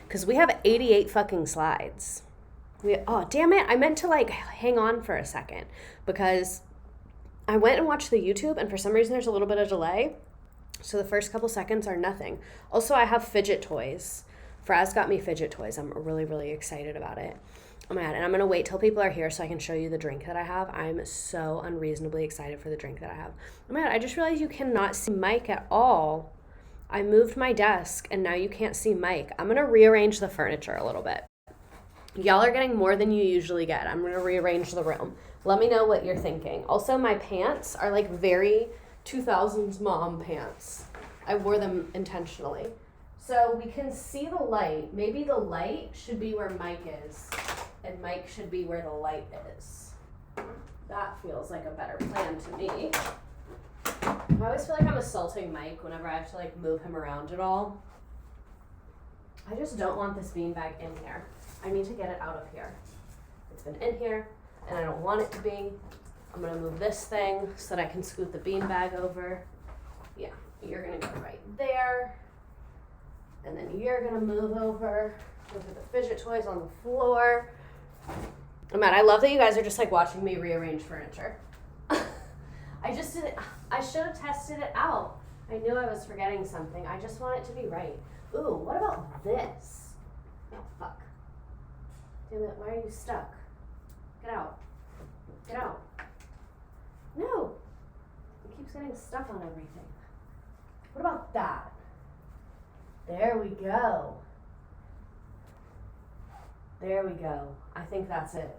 because we have 88 fucking slides. Oh, damn it. I meant to like hang on for a second because I went and watched the YouTube, and for some reason there's a little bit of delay. So the first couple seconds are nothing. Also, I have fidget toys. Fraz got me fidget toys. I'm really, really excited about it. Oh my God. And I'm going to wait till people are here so I can show you the drink that I have. I'm so unreasonably excited for the drink that I have. Oh my God. I just realized you cannot see Mike at all. I moved my desk and now you can't see Mike. I'm going to rearrange the furniture a little bit. Y'all are getting more than you usually get. I'm going to rearrange the room. Let me know what you're thinking. Also, my pants are like very 2000s mom pants. I wore them intentionally. So we can see the light. Maybe the light should be where Mike is, and Mike should be where the light is. That feels like a better plan to me. I always feel like I'm assaulting Mike whenever I have to like move him around at all. I just don't want this beanbag in here. I need to get it out of here. It's been in here, and I don't want it to be. I'm gonna move this thing so that I can scoot the beanbag over. Yeah, you're gonna go right there. And then you're gonna move over. Look at the fidget toys on the floor. Oh man, I love that you guys are just like watching me rearrange furniture. I just did it. I should have tested it out. I knew I was forgetting something. I just want it to be right. Ooh, what about this? Oh, fuck. Damn it, why are you stuck? Get out. Get out. No. It keeps getting stuck on everything. What about that? There we go. There we go. I think that's it.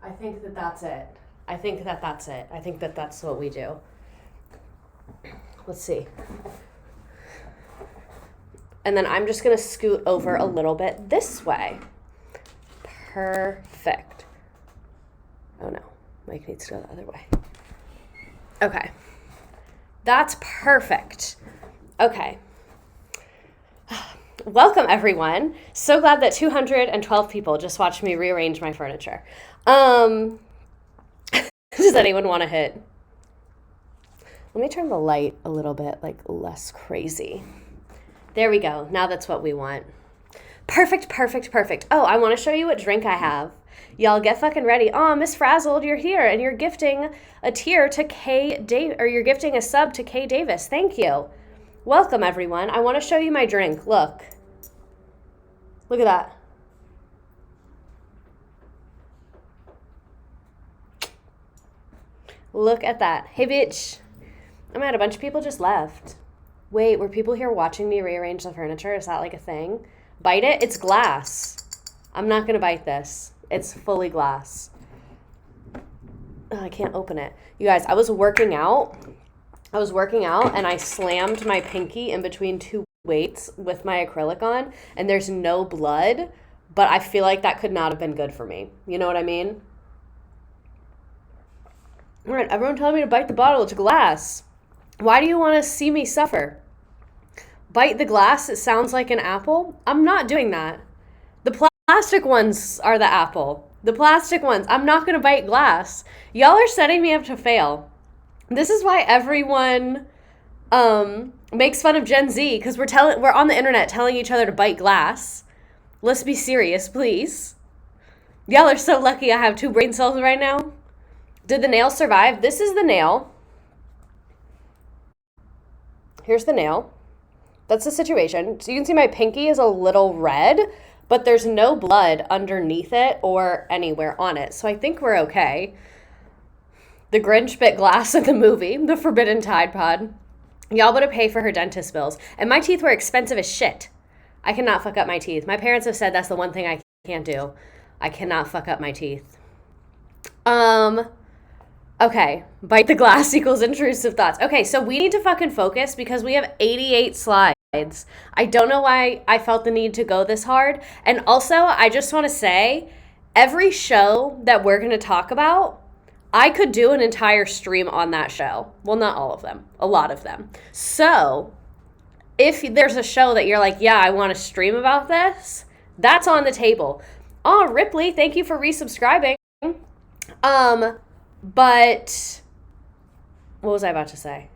I think that that's it. I think that that's it. I think that that's what we do. Let's see. And then I'm just going to scoot over a little bit this way. Perfect. Oh no, Mike needs to go the other way. Okay. That's perfect. Okay. Welcome everyone. So glad that 212 people just watched me rearrange my furniture. Does anyone want to hit? Let me turn the light a little bit like less crazy. There we go. Now that's what we want. Perfect, perfect, perfect. Oh, I want to show you what drink I have. Y'all get fucking ready. Oh, Miss Frazzled, you're here and you're gifting a tier to or you're gifting a sub to K Davis. Thank you. Welcome everyone. I want to show you my drink. Look. Look at that. Look at that. Hey bitch. Oh man, a bunch of people just left. Wait, were people here watching me rearrange the furniture? Is that like a thing? Bite it? It's glass. I'm not going to bite this. It's fully glass. Oh, I can't open it. You guys, I was working out and I slammed my pinky in between two weights with my acrylic on, and there's no blood, but I feel like that could not have been good for me. You know what I mean? All right, everyone telling me to bite the bottle. It's glass. Why do you want to see me suffer? Bite the glass. It sounds like an apple. I'm not doing that. The plastic ones are the apple. The plastic ones. I'm not going to bite glass. Y'all are setting me up to fail. This is why everyone makes fun of Gen Z, because we're on the internet telling each other to bite glass. Let's be serious, please. Y'all are so lucky I have 2 brain cells right now. Did the nail survive? This is the nail. Here's the nail. That's the situation. So you can see my pinky is a little red, but there's no blood underneath it or anywhere on it. So I think we're okay. The Grinch bit glass in the movie, the Forbidden Tide Pod. Y'all better pay for her dentist bills. And my teeth were expensive as shit. I cannot fuck up my teeth. My parents have said that's the one thing I can't do. I cannot fuck up my teeth. Okay, bite the glass equals intrusive thoughts. Okay, so we need to fucking focus because we have 88 slides. I don't know why I felt the need to go this hard. And also, I just want to say, every show that we're going to talk about, I could do an entire stream on that show. Well, not all of them, a lot of them. So if there's a show that you're like, yeah, I want to stream about this, that's on the table. Oh, Ripley, thank you for resubscribing. But what was I about to say?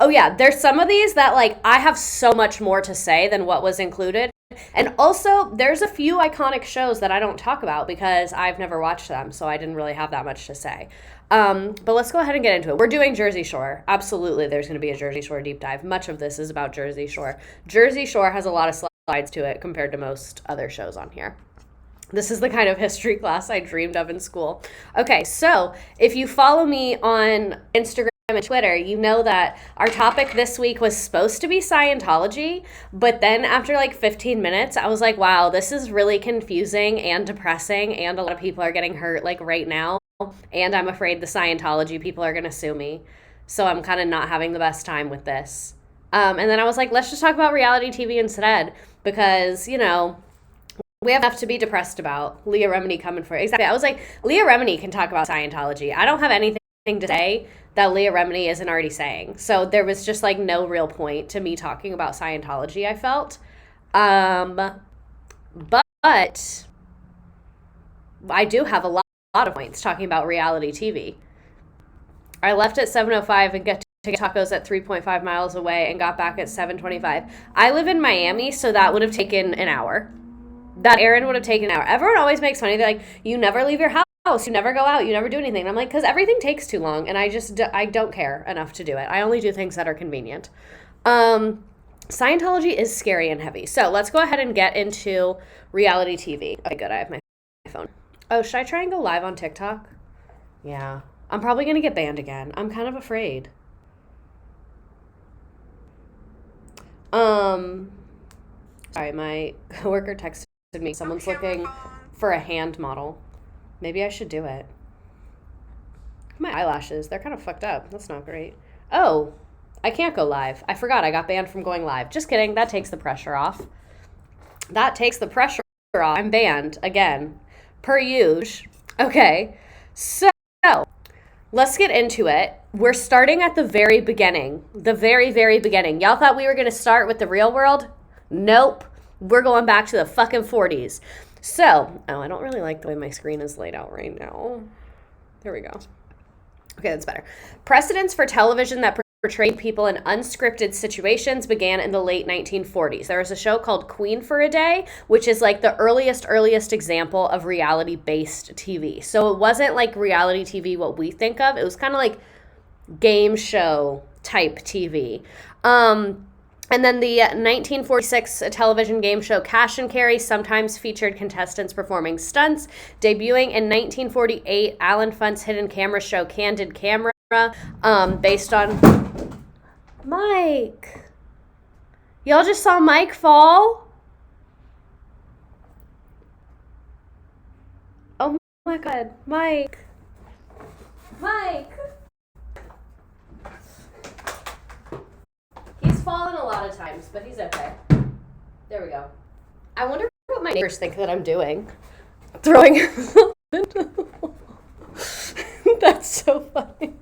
Oh yeah, there's some of these that like I have so much more to say than what was included. And also, there's a few iconic shows that I don't talk about because I've never watched them, so I didn't really have that much to say. But let's go ahead and get into it. We're doing Jersey Shore. Absolutely, there's going to be a Jersey Shore deep dive. Much of this is about Jersey Shore. Jersey Shore has a lot of slides to it compared to most other shows on here. This is the kind of history class I dreamed of in school. Okay, so if you follow me on Instagram and Twitter, you know that our topic this week was supposed to be Scientology, but then after like 15 minutes, I was like, wow, this is really confusing and depressing, and a lot of people are getting hurt like right now, and I'm afraid the Scientology people are going to sue me, so I'm kind of not having the best time with this. And then I was like, let's just talk about reality TV instead, because, you know, we have enough to be depressed about. Leah Remini coming for it. Exactly. I was like, Leah Remini can talk about Scientology. I don't have anything to say that Leah Remini isn't already saying. So there was just like no real point to me talking about Scientology, I felt. But I do have a lot of points talking about reality TV. I left at 7:05 and get to get tacos at 3.5 miles away and got back at 7:25. I live in Miami, so that would have taken an hour. That errand would have taken an hour. Everyone always makes fun of me. They're like, you never leave your house, you never go out, you never do anything. And I'm like, because everything takes too long, and I don't care enough to do it. I only do things that are convenient. Scientology is scary and heavy. So let's go ahead and get into reality TV. Okay, good. I have my phone. Oh, should I try and go live on TikTok? Yeah. I'm probably going to get banned again. I'm kind of afraid. Sorry, my coworker texted me. Someone's looking for a hand model. Maybe I should do it. My eyelashes, they're kind of fucked up. That's not great. Oh, I can't go live. I forgot I got banned from going live. Just kidding. That takes the pressure off. I'm banned again. Per usual. Okay. So, let's get into it. We're starting at the very beginning. The very, very beginning. Y'all thought we were going to start with the real world? Nope. We're going back to the fucking 40s. So, I don't really like the way my screen is laid out right now. There we go. Okay, that's better. Precedents for television that portrayed people in unscripted situations began in the late 1940s. There was a show called Queen for a Day, which is like the earliest example of reality-based TV. So it wasn't like reality TV what we think of. It was kind of like game show type TV. And then the 1946 television game show Cash and Carry sometimes featured contestants performing stunts. Debuting in 1948, Alan Funt's hidden camera show Candid Camera, based on... Mike! Y'all just saw Mike fall? Oh my god, Mike! Mike! He's fallen a lot of times, but he's okay. There we go. I wonder what my neighbors think that I'm doing. Throwing That's so funny.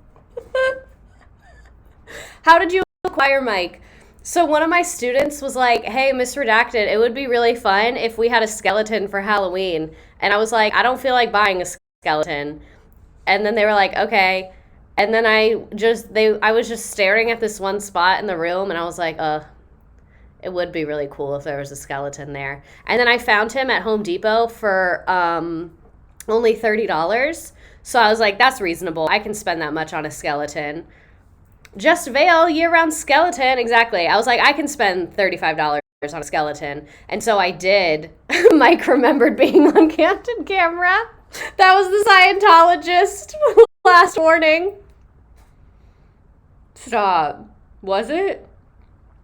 How did you acquire Mike? So one of my students was like, hey, Miss Redacted, it would be really fun if we had a skeleton for Halloween. And I was like, I don't feel like buying a skeleton. And then they were like, okay. And then I was just staring at this one spot in the room, and I was like, it would be really cool if there was a skeleton there. And then I found him at Home Depot for only $30. So I was like, that's reasonable. I can spend that much on a skeleton. Just Veil, year-round skeleton. Exactly. I was like, I can spend $35 on a skeleton. And so I did. Mike remembered being on Candid Camera. That was the Scientologist. Last warning. Stop. Was it?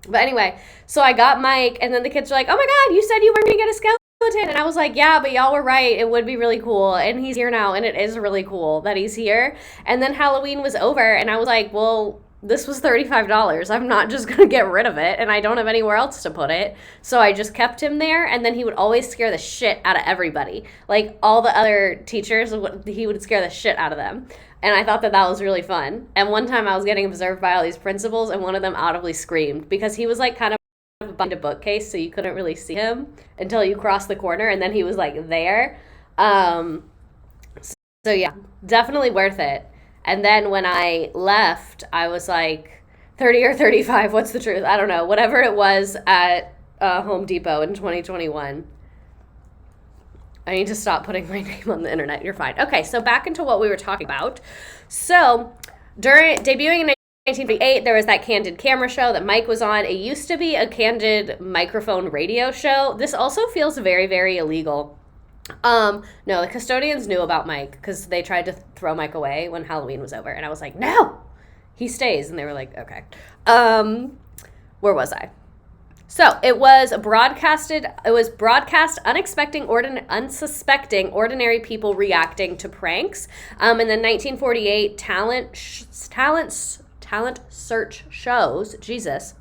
But anyway, so I got Mike, and then the kids were like, oh my god, you said you weren't going to get a skeleton. And I was like, yeah, but y'all were right. It would be really cool. And he's here now, and it is really cool that he's here. And then Halloween was over, and I was like, well, this was $35. I'm not just going to get rid of it, and I don't have anywhere else to put it. So I just kept him there, and then he would always scare the shit out of everybody. Like, all the other teachers, he would scare the shit out of them. And I thought that was really fun. And one time I was getting observed by all these principals, and one of them audibly screamed because he was like kind of behind a bookcase, so you couldn't really see him until you crossed the corner, and then he was like there. So yeah, definitely worth it. And then when I left, I was like, 30 or 35, what's the truth? I don't know. Whatever it was at Home Depot in 2021. I need to stop putting my name on the internet. You're fine. Okay, so back into what we were talking about. So, debuting in 1948, there was that Candid Camera show that Mike was on. It used to be a Candid microphone radio show. This also feels very, very illegal. No, the custodians knew about Mike because they tried to throw Mike away when Halloween was over. And I was like, no, he stays. And they were like, okay. Where was I? So it was broadcast unsuspecting ordinary people reacting to pranks. And then 1948 talent search shows, Jesus,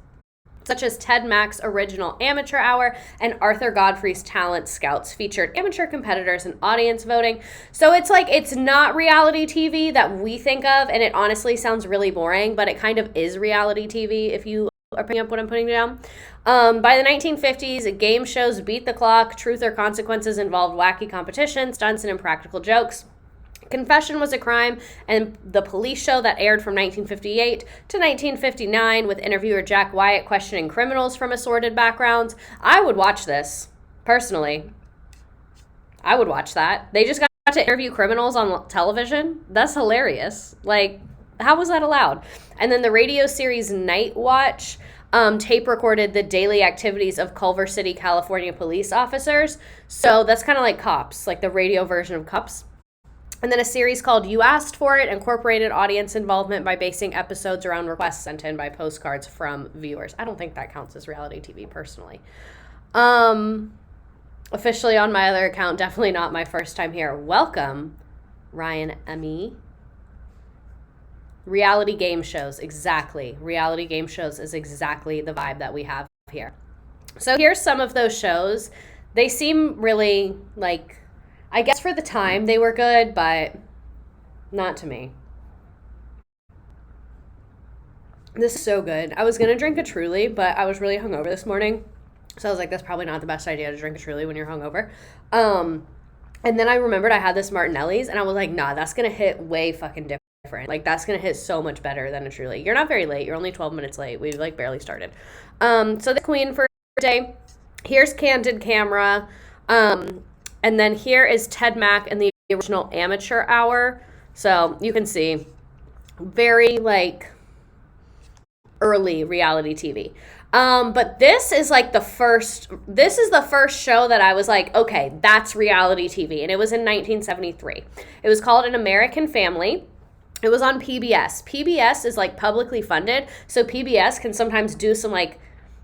such as Ted Mack's Original Amateur Hour and Arthur Godfrey's Talent Scouts featured amateur competitors and audience voting. So it's like, it's not reality TV that we think of, and it honestly sounds really boring, but it kind of is reality TV if you are picking up what I'm putting down. By the 1950s, game shows beat the clock. Truth or Consequences involved wacky competition, stunts, and impractical jokes. Confession Was a Crime and the Police Show that aired from 1958 to 1959 with interviewer Jack Wyatt questioning criminals from assorted backgrounds. I would watch this, personally. I would watch that. They just got to interview criminals on television? That's hilarious. Like, how was that allowed? And then the radio series Night Watch tape recorded the daily activities of Culver City, California police officers. So that's kind of like Cops, like the radio version of Cops. And then a series called You Asked For It incorporated audience involvement by basing episodes around requests sent in by postcards from viewers. I don't think that counts as reality TV, personally. Officially on my other account, definitely not my first time here. Welcome, Ryan Emmy. Reality game shows, exactly. Reality game shows is exactly the vibe that we have here. So here's some of those shows. They seem really, like, I guess for the time they were good, but not to me. This is so good. I was going to drink a Truly, but I was really hungover this morning. So I was like, that's probably not the best idea to drink a Truly when you're hungover. And then I remembered I had this Martinelli's, and I was like, nah, that's going to hit way fucking different. Like, that's going to hit so much better than a Truly. You're not very late. You're only 12 minutes late. We, like, barely started. So the Queen for today. Here's Candid Camera. And then here is Ted Mack and the Original Amateur Hour. So you can see very, like, early reality TV. But this is like the first show that I was like, okay, that's reality TV. And it was in 1973. It was called An American Family. It was on PBS. PBS is like publicly funded. So PBS can sometimes do some, like,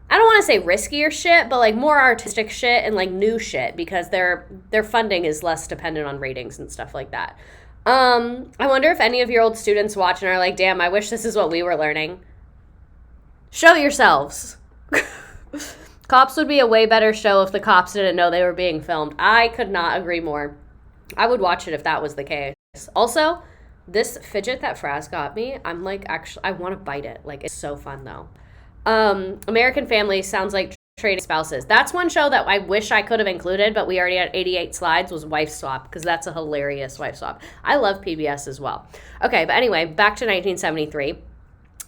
I don't want to say riskier shit, but like more artistic shit and like new shit because their funding is less dependent on ratings and stuff like that. I wonder if any of your old students watch and are like, damn, I wish this is what we were learning. Show yourselves. Cops would be a way better show if the cops didn't know they were being filmed. I could not agree more. I would watch it if that was the case. Also, this fidget that Fraz got me, I'm like, actually, I want to bite it. Like, it's so fun though. American Family sounds like trading spouses. That's one show that I wish I could have included, but we already had 88 slides, was Wife Swap, because that's a hilarious wife swap. I love PBS as well. Okay, but anyway, back to 1973.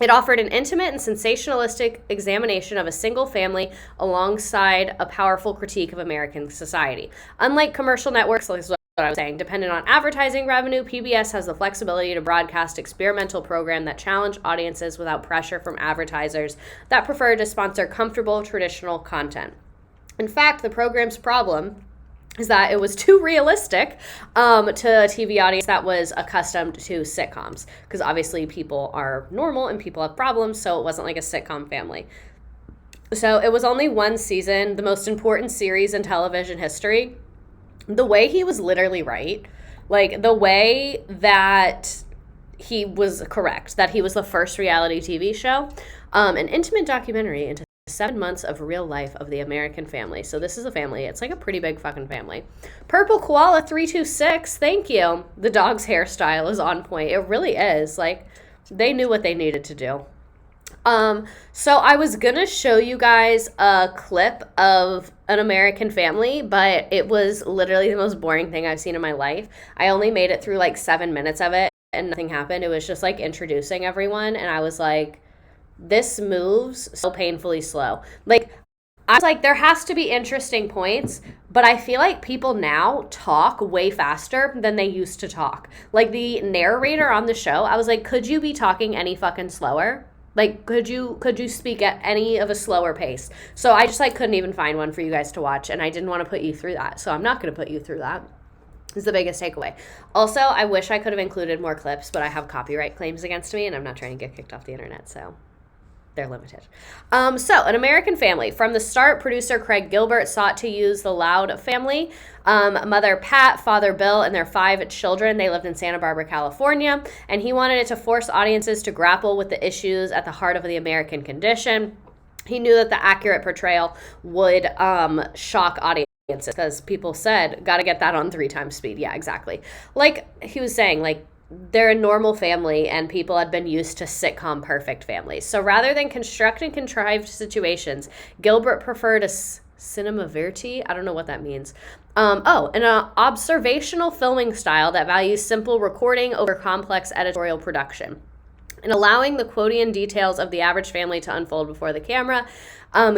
It offered an intimate and sensationalistic examination of a single family alongside a powerful critique of American society. Unlike commercial networks, like what I was saying, dependent on advertising revenue, PBS has the flexibility to broadcast experimental program that challenge audiences without pressure from advertisers that prefer to sponsor comfortable traditional content. In fact, the program's problem is that it was too realistic to a TV audience that was accustomed to sitcoms, because obviously people are normal and people have problems, so it wasn't like a sitcom family. So it was only one season, the most important series in television history. The way he was literally right, like the way that he was correct, that he was the first reality TV show, an intimate documentary into 7 months of real life of the American family. So this is a family. It's like a pretty big fucking family. Purple Koala 326, thank you. The dog's hairstyle is on point. It really is. Like, they knew what they needed to do. So I was gonna show you guys a clip of An American Family, but it was literally the most boring thing I've seen in my life. I only made it through like 7 minutes of it and nothing happened. It was just like introducing everyone, and I was like, this moves so painfully slow. Like, I was like, there has to be interesting points, but I feel like people now talk way faster than they used to talk. Like, the narrator on the show, I was like, could you be talking any fucking slower? Like, could you speak at any of a slower pace? So I just, like, couldn't even find one for you guys to watch, and I didn't want to put you through that. So I'm not going to put you through that. Is the biggest takeaway. Also, I wish I could have included more clips, but I have copyright claims against me, and I'm not trying to get kicked off the internet, so they're limited. So, An American Family. From the start, producer Craig Gilbert sought to use the Loud family, mother Pat, father Bill, and their 5 children. They lived in Santa Barbara, California, and he wanted it to force audiences to grapple with the issues at the heart of the American condition. He knew that the accurate portrayal would shock audiences, because people said, gotta get that on 3 times speed. Yeah, exactly. Like he was saying, like, they're a normal family and people had been used to sitcom perfect families. So rather than construct and contrived situations, Gilbert preferred a cinema verite. I don't know what that means. An observational filming style that values simple recording over complex editorial production. And allowing the quotidian details of the average family to unfold before the camera,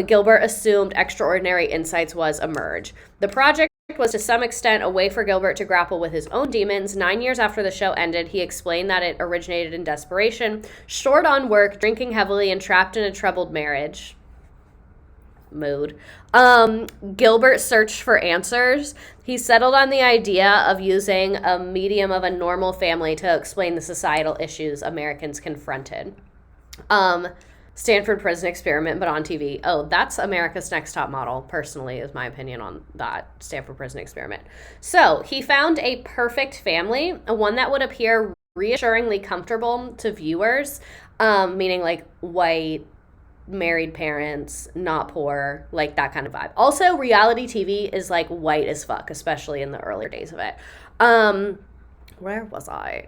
Gilbert assumed extraordinary insights was emerge. The project was to some extent a way for Gilbert to grapple with his own demons. 9 years after the show ended, he explained that it originated in desperation, short on work, drinking heavily, and trapped in a troubled marriage mood. Gilbert searched for answers. He settled on the idea of using a medium of a normal family to explain the societal issues Americans confronted. Stanford Prison Experiment, but on TV. Oh, that's America's Next Top Model, personally, is my opinion on that Stanford Prison Experiment. So he found a perfect family, one that would appear reassuringly comfortable to viewers, meaning like white, married parents, not poor, like that kind of vibe. Also, reality TV is like white as fuck, especially in the earlier days of it. Where was I?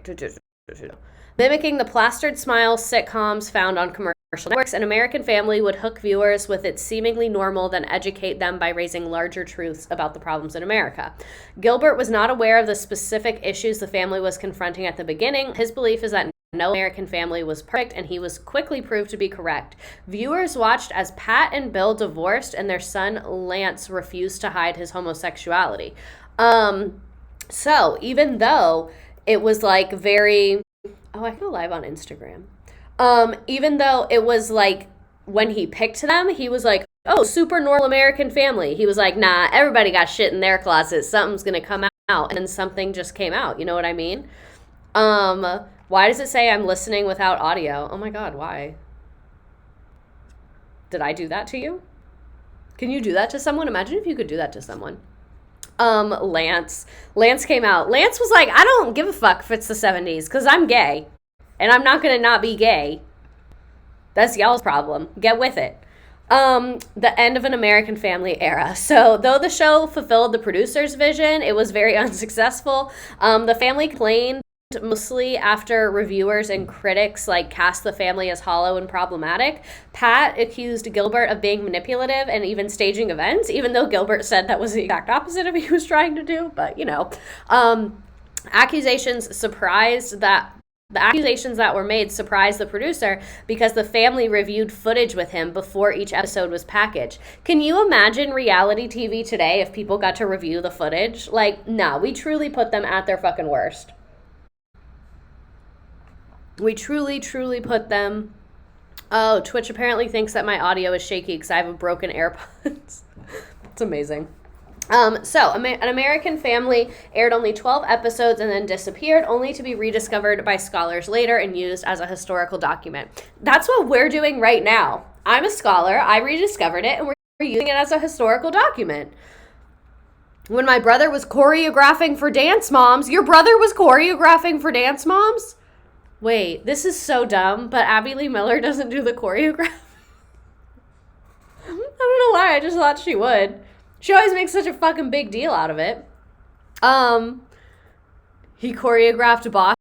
Mimicking the plastered smile sitcoms found on commercial networks, An American Family would hook viewers with its seemingly normal, then educate them by raising larger truths about the problems in America. Gilbert was not aware of the specific issues the family was confronting at the beginning. His belief is that no American family was perfect, and he was quickly proved to be correct. Viewers watched as Pat and Bill divorced, and their son Lance refused to hide his homosexuality. So even though it was like very... Oh, I go live on Instagram. Even though it was like, when he picked them, he was like, oh, super normal American family. He was like, nah, everybody got shit in their closet. Something's going to come out. And then something just came out. You know what I mean? Why does it say I'm listening without audio? Oh my God, why? Did I do that to you? Can you do that to someone? Imagine if you could do that to someone. Lance came out. Lance was like, I don't give a fuck if it's the 70s because I'm gay. And I'm not going to not be gay. That's y'all's problem. Get with it. The end of An American Family era. So though the show fulfilled the producer's vision, it was very unsuccessful. The family complained mostly after reviewers and critics like cast the family as hollow and problematic. Pat accused Gilbert of being manipulative and even staging events, even though Gilbert said that was the exact opposite of what he was trying to do. But, you know, accusations that were made surprised the producer because the family reviewed footage with him before each episode was packaged. Can you imagine reality TV today if people got to review the footage? Like, no, we truly put them at their fucking worst. We truly, truly put them... Oh, Twitch apparently thinks that my audio is shaky because I have a broken AirPods. It's amazing. So, An American Family aired only 12 episodes and then disappeared, only to be rediscovered by scholars later and used as a historical document. That's what we're doing right now. I'm a scholar, I rediscovered it, and we're using it as a historical document. When my brother was choreographing for Dance Moms, your brother was choreographing for Dance Moms? Wait, this is so dumb, but Abby Lee Miller doesn't do the choreograph. I don't know why, I just thought she would. She always makes such a fucking big deal out of it. He choreographed Boss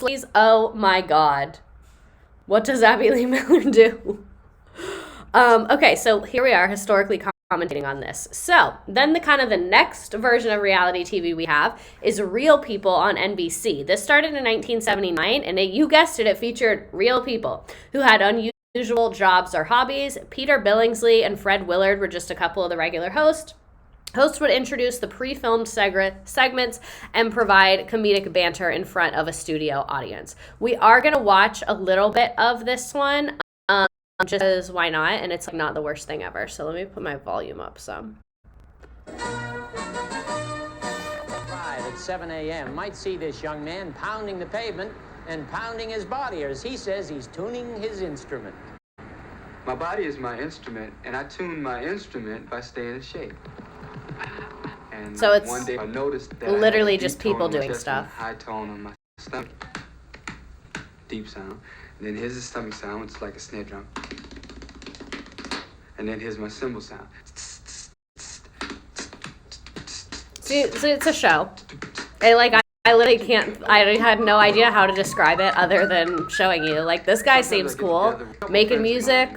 Ladies. Oh my God. What does Abby Lee Miller do? Okay, so here we are historically commentating on this. So then the next version of reality TV we have is Real People on NBC. This started in 1979, and you guessed it, it featured real people who had unusual Unusual Jobs or Hobbies. Peter Billingsley and Fred Willard were just a couple of the regular hosts. Hosts would introduce the pre-filmed segments and provide comedic banter in front of a studio audience. We are going to watch a little bit of this one, just because why not? And it's like not the worst thing ever. So let me put my volume up some. At 7 a.m. might see this young man pounding the pavement and pounding his body, or as he says, he's tuning his instrument. My body is my instrument, and I tune my instrument by staying in shape. And so it's one day I noticed that literally just people doing stuff. High tone on my stomach, deep sound. And then here's the stomach sound, which is like a snare drum. And then here's my cymbal sound. See, so it's a show. I literally can't, I had no idea how to describe it other than showing you. Like, this guy seems cool, making music.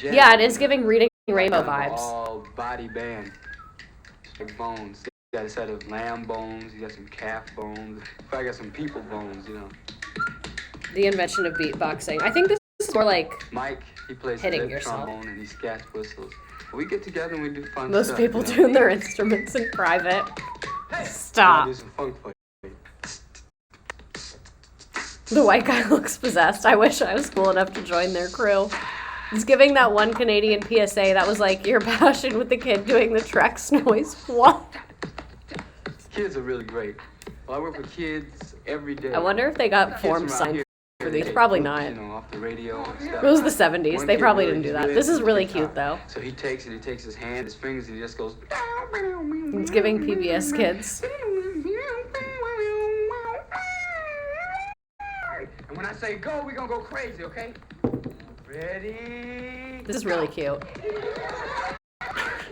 Yeah, it is giving Reading Rainbow vibes. All body band. Like bones. You got a set of lamb bones, you got some calf bones, probably got some people bones, you know. The invention of beatboxing. I think this is more like Mike, he plays hitting the yourself. trombone and he scats whistles. We get together and we do fun Most stuff. Most people tune their instruments in private. Stop. Do some funk for you. The white guy looks possessed. I wish I was cool enough to join their crew. It's giving that one Canadian PSA that was like, your passion with the kid doing the Trex noise. What? Kids are really great. Well, I work with kids every day. I wonder if they got forms signed for these. Probably not. You know, off the radio and stuff. It was the 70s. They probably really didn't do that. This is really cute, though. So he takes his hand, his fingers, and he just goes. It's giving PBS Kids. And when I say go, we're gonna go crazy, okay? Ready? This is really cute.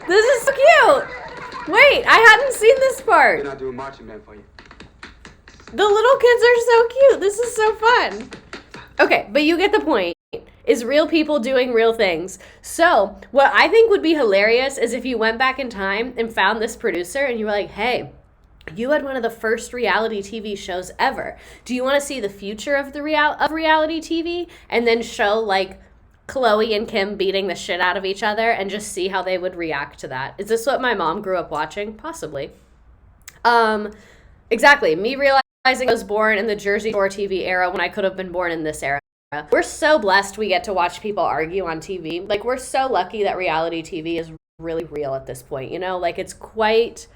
This is so cute! Wait, I hadn't seen this part. Then I'll do a marching band for you. The little kids are so cute. This is so fun. Okay, but you get the point. Is real people doing real things. So, what I think would be hilarious is if you went back in time and found this producer and you were like, hey, you had one of the first reality TV shows ever. Do you want to see the future of the reality TV? And then show, like, Chloe and Kim beating the shit out of each other and just see how they would react to that. Is this what my mom grew up watching? Possibly. Exactly. Me realizing I was born in the Jersey Shore TV era when I could have been born in this era. We're so blessed we get to watch people argue on TV. Like, we're so lucky that reality TV is really real at this point, you know? Like, it's quite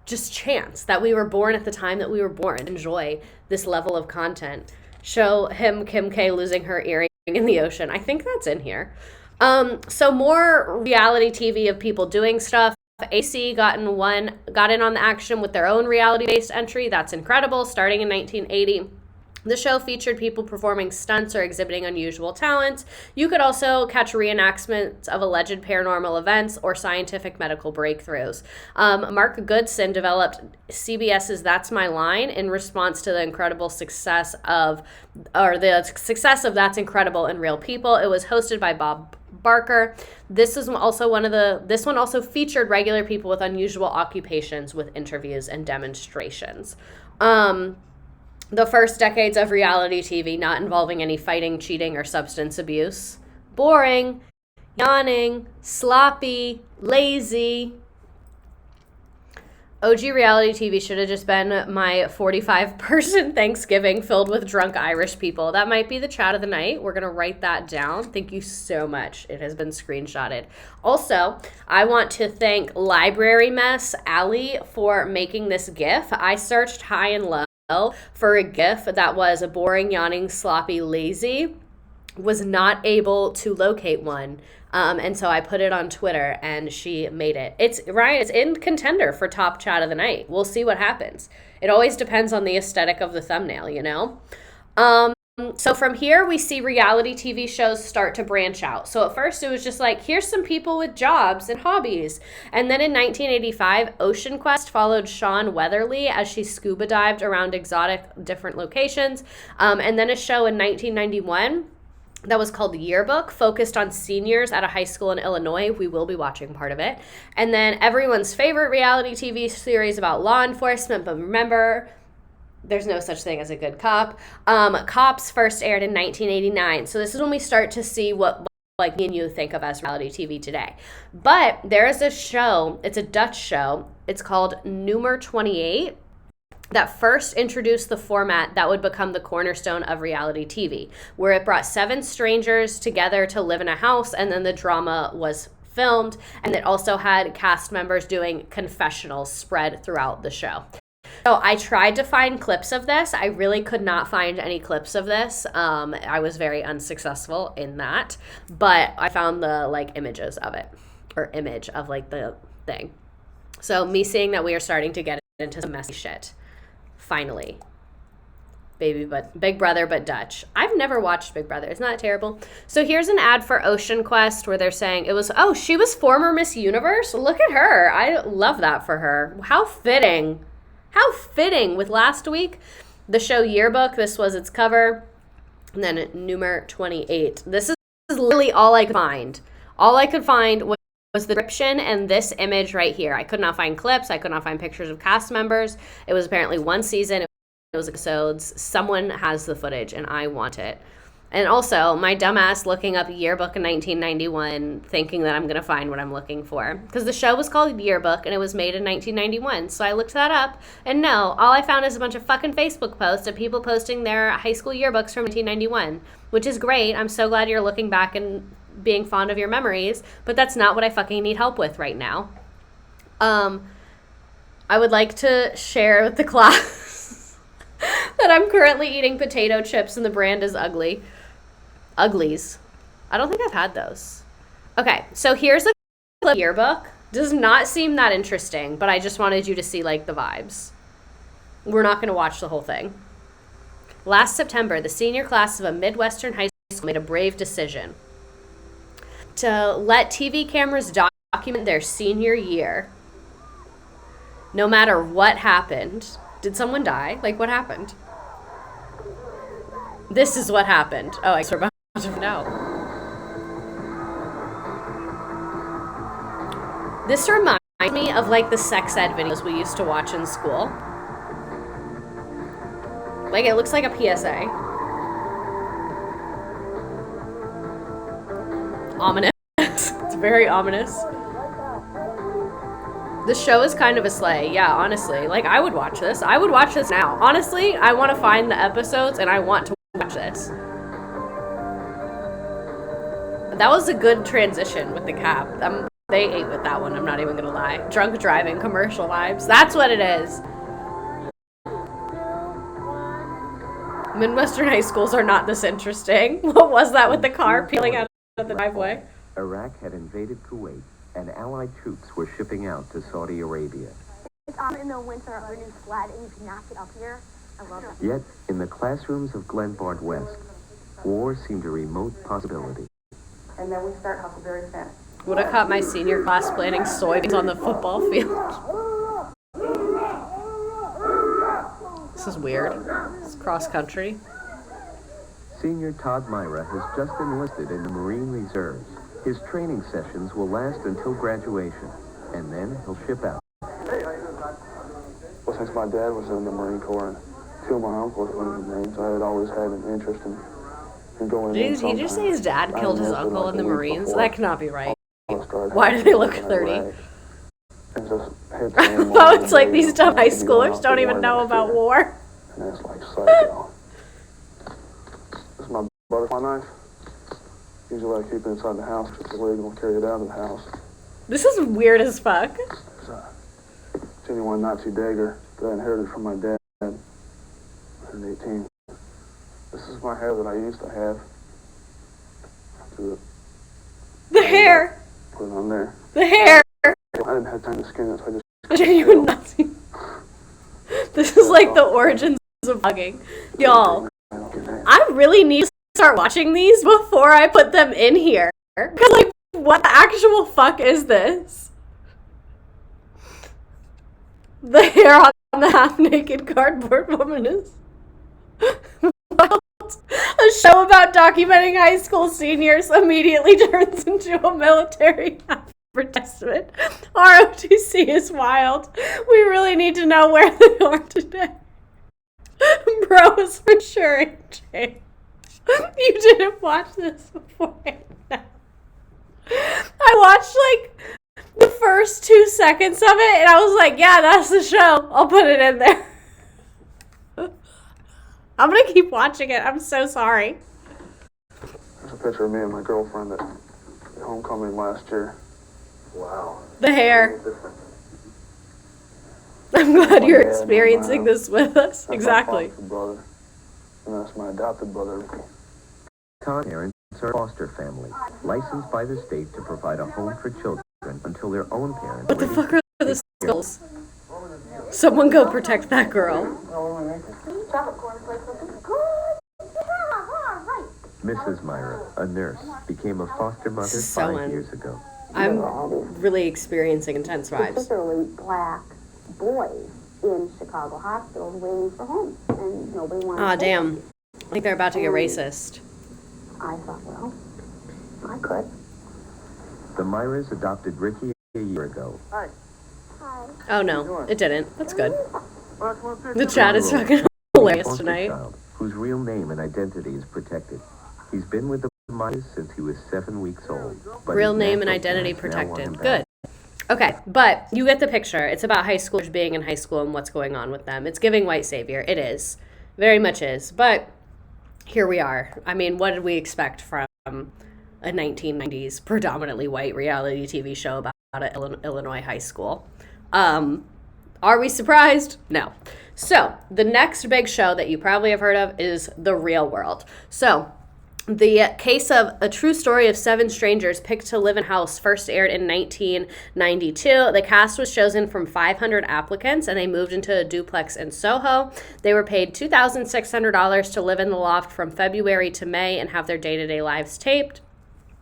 just chance that we were born at the time that we were born. Enjoy this level of content. Show him Kim K losing her earring in the ocean. I think that's in here. So more reality TV of people doing stuff. AC got in on the action with their own reality-based entry. That's incredible. Starting in 1980. The show featured people performing stunts or exhibiting unusual talents. You could also catch reenactments of alleged paranormal events or scientific medical breakthroughs. Mark Goodson developed CBS's That's My Line in response to the incredible success of That's Incredible in Real People. It was hosted by Bob Barker. This one also featured regular people with unusual occupations with interviews and demonstrations. The first decades of reality TV not involving any fighting, cheating, or substance abuse. Boring, yawning, sloppy, lazy. OG reality TV should have just been my 45-person Thanksgiving filled with drunk Irish people. That might be the chat of the night. We're going to write that down. Thank you so much. It has been screenshotted. Also, I want to thank Library Mess Allie for making this GIF. I searched high and low for a GIF that was a boring, yawning, sloppy, lazy. Was not able to locate one. And so I put it on Twitter and she made it. It's in contender for top chat of the night. We'll see what happens. It always depends on the aesthetic of the thumbnail, you know? So from here, we see reality TV shows start to branch out. So at first, it was just like, here's some people with jobs and hobbies. And then in 1985, Ocean Quest followed Shawn Weatherly as she scuba dived around exotic different locations. And then a show in 1991 that was called Yearbook, focused on seniors at a high school in Illinois. We will be watching part of it. And then everyone's favorite reality TV series about law enforcement. But remember, There's no such thing as a good cop. Cops first aired in 1989. So this is when we start to see what like me and you think of as reality TV today. But there is a show, it's a Dutch show. It's called Nummer 28 that first introduced the format that would become the cornerstone of reality TV, where it brought 7 strangers together to live in a house, and then the drama was filmed, and it also had cast members doing confessionals spread throughout the show. So I tried to find clips of this. I really could not find any clips of this. I was very unsuccessful in that, but I found the like images of it, or image of like the thing. So me seeing that we are starting to get into some messy shit. Finally. Big Brother, but Dutch. I've never watched Big Brother. Isn't that terrible? So here's an ad for Ocean Quest where they're saying she was former Miss Universe. Look at her. I love that for her. How fitting. How fitting with last week. The show Yearbook, this was its cover. And then Number 28. This is literally all I could find. All I could find was the description and this image right here. I could not find clips. I could not find pictures of cast members. It was apparently one season. It was episodes. Someone has the footage and I want it. And also, my dumbass looking up Yearbook in 1991, thinking that I'm going to find what I'm looking for. Because the show was called Yearbook, and it was made in 1991. So I looked that up, and no, all I found is a bunch of fucking Facebook posts of people posting their high school yearbooks from 1991, which is great. I'm so glad you're looking back and being fond of your memories, but that's not what I fucking need help with right now. I would like to share with the class that I'm currently eating potato chips, and the brand is Ugly. Uglies. I don't think I've had those. Okay, so here's a clip. Yearbook. Does not seem that interesting, but I just wanted you to see like the vibes. We're not going to watch the whole thing. Last September, the senior class of a Midwestern high school made a brave decision to let TV cameras document their senior year. No matter what happened. Did someone die? Like, what happened? This is what happened. Oh, I guess we're about to know. This reminds me of, like, the sex ed videos we used to watch in school. Like, it looks like a PSA. Ominous. It's very ominous. The show is kind of a slay. Yeah, honestly. Like, I would watch this. I would watch this now. Honestly, I want to find the episodes and I want to watch this. That was a good transition with the cap. They ate with that one, I'm not even going to lie. Drunk driving commercial vibes. That's what it is. Midwestern high schools are not this interesting. What was that with the car peeling out of the driveway? Iraq had invaded Kuwait, and Allied troops were shipping out to Saudi Arabia. It's in the winter of a new sled, and you can knock it up here. I love that. Yet, in the classrooms of Glenbard West, war seemed a remote possibility. And then we start Huckleberry Finn. Would have caught my senior class planting soybeans on the football field. This is weird. It's cross country. Senior Todd Myra has just enlisted in the Marine Reserves. His training sessions will last until graduation, and then he'll ship out. Well, since my dad was in the Marine Corps and two of my uncles were in the Marines, I had always had an interest in going in. Did he just say his dad killed his uncle in the Marines? That cannot be right. Why do they look 30? Well, it's like these dumb high schoolers don't even know about war. And that's like psycho. This is my butterfly knife. Usually I keep it inside the house. If it's illegal, I'll carry it out of the house. This is weird as fuck. It's a genuine Nazi dagger that I inherited from my dad at 118. This is my hair that I used to have. The hair! Put it on there. The hair! I didn't have time to skin it, so I just... Genuine Nazi. This is like the origins of bugging. Y'all, I really need to start watching these before I put them in here. Because, like, what the actual fuck is this? The hair on the half-naked cardboard woman is... A show about documenting high school seniors immediately turns into a military advertisement. ROTC is wild. We really need to know where they are today. Bro is for sure in jail. You didn't watch this before. I watched like the first 2 seconds of it and I was like, yeah, that's the show. I'll put it in there. I'm going to keep watching it. I'm so sorry. There's a picture of me and my girlfriend at homecoming last year. Wow. The hair. I'm glad you're experiencing this with us. That's exactly. my foster brother. And that's my adopted brother, Ricky. Todd parents are a foster family, licensed by the state to provide a home for children until their own parents. What the fuck are the skulls? Someone go protect that girl. Mrs. Myra, a nurse, became a foster mother So 5 years ago. I'm really experiencing intense vibes. Particularly black boys in Chicago hospitals waiting for homes, and nobody wanted Aw, to take damn. them. I think they're about to get racist. I thought, well, I could. The Myras adopted Ricky a year ago. Hi. Oh no, it didn't. That's good. The The chat is fucking hilarious Foster tonight. child, whose real name and identity is protected. He's been with the Myras since he was 7 weeks old. But Real his name and natural identity parents now want him protected. back. Good. Okay, but you get the picture. It's about high schoolers being in high school and what's going on with them. It's giving white savior. It is. Very much is. But here we are. I mean, what did we expect from a 1990s predominantly white reality TV show about an Illinois high school? Are we surprised? No. So, the next big show that you probably have heard of is The Real World. So, the case of a true story of 7 strangers picked to live in a house first aired in 1992. The cast was chosen from 500 applicants, and they moved into a duplex in Soho. They were paid $2,600 to live in the loft from February to May and have their day-to-day lives taped.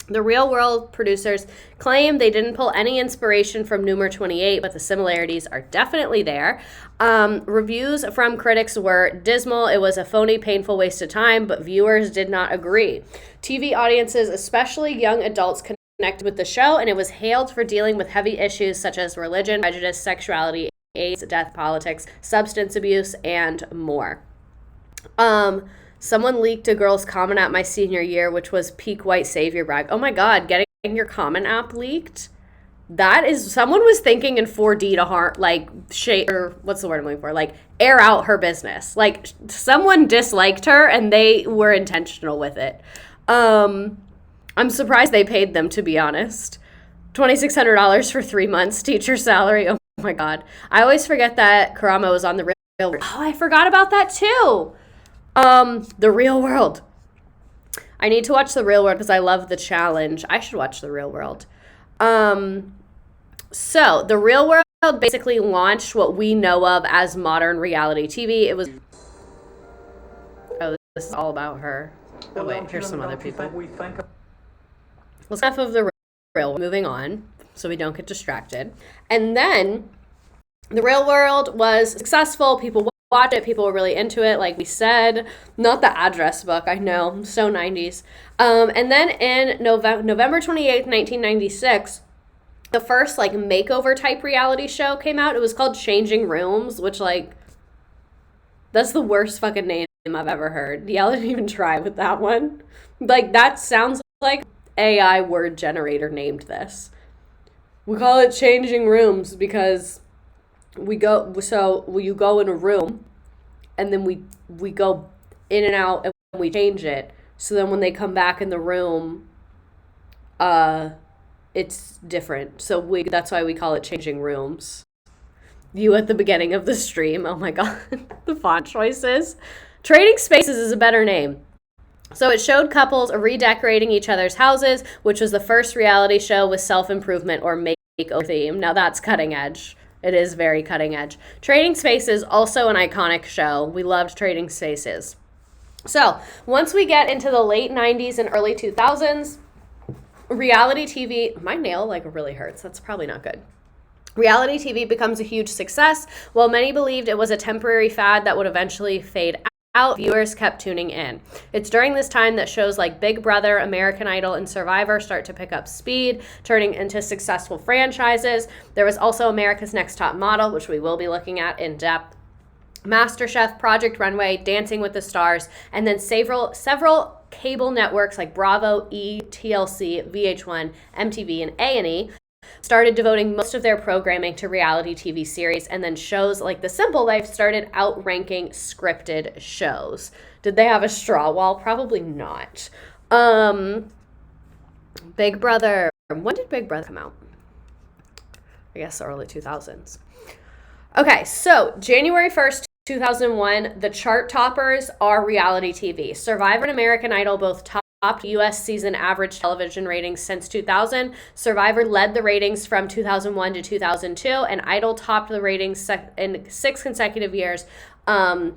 The Real World producers claim they didn't pull any inspiration from Number 28, but the similarities are definitely there. Reviews from critics were dismal. It was a phony, painful waste of time, but viewers did not agree. TV audiences, especially young adults, connected with the show, and it was hailed for dealing with heavy issues such as religion, prejudice, sexuality, AIDS, death, politics, substance abuse, and more. Someone leaked a girl's Common App my senior year, which was peak white savior brag. Oh my God, getting your Common App leaked? That is, someone was thinking in 4D to or what's the word I'm looking for? Like, air out her business. Like, someone disliked her and they were intentional with it. I'm surprised they paid them, to be honest. $2,600 for 3 months, teacher salary. Oh my God. I always forget that Karamo was on The Real World. Oh, I forgot about that too. The Real World. I need to watch The Real World because I love the challenge. I should watch The Real World. So The Real World basically launched what we know of as modern reality TV. It was... Oh, this is all about her. Oh, wait, here's some other people. Let's enough of The Real World. Moving on so we don't get distracted. And then The Real World was successful. People watch it. People were really into it, like we said. Not the address book, I know, so 90s. And then in November 28th, 1996, the first like makeover type reality show came out. It was called Changing Rooms, which like, that's the worst fucking name I've ever heard. Y'all didn't even try with that one. Like, that sounds like AI word generator named this. We call it Changing Rooms because you go in a room and then we go in and out and we change it. So then when they come back in the room, it's different. So that's why we call it Changing Rooms. You at the beginning of the stream. Oh my God. The font choices. Trading Spaces is a better name. So it showed couples redecorating each other's houses, which was the first reality show with self-improvement or makeover theme. Now that's cutting edge. It is very cutting edge. Trading Spaces, also an iconic show. We loved Trading Spaces. So once we get into the late 90s and early 2000s, reality TV, my nail like really hurts. That's probably not good. Reality TV becomes a huge success. While many believed it was a temporary fad that would eventually fade out, viewers kept tuning in. It's during this time that shows like Big Brother, American Idol, and Survivor start to pick up speed, turning into successful franchises. There was also America's Next Top Model, which we will be looking at in depth. MasterChef, Project Runway, Dancing with the Stars, and then several cable networks like Bravo, E, TLC, VH1, MTV, and A&E started devoting most of their programming to reality TV series, and then shows like The Simple Life started outranking scripted shows. Did they have a straw wall? Probably not. Big Brother. When did Big Brother come out? I guess early 2000s. Okay, so January 1st, 2001, the chart toppers are reality TV. Survivor and American Idol both topped U.S. season average television ratings since 2000. Survivor led the ratings from 2001 to 2002, and Idol topped the ratings in 6 consecutive years, 04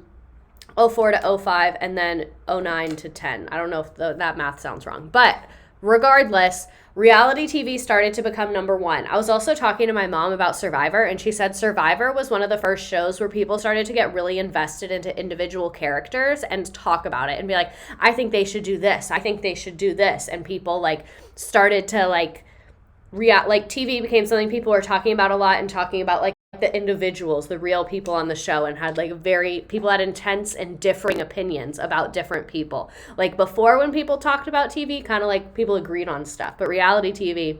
to 05, and then 09 to 10. I don't know if that math sounds wrong, but regardless, reality TV started to become number one. I was also talking to my mom about Survivor, and she said Survivor was one of the first shows where people started to get really invested into individual characters and talk about it and be like, I think they should do this. I think they should do this. And people like started to like react, like TV became something people were talking about a lot and talking about like the individuals, the real people on the show, and had like people had intense and differing opinions about different people. Like before, when people talked about TV, kind of like people agreed on stuff, but reality TV,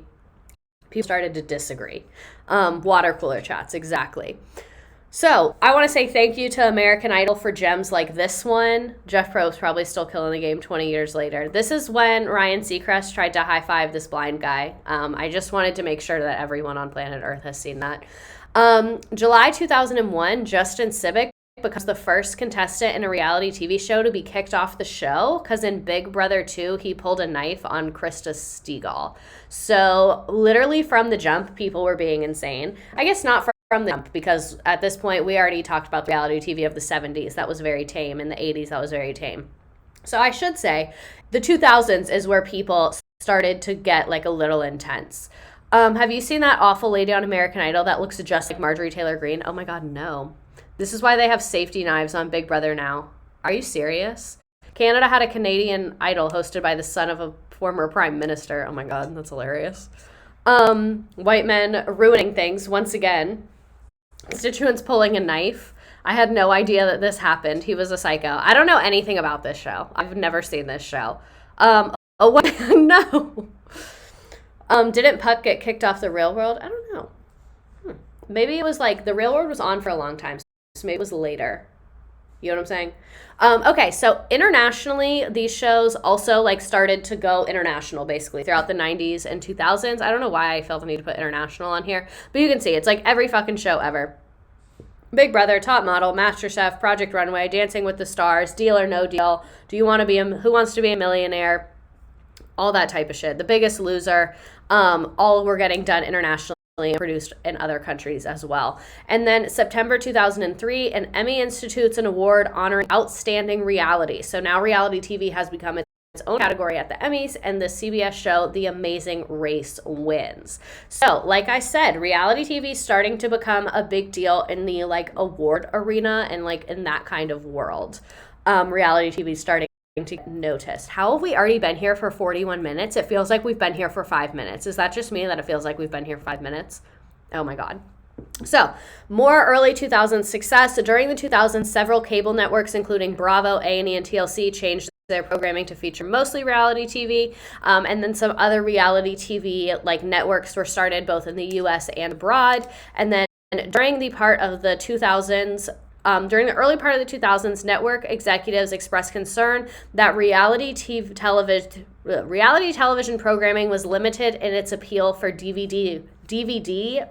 people started to disagree. Water cooler chats, exactly. So I want to say thank you to American Idol for gems like this one. Jeff Probst's probably still killing the game 20 years later. This is when Ryan Seacrest tried to high five this blind guy. I just wanted to make sure that everyone on planet Earth has seen that. July 2001, Justin Civic becomes the first contestant in a reality TV show to be kicked off the show because in Big Brother 2, he pulled a knife on Krista Stegall. So literally from the jump, people were being insane. I guess not from the jump, because at this point, we already talked about the reality TV of the 70s. That was very tame. In the 80s, that was very tame. So I should say the 2000s is where people started to get like a little intense. Have you seen that awful lady on American Idol that looks just like Marjorie Taylor Greene? Oh my God, no. This is why they have safety knives on Big Brother now. Are you serious? Canada had a Canadian Idol hosted by the son of a former prime minister. Oh my God, that's hilarious. White men ruining things once again. Constituents pulling a knife. I had no idea that this happened. He was a psycho. I don't know anything about this show. I've never sseen this show. Oh, what? No. Didn't Puck get kicked off the Real World? I don't know. Maybe it was like the Real World was on for a long time, so maybe it was later. You know what I'm saying? Okay, so internationally, these shows also like started to go international basically throughout the 90s and 2000s. I don't know why I felt the need to put international on here, but you can see it's like every fucking show ever. Big Brother, Top Model, MasterChef, Project Runway, Dancing with the Stars, Deal or No Deal, Who Wants to Be a Millionaire, all that type of shit. The Biggest Loser, all were getting done internationally and produced in other countries as well. And then September 2003, an Emmy institutes an award honoring outstanding reality. So now reality TV has become its own category at the Emmys, and the CBS show The Amazing Race wins. So like I said, reality TV is starting to become a big deal in the like award arena and like in that kind of world. Reality TV is starting to get noticed. How have we already been here for 41 minutes? It feels like we've been here for 5 minutes. Is that just me that it feels like we've been here 5 minutes? Oh my God. So, more early 2000s success. So during the 2000s, several cable networks, including Bravo, A&E, and TLC, changed their programming to feature mostly reality TV. And then some other reality TV like networks were started both in the US and abroad. And then during the early part of the 2000s, network executives expressed concern that reality television programming was limited in its appeal for DVD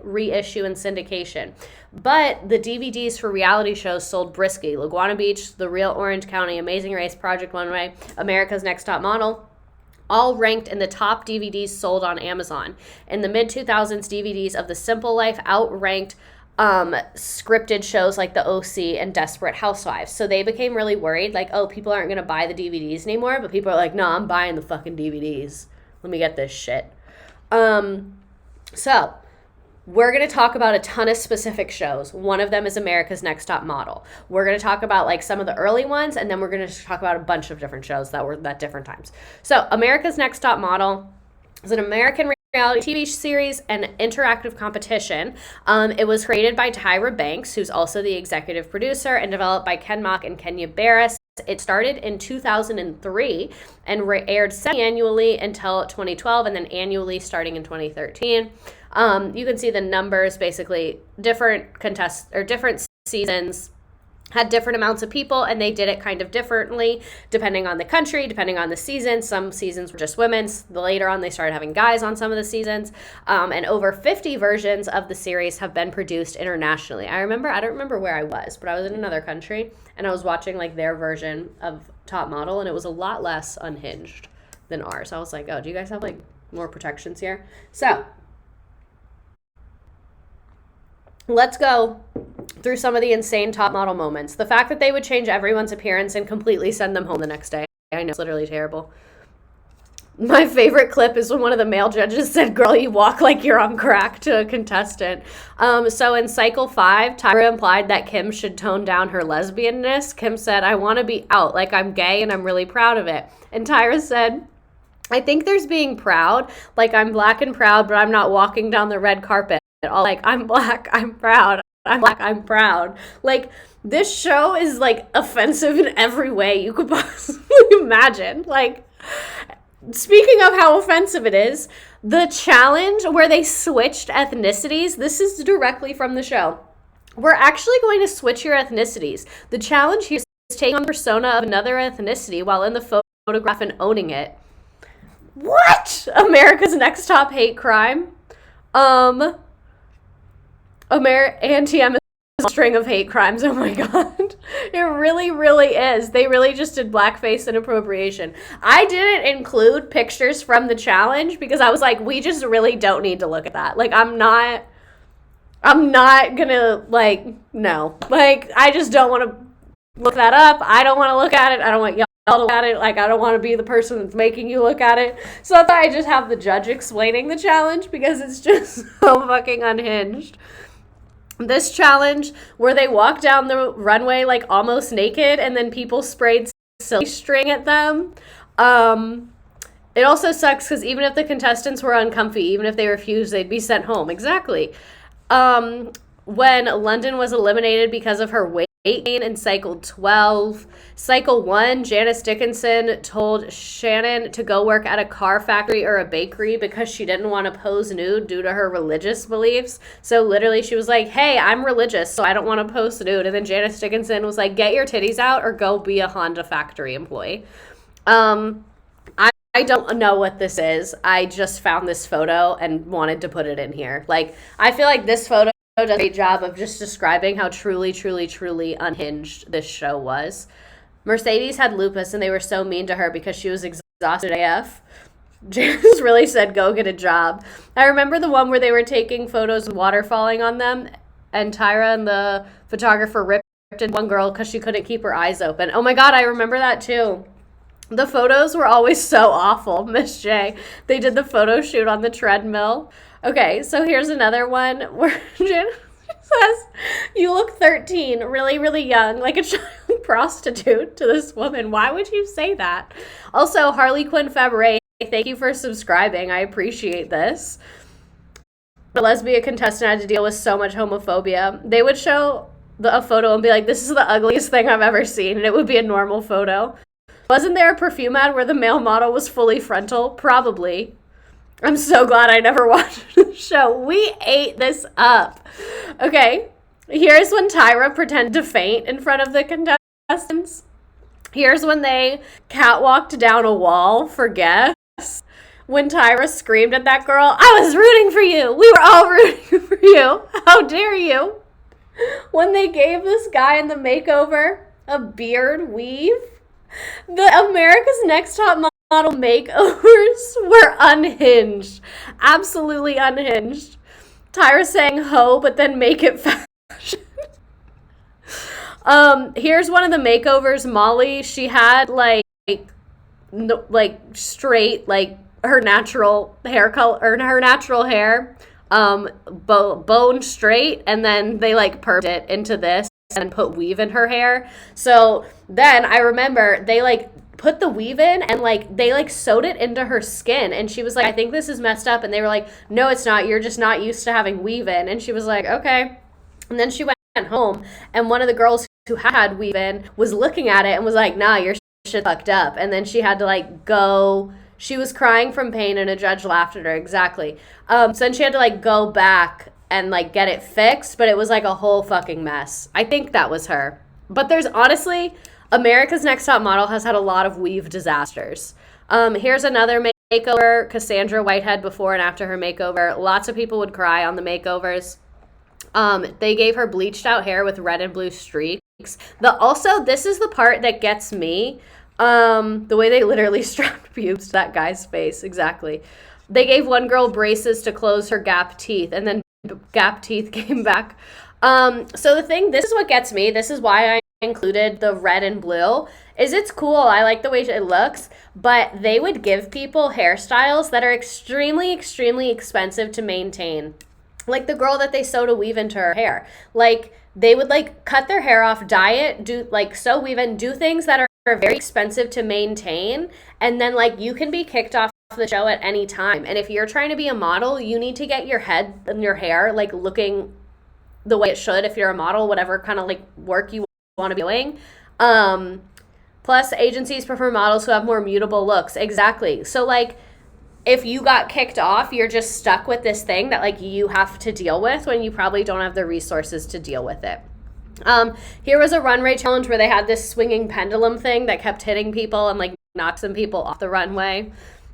reissue and syndication. But the DVDs for reality shows sold briskly. Laguna Beach, The Real Orange County, Amazing Race, Project Runway, America's Next Top Model, all ranked in the top DVDs sold on Amazon. In the mid-2000s, DVDs of The Simple Life outranked scripted shows like The OC and Desperate Housewives. So they became really worried, like, oh, people aren't going to buy the DVDs anymore, but people are like, no, I'm buying the fucking DVDs. Let me get this shit. So we're going to talk about a ton of specific shows. One of them is America's Next Top Model. We're going to talk about like some of the early ones, and then we're going to talk about a bunch of different shows that were at different times. So America's Next Top Model is an American reality TV series and interactive competition. It was created by Tyra Banks, who's also the executive producer, and developed by Ken Mock and Kenya Barris. It started in 2003 and aired semi-annually until 2012, and then annually starting in 2013. You can see the numbers, basically different different seasons had different amounts of people, and they did it kind of differently depending on the country, depending on the season. Some seasons were just women. Later on, they started having guys on some of the seasons. And over 50 versions of the series have been produced internationally. I don't remember where I was, but I was in another country, and I was watching like their version of Top Model, and it was a lot less unhinged than ours. I was like, oh, do you guys have like more protections here? So let's go through some of the insane Top Model moments. The fact that they would change everyone's appearance and completely send them home the next day. I know, it's literally terrible. My favorite clip is when one of the male judges said, "Girl, you walk like you're on crack," to a contestant. So in cycle 5, Tyra implied that Kim should tone down her lesbianness. Kim said, "I want to be out, like I'm gay and I'm really proud of it." And Tyra said, "I think there's being proud, like I'm black and proud, but I'm not walking down the red carpet. All like, I'm black, I'm proud. I'm black, I'm proud." Like, this show is like offensive in every way you could possibly imagine. Like, speaking of how offensive it is, the challenge where they switched ethnicities, this is directly from the show. We're actually going to switch your ethnicities. The challenge here is taking on the persona of another ethnicity while in the photograph and owning it. What? America's Next Top Hate Crime. Anti-M is a string of hate crimes. Oh my god. It really, really is. They really just did blackface and appropriation. I didn't include pictures from the challenge because I was like, we just really don't need to look at that. Like, I'm not gonna, like, no. Like, I just don't want to look that up. I don't want to look at it. I don't want y'all to look at it. Like, I don't want to be the person that's making you look at it. So I thought I'd just have the judge explaining the challenge because it's just so fucking unhinged. This challenge where they walk down the runway like almost naked and then people sprayed silky string at them. It also sucks because even if the contestants were uncomfy, even if they refused, they'd be sent home. Exactly. When London was eliminated because of her weight gain in cycle 12. Cycle 1, Janice Dickinson told Shannon to go work at a car factory or a bakery because she didn't want to pose nude due to her religious beliefs. So literally she was like, "Hey, I'm religious, so I don't want to pose nude." And then Janice Dickinson was like, "Get your titties out or go be a Honda factory employee." I don't know what this is. I just found this photo and wanted to put it in here. Like, I feel like this photo does a great job of just describing how truly, truly, truly unhinged this show was. Mercedes had lupus and they were so mean to her because she was exhausted AF. Janice really said, "Go get a job." I remember the one where they were taking photos with water falling on them, and Tyra and the photographer ripped in one girl because she couldn't keep her eyes open. Oh my god, I remember that too. The photos were always so awful. Miss J. They did the photo shoot on the treadmill. Okay, so here's another one where Janice says, "You look 13, really, really young, like a child prostitute," to this woman. Why would you say that? Also, Harley Quinn Fabre, thank you for subscribing. I appreciate this. The lesbian contestant had to deal with so much homophobia. They would show a photo and be like, "This is the ugliest thing I've ever seen," and it would be a normal photo. Wasn't there a perfume ad where the male model was fully frontal? Probably. I'm so glad I never watched the show. We ate this up. Okay, here's when Tyra pretended to faint in front of the contestants. Here's when they catwalked down a wall for guests. When Tyra screamed at that girl, "I was rooting for you. We were all rooting for you. How dare you?" When they gave this guy in the makeover a beard weave. The America's Next Top Model makeovers were unhinged. Absolutely unhinged. Tyra saying "ho," but then make it fashion. Here's one of the makeovers. Molly, she had like straight, like her natural hair color, or her natural hair, bone straight, and then they like permed it into this and put weave in her hair. So then I remember they like put the weave in and like they like sewed it into her skin, and she was like, I think this is messed up, and they were like, no, it's not, you're just not used to having weave in. And she was like, okay. And then she went home, and one of the girls who had weave in was looking at it and was like, nah, your shit fucked up. And then she had to like go, she was crying from pain and a judge laughed at her. Exactly. So then she had to like go back and like get it fixed, but it was like a whole fucking mess. I think that was her. But there's honestly, America's Next Top Model has had a lot of weave disasters. Here's another makeover, Cassandra Whitehead before and after her makeover. Lots of people would cry on the makeovers. They gave her bleached out hair with red and blue streaks. Also, this is the part that gets me. The way they literally strapped pubes to that guy's face. Exactly. They gave one girl braces to close her gap teeth, and then gap teeth came back. So this is what gets me. This is why I included the red and blue, is it's cool. I like the way it looks, but they would give people hairstyles that are extremely, extremely expensive to maintain. Like the girl that they sewed a weave into her hair. Like they would like cut their hair off, dye it, do like sew weave and do things that are very expensive to maintain. And then like you can be kicked off the show at any time. And if you're trying to be a model, you need to get your head and your hair like looking the way it should if you're a model, whatever kind of like work you want to be doing. Plus agencies prefer models who have more mutable looks. Exactly. So like if you got kicked off, you're just stuck with this thing that like you have to deal with when you probably don't have the resources to deal with it. Here was a runway challenge where they had this swinging pendulum thing that kept hitting people and like knocked some people off the runway.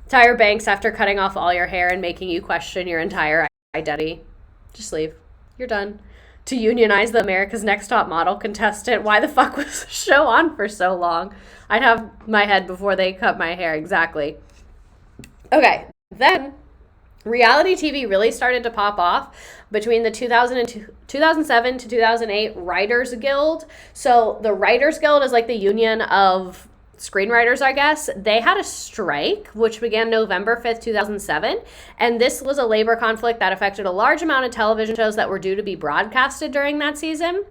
Tyra Banks, after cutting off all your hair and making you question your entire identity. Just leave. You're done. To unionize the America's Next Top Model contestant. Why the fuck was the show on for so long? I'd have my head before they cut my hair. Exactly. Okay, then reality TV really started to pop off between the 2007 to 2008 Writers Guild. So the Writers Guild is like the union of screenwriters, I guess. They had a strike, which began November 5th, 2007. And this was a labor conflict that affected a large amount of television shows that were due to be broadcasted during that season.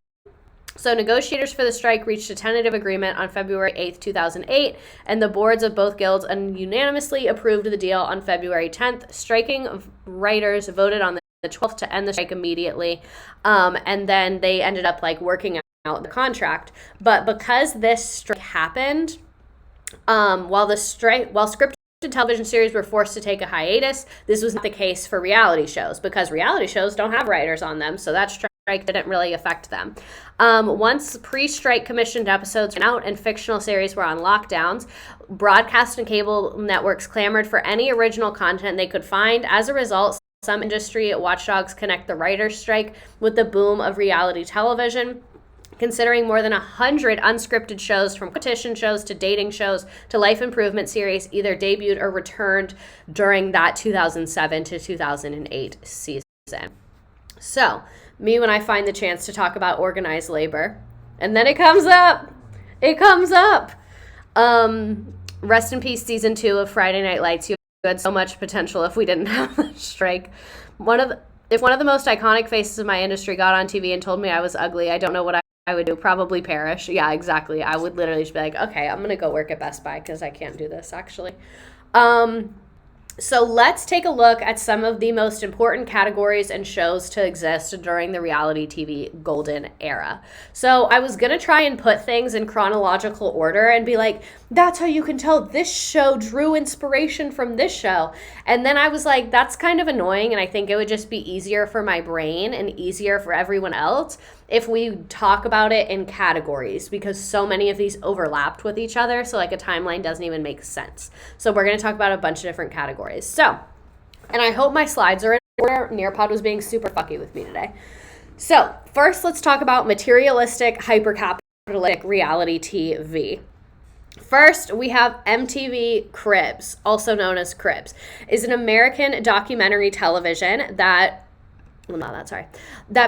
So negotiators for the strike reached a tentative agreement on February 8th, 2008, and the boards of both guilds unanimously approved the deal on February 10th. Striking writers voted on the 12th to end the strike immediately, and then they ended up like working out the contract. But because this strike happened, while scripted television series were forced to take a hiatus, this was not the case for reality shows because reality shows don't have writers on them, so that strike didn't really affect them. Once pre-strike commissioned episodes went out and fictional series were on lockdowns, broadcast and cable networks clamored for any original content they could find. As a result, some industry watchdogs connect the writers' strike with the boom of reality television. Considering more than 100 unscripted shows, from competition shows to dating shows to life improvement series, either debuted or returned during that 2007 to 2008 season. So, me when I find the chance to talk about organized labor, and then it comes up. Rest in peace, season 2 of Friday Night Lights. You had so much potential if we didn't have the strike. If one of the most iconic faces of my industry got on TV and told me I was ugly, I don't know what I would do. Probably perish. Yeah, exactly. I would literally just be like, okay, I'm going to go work at Best Buy because I can't do this, actually. So let's take a look at some of the most important categories and shows to exist during the reality TV golden era. So I was going to try and put things in chronological order and be like, that's how you can tell this show drew inspiration from this show. And then I was like, that's kind of annoying, and I think it would just be easier for my brain and easier for everyone else if we talk about it in categories, because so many of these overlapped with each other, so like a timeline doesn't even make sense. So we're going to talk about a bunch of different categories. So, and I hope my slides are in order. Nearpod was being super fucky with me today. So first, let's talk about materialistic, hypercapitalistic reality TV. First, we have MTV Cribs, also known as Cribs, is an American documentary television that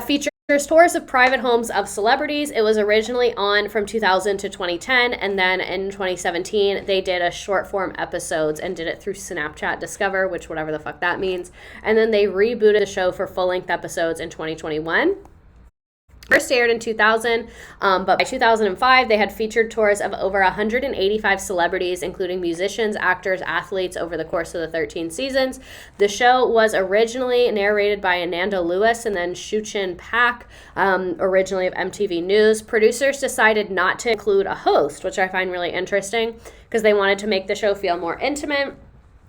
features tours of private homes of celebrities. It was originally on from 2000 to 2010, and then in 2017, they did a short form episodes and did it through Snapchat Discover, which whatever the fuck that means. And then they rebooted the show for full-length episodes in 2021. First aired in 2000, but by 2005, they had featured tours of over 185 celebrities, including musicians, actors, athletes, over the course of the 13 seasons. The show was originally narrated by Ananda Lewis and then Shuchin Pak, originally of MTV News. Producers decided not to include a host, which I find really interesting, because they wanted to make the show feel more intimate.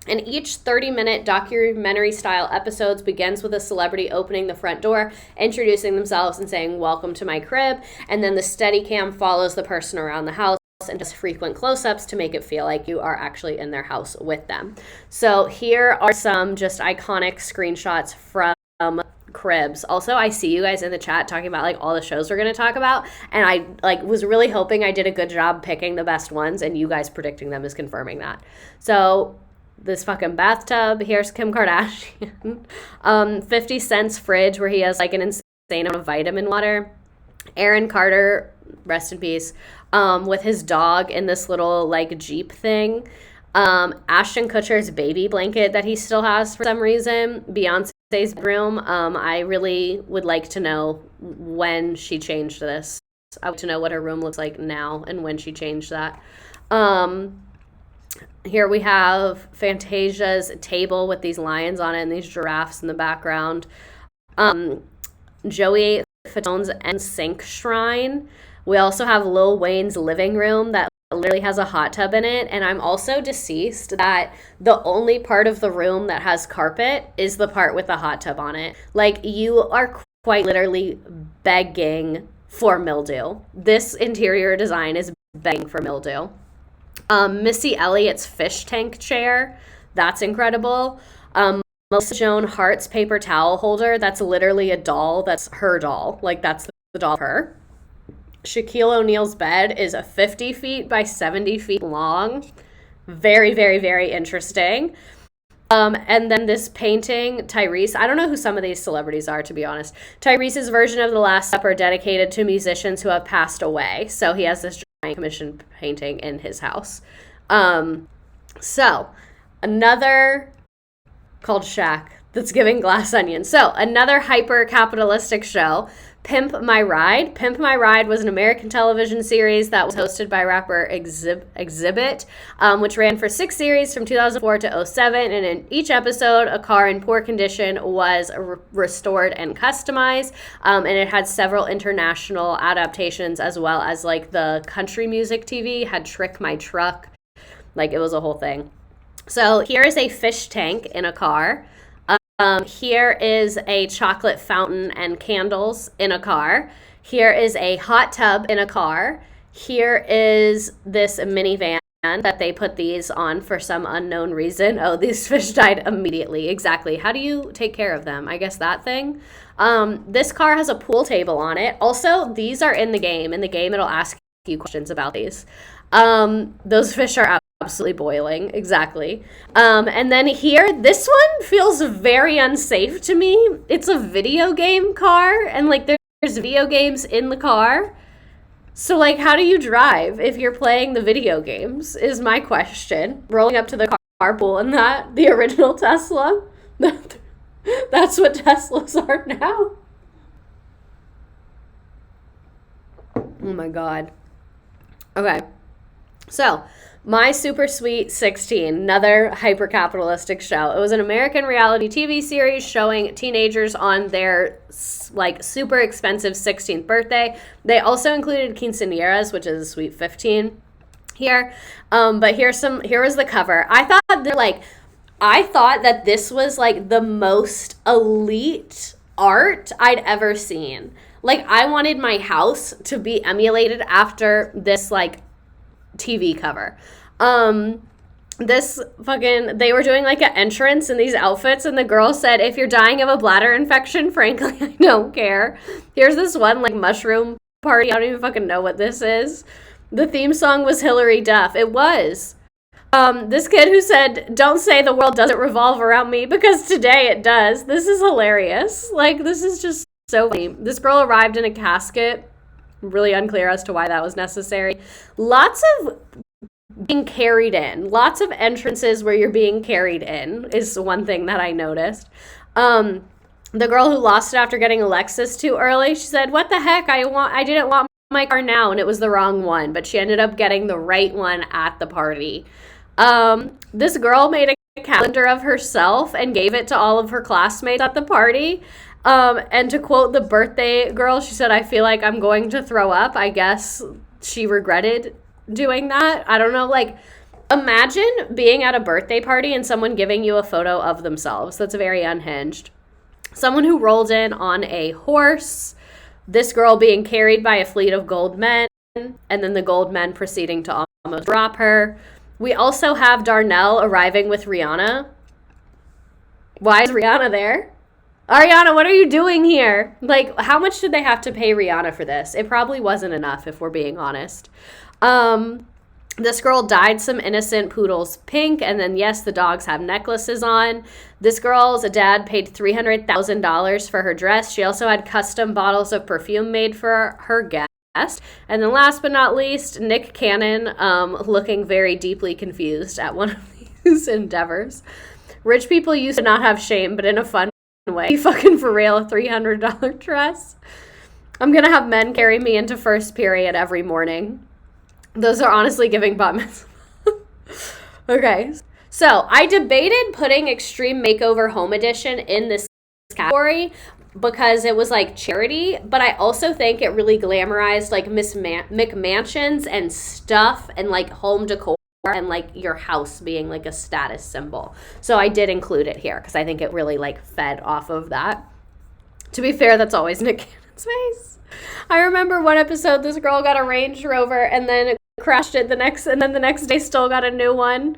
And each 30-minute documentary-style episodes begins with a celebrity opening the front door, introducing themselves and saying, "Welcome to my crib." And then the Steadicam follows the person around the house and does frequent close-ups to make it feel like you are actually in their house with them. So here are some just iconic screenshots from Cribs. Also, I see you guys in the chat talking about like all the shows we're going to talk about, and I like was really hoping I did a good job picking the best ones, and you guys predicting them is confirming that. So this fucking bathtub, here's Kim Kardashian. 50 Cent's fridge where he has like an insane amount of vitamin water. Aaron Carter, rest in peace, with his dog in this little like Jeep thing. Ashton Kutcher's baby blanket that he still has for some reason. Beyonce's room. I really would like to know when she changed this. I want to know what her room looks like now and when she changed that. Here we have Fantasia's table with these lions on it and these giraffes in the background. Joey Fatone's NSYNC shrine. We also have Lil Wayne's living room that literally has a hot tub in it. And I'm also deceased that the only part of the room that has carpet is the part with the hot tub on it. Like, you are quite literally begging for mildew. This interior design is begging for mildew. Missy Elliott's fish tank chair, that's incredible. Melissa Joan Hart's paper towel holder, that's literally a doll, that's her doll, like that's the doll of her. Shaquille O'Neal's bed is 50 feet by 70 feet long. Very, very, very interesting. And then this painting, Tyrese, I don't know who some of these celebrities are, to be honest. Tyrese's version of The Last Supper dedicated to musicians who have passed away. So he has this giant commission painting in his house. So another called Shaq that's giving Glass Onion. So another hyper-capitalistic show, Pimp My Ride. Pimp My Ride was an American television series that was hosted by rapper Exhibit, which ran for 6 series from 2004 to 2007. And in each episode, a car in poor condition was restored and customized. And it had several international adaptations, as well as like the country music TV had Trick My Truck. Like, it was a whole thing. So here is a fish tank in a car. Here is a chocolate fountain and candles in a car. Here is a hot tub in a car. Here is this minivan that they put these on for some unknown reason. Oh, these fish died immediately. Exactly. How do you take care of them? I guess that thing. This car has a pool table on it. Also, these are in the game. In the game, it'll ask you questions about these. Those fish are absolutely boiling. Exactly. And then here, this one feels very unsafe to me. It's a video game car, and like there's video games in the car. So like, how do you drive if you're playing the video games is my question. Rolling up to the carpool in that, the original Tesla. That's what Teslas are now. Oh my God. Okay. So, My Super Sweet 16, another hyper-capitalistic show. It was an American reality TV series showing teenagers on their like super expensive 16th birthday. They also included quinceañeras, which is Sweet 15 here. But here was the cover. I thought that this was like the most elite art I'd ever seen. Like, I wanted my house to be emulated after this like TV cover. They were doing like an entrance in these outfits, and the girl said, "If you're dying of a bladder infection, frankly, I don't care." Here's this one like mushroom party. I don't even fucking know what this is. The theme song was Hillary Duff. It was. This kid who said, "Don't say the world doesn't revolve around me, because today it does." This is hilarious. Like, this is just so funny. This girl arrived in a casket. Really unclear as to why that was necessary. Lots of being carried in. Lots of entrances where you're being carried in is one thing that I noticed. The girl who lost it after getting a Lexus too early, she said, what the heck? I didn't want my car now, and it was the wrong one, but she ended up getting the right one at the party. This girl made a calendar of herself and gave it to all of her classmates at the party. And to quote the birthday girl, she said, I feel like I'm going to throw up. I guess she regretted doing that. I don't know, like, imagine being at a birthday party and someone giving you a photo of themselves. That's very unhinged. Someone who rolled in on a horse, this girl being carried by a fleet of gold men, and then the gold men proceeding to almost drop her. We also have Darnell arriving with Rihanna. Why is Rihanna there? Ariana, what are you doing here? Like, how much did they have to pay Rihanna for this? It probably wasn't enough, if we're being honest. This girl dyed some innocent poodles pink, and then, yes, the dogs have necklaces on. This girl's dad paid $300,000 for her dress. She also had custom bottles of perfume made for her guest. And then last but not least, Nick Cannon looking very deeply confused at one of these endeavors. Rich people used to not have shame, but in a fun way. Fucking for real, a $300 dress. I'm going to have men carry me into first period every morning. Those are honestly giving butt mitzvah. Okay. So I debated putting Extreme Makeover Home Edition in this category because it was like charity, but I also think it really glamorized like McMansions and stuff and like home decor and like your house being like a status symbol. So I did include it here because I think it really like fed off of that. To be fair, that's always Nick Cannon's face. I remember one episode, this girl got a Range Rover and then crashed it the next day still got a new one.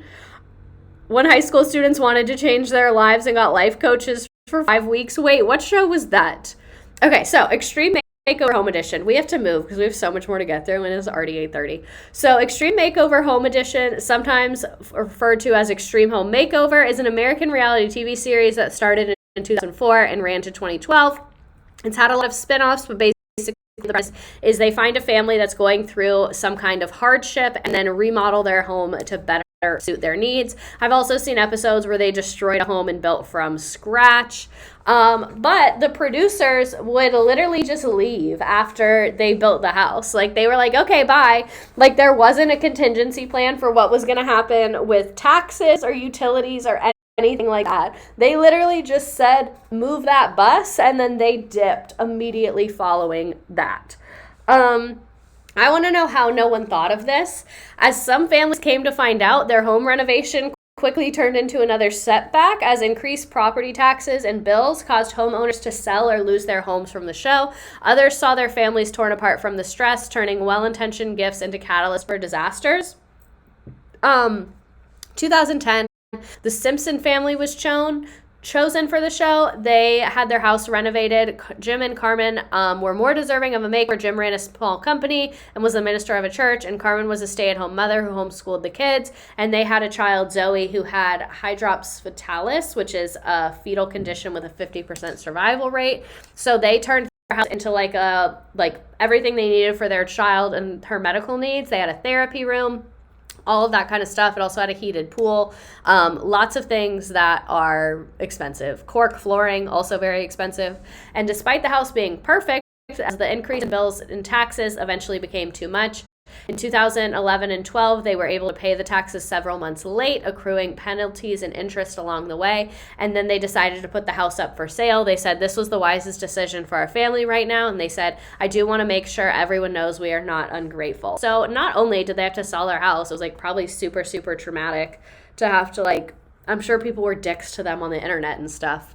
When high school students wanted to change their lives and got life coaches for 5 weeks. Wait, what show was that? Okay, so Extreme Makeover Home Edition. We have to move because we have so much more to get through and it's already 8:30. So Extreme Makeover Home Edition, sometimes referred to as Extreme Home Makeover, is an American reality TV series that started in 2004 and ran to 2012. It's had a lot of spin-offs, but basically the premise is they find a family that's going through some kind of hardship and then remodel their home to better suit their needs. I've also seen episodes where they destroyed a home and built from scratch. But the producers would literally just leave after they built the house. Like, they were like, okay, bye. Like, there wasn't a contingency plan for what was going to happen with taxes or utilities or anything like that. They literally just said, move that bus, and then they dipped immediately following that. I want to know how no one thought of this. As some families came to find out, their home renovation quickly turned into another setback as increased property taxes and bills caused homeowners to sell or lose their homes from the show. Others saw their families torn apart from the stress, turning well-intentioned gifts into catalysts for disasters. 2010, the Simpson family was chosen for the show. They had their house renovated. Jim and Carmen were more deserving of a makeover. Jim ran a small company and was a minister of a church, and Carmen was a stay-at-home mother who homeschooled the kids, and they had a child, Zoe, who had hydrops fetalis, which is a fetal condition with a 50% survival rate. So they turned their house into like everything they needed for their child and her medical needs. They had a therapy room, all of that kind of stuff. It also had a heated pool. Lots of things that are expensive. Cork flooring, also very expensive. And despite the house being perfect, as the increase in bills and taxes eventually became too much, in 2011 and 12, they were able to pay the taxes several months late, accruing penalties and interest along the way. And then they decided to put the house up for sale. They said this was the wisest decision for our family right now. And they said, I do want to make sure everyone knows we are not ungrateful. So not only did they have to sell their house, it was like probably super, super traumatic to have to like, I'm sure people were dicks to them on the internet and stuff.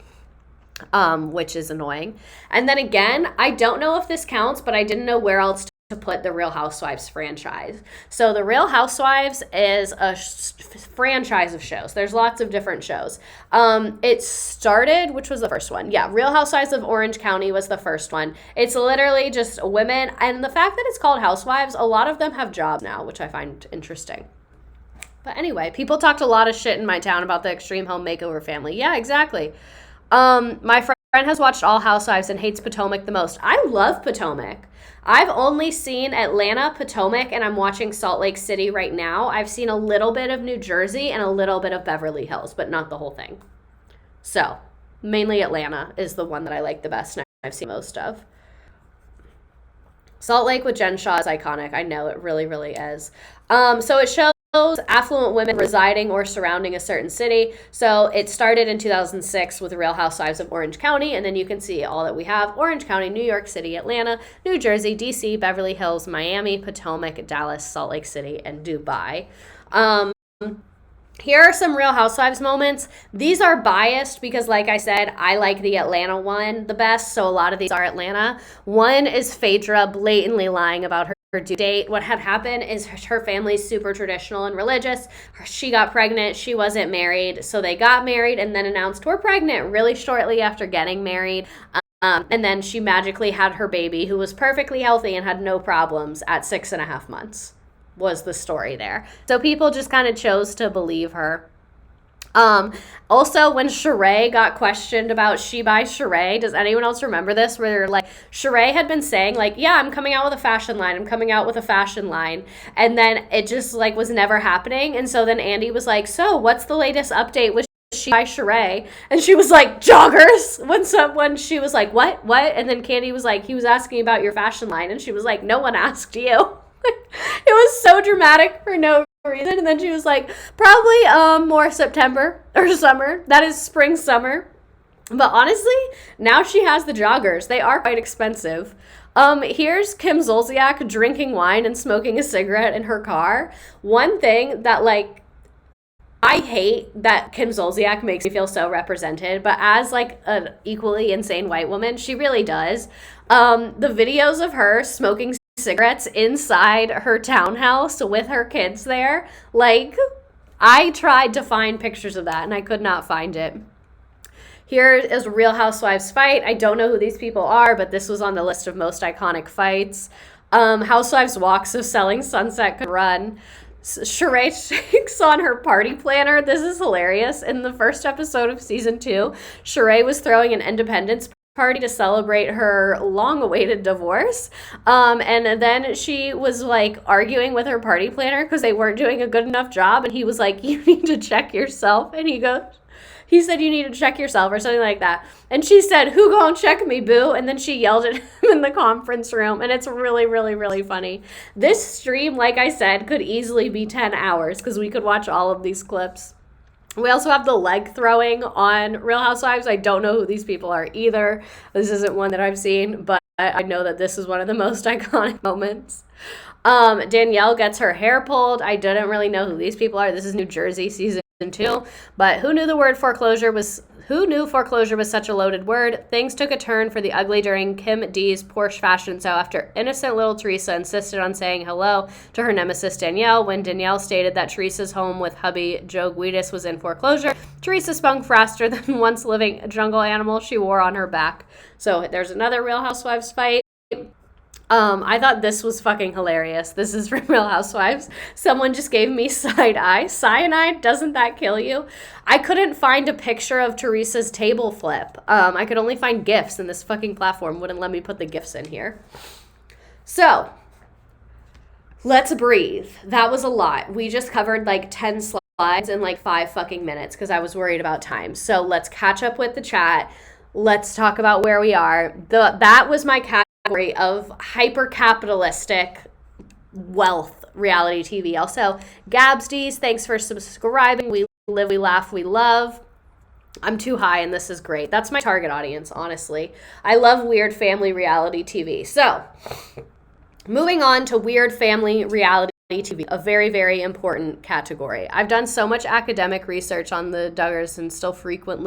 Which is annoying. And then again, I don't know if this counts, but I didn't know where else to put the Real Housewives franchise. So the Real Housewives is a franchise of shows. There's lots of different shows. It started, which was the first one? Yeah, Real Housewives of Orange County was the first one. It's literally just women, and the fact that it's called Housewives, a lot of them have jobs now, which I find interesting. But anyway, people talked a lot of shit in my town about the Extreme Home Makeover family. Yeah, exactly. My friend has watched all Housewives and hates Potomac the most. I love Potomac. I've only seen Atlanta, Potomac, and I'm watching Salt Lake City right now. I've seen a little bit of New Jersey and a little bit of Beverly Hills, but not the whole thing. So, Mainly Atlanta is the one that I like the best and I've seen most of. Salt Lake with Jen Shaw is iconic. I know it really, really is. So it shows affluent women residing or surrounding a certain city. So it started in 2006 with Real Housewives of Orange County, and then you can see all that we have: Orange County, New York City, Atlanta, New Jersey, DC, Beverly Hills, Miami, Potomac, Dallas, Salt Lake City, and Dubai. Here are some Real Housewives moments. These are biased because, like I said, I like the Atlanta one the best, so a lot of these are Atlanta. One is Phaedra blatantly lying about her due date. What had happened is her family's super traditional and religious. She got pregnant. She wasn't married, so they got married and then announced we're pregnant really shortly after getting married. And then she magically had her baby, who was perfectly healthy and had no problems, at 6.5 months. Was the story there. So people just kind of chose to believe her. Also, when Sheree got questioned about She by Sheree, does anyone else remember this? Where they're like, Sheree had been saying like, yeah, I'm coming out with a fashion line. I'm coming out with a fashion line. And then it just like was never happening. And so then Andy was like, so what's the latest update with She by Sheree? And she was like, joggers. When she was like, what? And then Candy was like, he was asking about your fashion line. And she was like, no one asked you. It was so dramatic for no reason. And then she was like, probably more September or summer. That is spring, summer. But honestly, now she has the joggers. They are quite expensive. Here's Kim Zolciak drinking wine and smoking a cigarette in her car. One thing that like I hate that Kim Zolciak makes me feel so represented, but as like an equally insane white woman, she really does. The videos of her smoking cigarettes inside her townhouse with her kids there, like, I tried to find pictures of that and I could not find it. Here is a Real Housewives fight. I don't know who these people are, but this was on the list of most iconic fights. Housewives walk so Selling Sunset could run. Sheree shakes on her party planner. This is hilarious. In the first episode of season 2, Sheree was throwing an independence party to celebrate her long-awaited divorce, and then she was like arguing with her party planner because they weren't doing a good enough job, and he was like, you need to check yourself, and he said you need to check yourself or something like that, and she said, who gonna check me, boo? And then she yelled at him in the conference room, and it's really, really, really funny. This stream, like I said, could easily be 10 hours because we could watch all of these clips. We also have the leg throwing on Real Housewives. I don't know who these people are either. This isn't one that I've seen, but I know that this is one of the most iconic moments. Danielle gets her hair pulled. I didn't really know who these people are. This is New Jersey season 2, but who knew foreclosure was such a loaded word? Things took a turn for the ugly during Kim D's Porsche fashion show after innocent little Teresa insisted on saying hello to her nemesis Danielle. When Danielle stated that Teresa's home with hubby Joe Guidas was in foreclosure, Teresa spun faster than once living jungle animal she wore on her back. So there's another Real Housewives fight. I thought this was fucking hilarious. This is from Real Housewives. Someone just gave me side eye. Cyanide, doesn't that kill you? I couldn't find a picture of Teresa's table flip. I could only find GIFs, and this fucking platform wouldn't let me put the GIFs in here. So, let's breathe. That was a lot. We just covered like 10 slides in like 5 fucking minutes because I was worried about time. So let's catch up with the chat. Let's talk about where we are. That was my category of hyper-capitalistic wealth reality TV. Also, Gabsties, thanks for subscribing. We live, we laugh, we love. I'm too high and this is great. That's my target audience, honestly. I love weird family reality TV. So, moving on to weird family reality TV, a very, very important category. I've done so much academic research on the Duggars and still frequent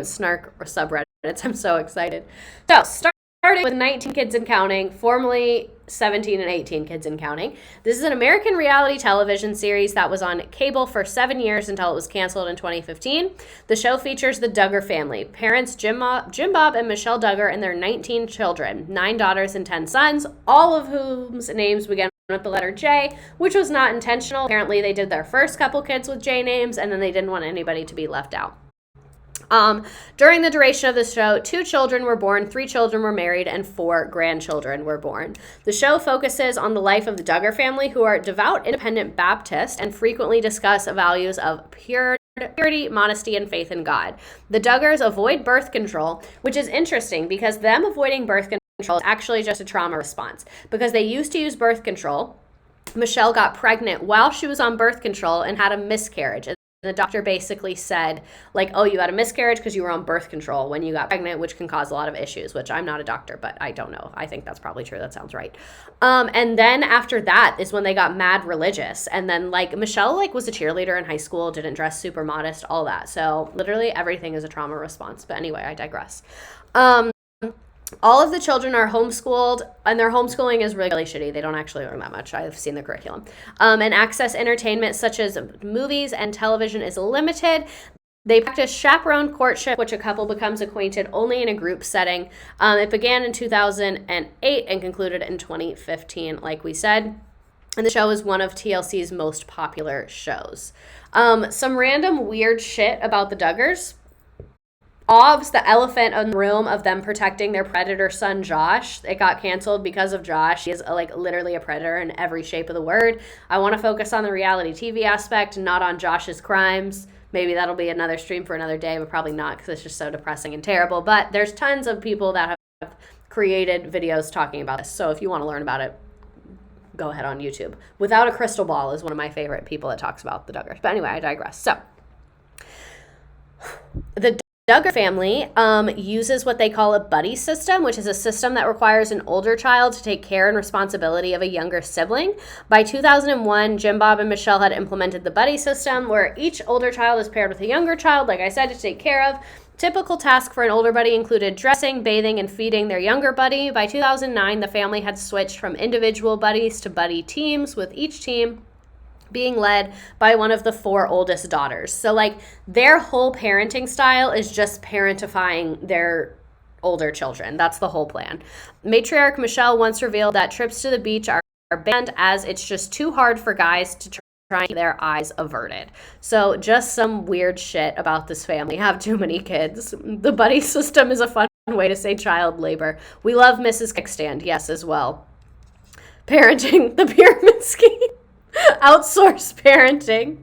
snark or subreddits. I'm so excited. So, starting with 19 Kids and Counting, formerly 17 and 18 Kids and Counting. This is an American reality television series that was on cable for 7 years until it was canceled in 2015. The show features the Duggar family, parents Jim Bob and Michelle Duggar and their 19 children, 9 daughters and 10 sons, all of whose names begin with the letter J, which was not intentional. Apparently they did their first couple kids with J names and then they didn't want anybody to be left out. During the duration of the show, 2 children were born, 3 children were married, and 4 grandchildren were born. The show focuses on the life of the Duggar family, who are devout independent Baptist and frequently discuss values of pure purity, modesty, and faith in God. The Duggars avoid birth control, which is interesting because them avoiding birth control is actually just a trauma response, because they used to use birth control. Michelle got pregnant while she was on birth control and had a miscarriage. And the doctor basically said, like, oh, you had a miscarriage because you were on birth control when you got pregnant, which can cause a lot of issues, which I'm not a doctor, but I don't know. I think that's probably true. That sounds right. And then after that is when they got mad religious. And then, like, Michelle, like, was a cheerleader in high school, didn't dress super modest, all that. So literally everything is a trauma response. But anyway, I digress. All of the children are homeschooled, and their homeschooling is really, really shitty. They don't actually learn that much. I've seen the curriculum. And access entertainment such as movies and television is limited. They practice chaperone courtship, which a couple becomes acquainted only in a group setting. It began in 2008 and concluded in 2015, like we said. And the show is one of TLC's most popular shows. Some random weird shit about the Duggars. OBS, the elephant in the room of them protecting their predator son, Josh. It got canceled because of Josh. He is like literally a predator in every shape of the word. I want to focus on the reality TV aspect, not on Josh's crimes. Maybe that'll be another stream for another day, but probably not because it's just so depressing and terrible. But there's tons of people that have created videos talking about this. So if you want to learn about it, go ahead on YouTube. Without a Crystal Ball is one of my favorite people that talks about the Duggars. But anyway, I digress. So the Duggar family uses what they call a buddy system, which is a system that requires an older child to take care and responsibility of a younger sibling. By 2001, Jim Bob and Michelle had implemented the buddy system, where each older child is paired with a younger child, like I said, to take care of. Typical tasks for an older buddy included dressing, bathing, and feeding their younger buddy. By 2009, the family had switched from individual buddies to buddy teams, with each team being led by one of the 4 oldest daughters. So, like, their whole parenting style is just parentifying their older children. That's the whole plan. Matriarch Michelle once revealed that trips to the beach are banned as it's just too hard for guys to try and keep their eyes averted. So just some weird shit about this family. Have too many kids. The buddy system is a fun way to say child labor. We love Mrs. Kickstand, yes, as well. Parenting, the pyramid scheme. Outsource parenting.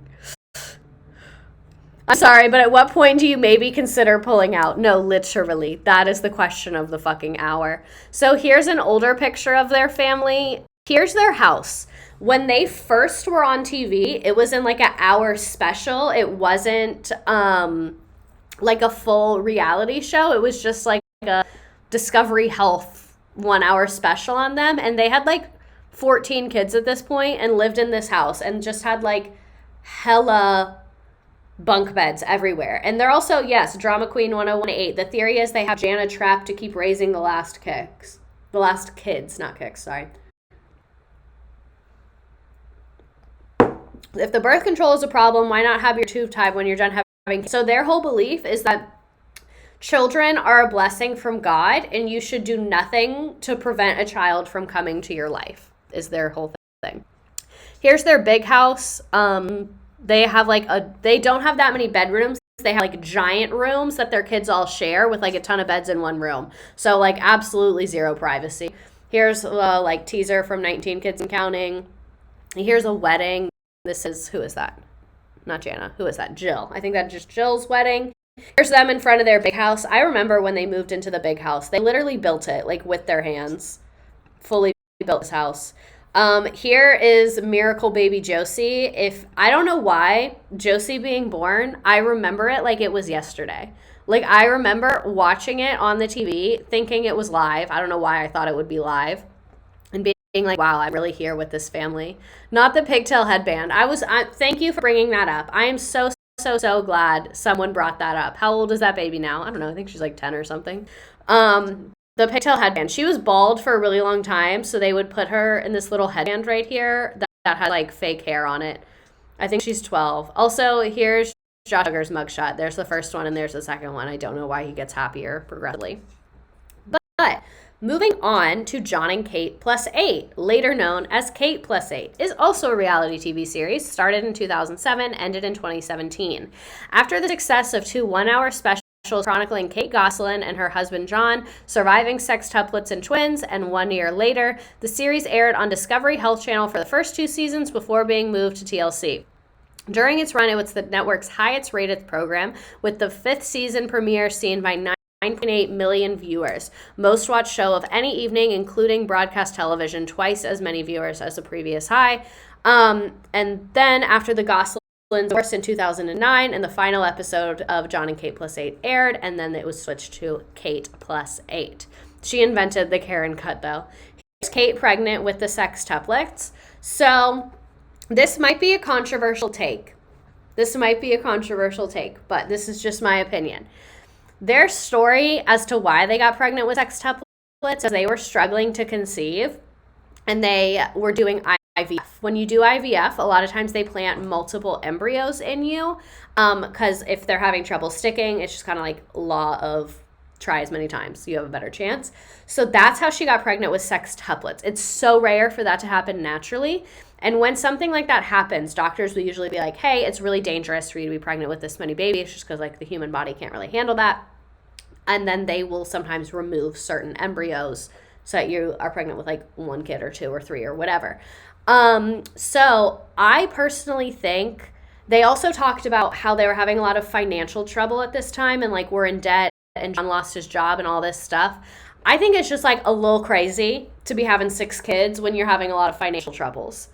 I'm sorry, but at what point do you maybe consider pulling out? No, literally. That is the question of the fucking hour. So here's an older picture of their family. Here's their house. When they first were on TV, it was in like an hour special. It wasn't like a full reality show. It was just like a Discovery Health 1 hour special on them. And they had like 14 kids at this point and lived in this house and just had like hella bunk beds everywhere. And they're also, yes, Drama Queen 1018. The theory is they have Jana trapped to keep raising the last kids, not kicks, sorry. If the birth control is a problem, why not have your tube tied when you're done having kids? So their whole belief is that children are a blessing from God and you should do nothing to prevent a child from coming to your life, is their whole thing. Here's their big house. They have they don't have that many bedrooms. They have like giant rooms that their kids all share with like a ton of beds in one room. So like absolutely zero privacy. Here's like teaser from 19 Kids and Counting. Here's a wedding. This is, who is that? Not Jana. Who is that? Jill. I think that's just Jill's wedding. Here's them in front of their big house. I remember when they moved into the big house. They literally built it like with their hands. Fully built this house. Here is Miracle Baby Josie. I don't know why, Josie being born, I remember it like it was yesterday. Like, I remember watching it on the TV, thinking it was live. I don't know why I thought it would be live. And being like, wow, I'm really here with this family. Not the pigtail headband. Thank you for bringing that up. I am so glad someone brought that up. How old is that baby now? I don't know. I think she's like 10 or something. The pigtail headband. She was bald for a really long time, so they would put her in this little headband right here that had like fake hair on it. I think she's 12. Also, here's Josh Duggar's mugshot. There's the first one and there's the second one. I don't know why he gets happier progressively. But moving on to John and Kate Plus 8, later known as Kate Plus 8, is also a reality TV series, started in 2007, ended in 2017. After the success of 2 one-hour specials chronicling Kate Gosselin and her husband John surviving sextuplets and twins, and 1 year later, the series aired on Discovery Health Channel for the first 2 seasons before being moved to TLC. During its run, it was the network's highest rated program, with the 5th season premiere seen by 9.8 million viewers. Most watched show of any evening, including broadcast television, twice as many viewers as the previous high. And then after the Goslings divorced in 2009, and the final episode of John and Kate Plus 8 aired, and then it was switched to Kate Plus 8. She invented the Karen cut, though. Here's Kate pregnant with the sextuplets. So this might be a controversial take. But this is just my opinion. Their story as to why they got pregnant with sextuplets is they were struggling to conceive, and they were doing IVF. When you do IVF, a lot of times they plant multiple embryos in you, because if they're having trouble sticking, it's just kind of like law of try as many times, you have a better chance. So that's how she got pregnant with sextuplets. It's so rare for that to happen naturally. And when something like that happens, doctors will usually be like, hey, it's really dangerous for you to be pregnant with this many babies, just because like the human body can't really handle that. And then they will sometimes remove certain embryos so that you are pregnant with like 1 kid or 2 or 3 or whatever. So I personally think they also talked about how they were having a lot of financial trouble at this time, and like were in debt, and John lost his job and all this stuff. I think it's just like a little crazy to be having 6 kids when you're having a lot of financial troubles.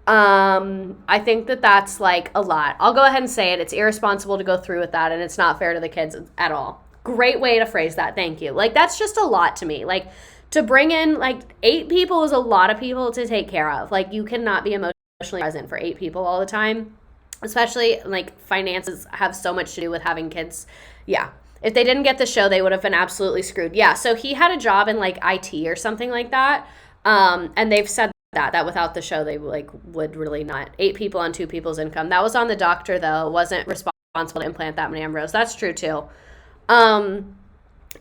I think that that's like a lot. I'll go ahead and say it. It's irresponsible to go through with that, and it's not fair to the kids at all. Great way to phrase that. Thank you. Like, that's just a lot to me. Like, to bring in like 8 people is a lot of people to take care of. Like, you cannot be emotionally present for 8 people all the time, especially like finances have so much to do with having kids. Yeah. If they didn't get the show, they would have been absolutely screwed. Yeah. So he had a job in like IT or something like that. And they've said that without the show, they like would really not. 8 people on 2 people's income. That was on the doctor, though. Wasn't responsible to implant that many embryos. That's true too. And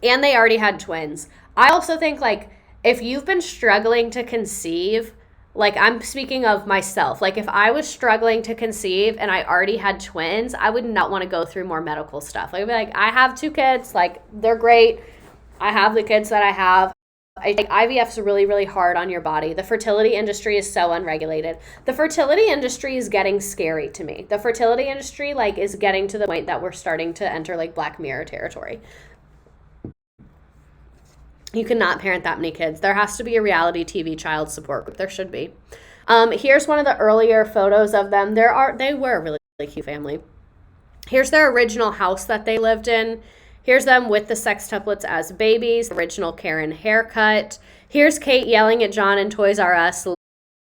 they already had twins. I also think like if you've been struggling to conceive, like I'm speaking of myself, like if I was struggling to conceive and I already had twins, I would not want to go through more medical stuff. Like I'd be like, I have 2 kids, like they're great. I have the kids that I have. I think IVF is really, really hard on your body. The fertility industry is so unregulated. The fertility industry is getting scary to me. The fertility industry like is getting to the point that we're starting to enter like Black Mirror territory. You cannot parent that many kids. There has to be a reality TV child support group. There should be. Here's one of the earlier photos of them. They were a really, really cute family. Here's their original house that they lived in. Here's them with the sextuplets as babies, original Karen haircut. Here's Kate yelling at John in Toys R Us,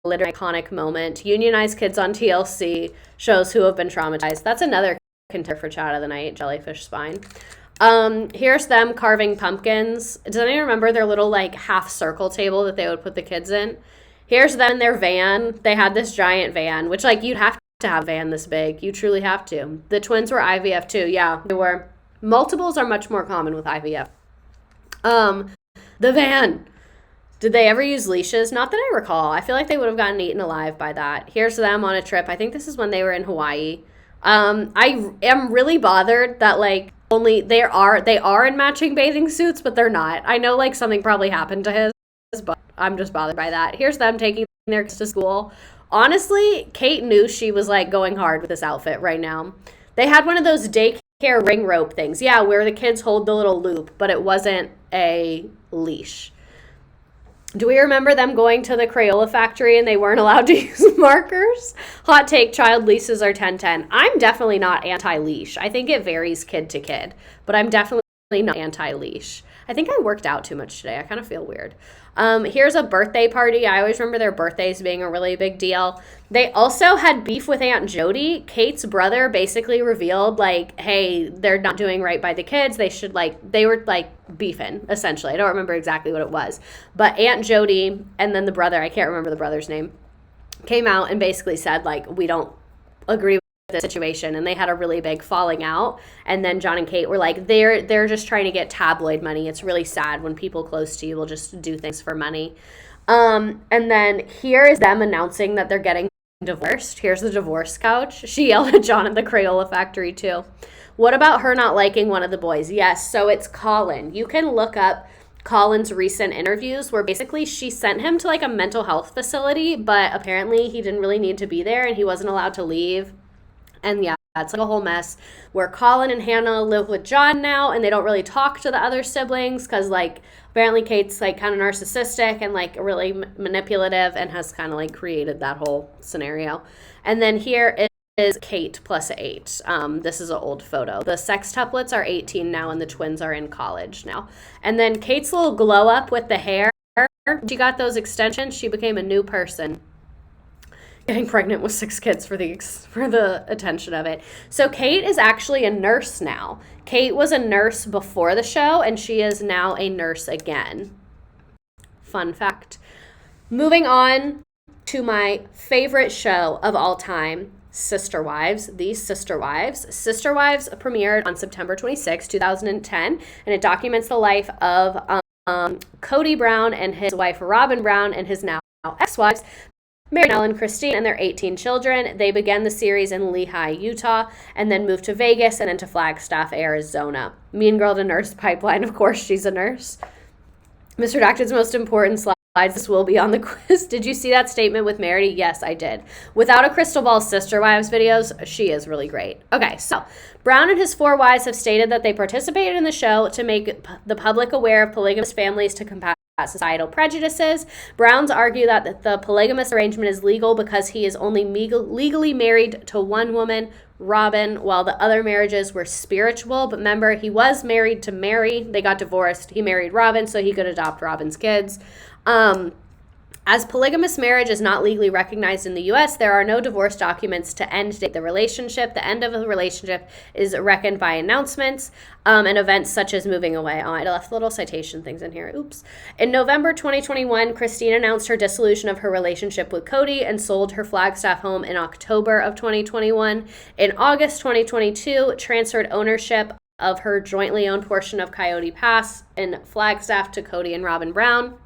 literally iconic moment. Unionized kids on TLC shows who have been traumatized. That's another contender for Chat of the Night, Jellyfish Spine. Here's them carving pumpkins. Does anyone remember their little like half circle table that they would put the kids in? Here's them in their van. They had this giant van, which like you'd have to have a van this big. You truly have to. The twins were IVF too. Yeah, they were. Multiples are much more common with IVF. The van. Did they ever use leashes? Not that I recall. I feel like they would have gotten eaten alive by that. Here's them on a trip. I think this is when they were in Hawaii. I am really bothered that like only they are in matching bathing suits, but they're not. I know like something probably happened to his, but I'm just bothered by that. Here's them taking their kids to school. Honestly, Kate knew she was like going hard with this outfit right now. They had one of those daycare ring rope things. Yeah, where the kids hold the little loop, but it wasn't a leash. Do we remember them going to the Crayola factory and they weren't allowed to use markers? Hot take, child leashes are 10-10. I'm definitely not anti-leash. I think it varies kid to kid, but I'm definitely not anti-leash. I think I worked out too much today. I kind of feel weird. Here's a birthday party. I always remember their birthdays being a really big deal. They also had beef with Aunt Jody. Kate's brother basically revealed, like, hey, they're not doing right by the kids. They should, like, they were, like, beefing, essentially. I don't remember exactly what it was. But Aunt Jody and then the brother, I can't remember the brother's name, came out and basically said, like, we don't agree with the situation, and they had a really big falling out. And then John and Kate were like, they're just trying to get tabloid money. It's really sad when people close to you will just do things for money. And then here is them announcing that they're getting divorced. Here's the divorce couch. She yelled at John at the Crayola factory too. What about her not liking one of the boys? Yes, so it's Colin. You can look up Colin's recent interviews where basically she sent him to like a mental health facility, but apparently he didn't really need to be there and he wasn't allowed to leave. And yeah, it's like a whole mess where Colin and Hannah live with John now, and they don't really talk to the other siblings because, like, apparently Kate's, like, kind of narcissistic and, like, really manipulative and has kind of, like, created that whole scenario. And then here is Kate plus 8. This is an old photo. The sextuplets are 18 now, and the twins are in college now. And then Kate's little glow up with the hair. She got those extensions. She became a new person. Getting pregnant with 6 kids for the attention of it. So Kate is actually a nurse now. Kate was a nurse before the show, and she is now a nurse again. Fun fact. Moving on to my favorite show of all time, Sister Wives. These Sister Wives. Sister Wives premiered on September 26, 2010, and it documents the life of Cody Brown and his wife Robin Brown and his now ex-wives, Mary Nell and Christine, and their 18 children. They began the series in Lehi, Utah, and then moved to Vegas and then to Flagstaff, Arizona. Mean Girl to Nurse Pipeline, of course, she's a nurse. Mr. Doctor's most important slides, this will be on the quiz. Did you see that statement with Merity? Yes, I did. Without a Crystal Ball Sister Wives videos, she is really great. Okay, so Brown and his 4 wives have stated that they participated in the show to make the public aware of polygamous families to combat societal prejudices. Browns argue that the polygamous arrangement is legal because he is only legally married to one woman, Robin, while the other marriages were spiritual. But remember, he was married to Mary. They got divorced. He married Robin so he could adopt Robin's kids. As polygamous marriage is not legally recognized in the U.S., there are no divorce documents to end the relationship. The end of a relationship is reckoned by announcements and events such as moving away. Oh, I left little citation things in here. Oops. In November 2021, Christine announced her dissolution of her relationship with Cody and sold her Flagstaff home in October of 2021. In August 2022, transferred ownership of her jointly owned portion of Coyote Pass in Flagstaff to Cody and Robin Brown.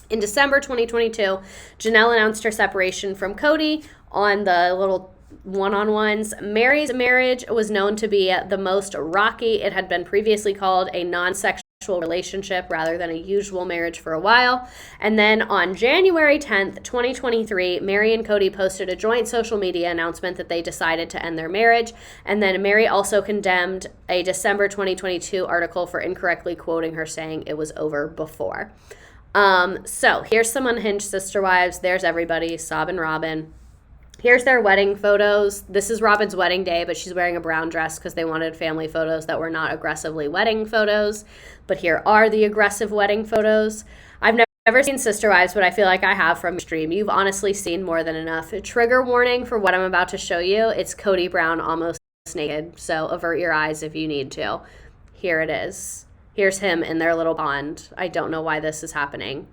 In December 2022, Janelle announced her separation from Cody on the little one-on-ones. Mary's marriage was known to be the most rocky. It had been previously called a non-sexual relationship rather than a usual marriage for a while. And then on January 10th, 2023, Mary and Cody posted a joint social media announcement that they decided to end their marriage. And then Mary also condemned a December 2022 article for incorrectly quoting her, saying it was over before. So here's some unhinged sister wives. There's everybody, Sob and Robin. Here's their wedding photos. This is Robin's wedding day, but she's wearing a brown dress because they wanted family photos that were not aggressively wedding photos. But here are the aggressive wedding photos. I've never seen Sister Wives, but I feel like I have from stream. You've honestly seen more than enough. Trigger warning for what I'm about to show you. It's Cody Brown almost naked, so avert your eyes if you need to. Here it is. Here's him in their little pond. I don't know why this is happening.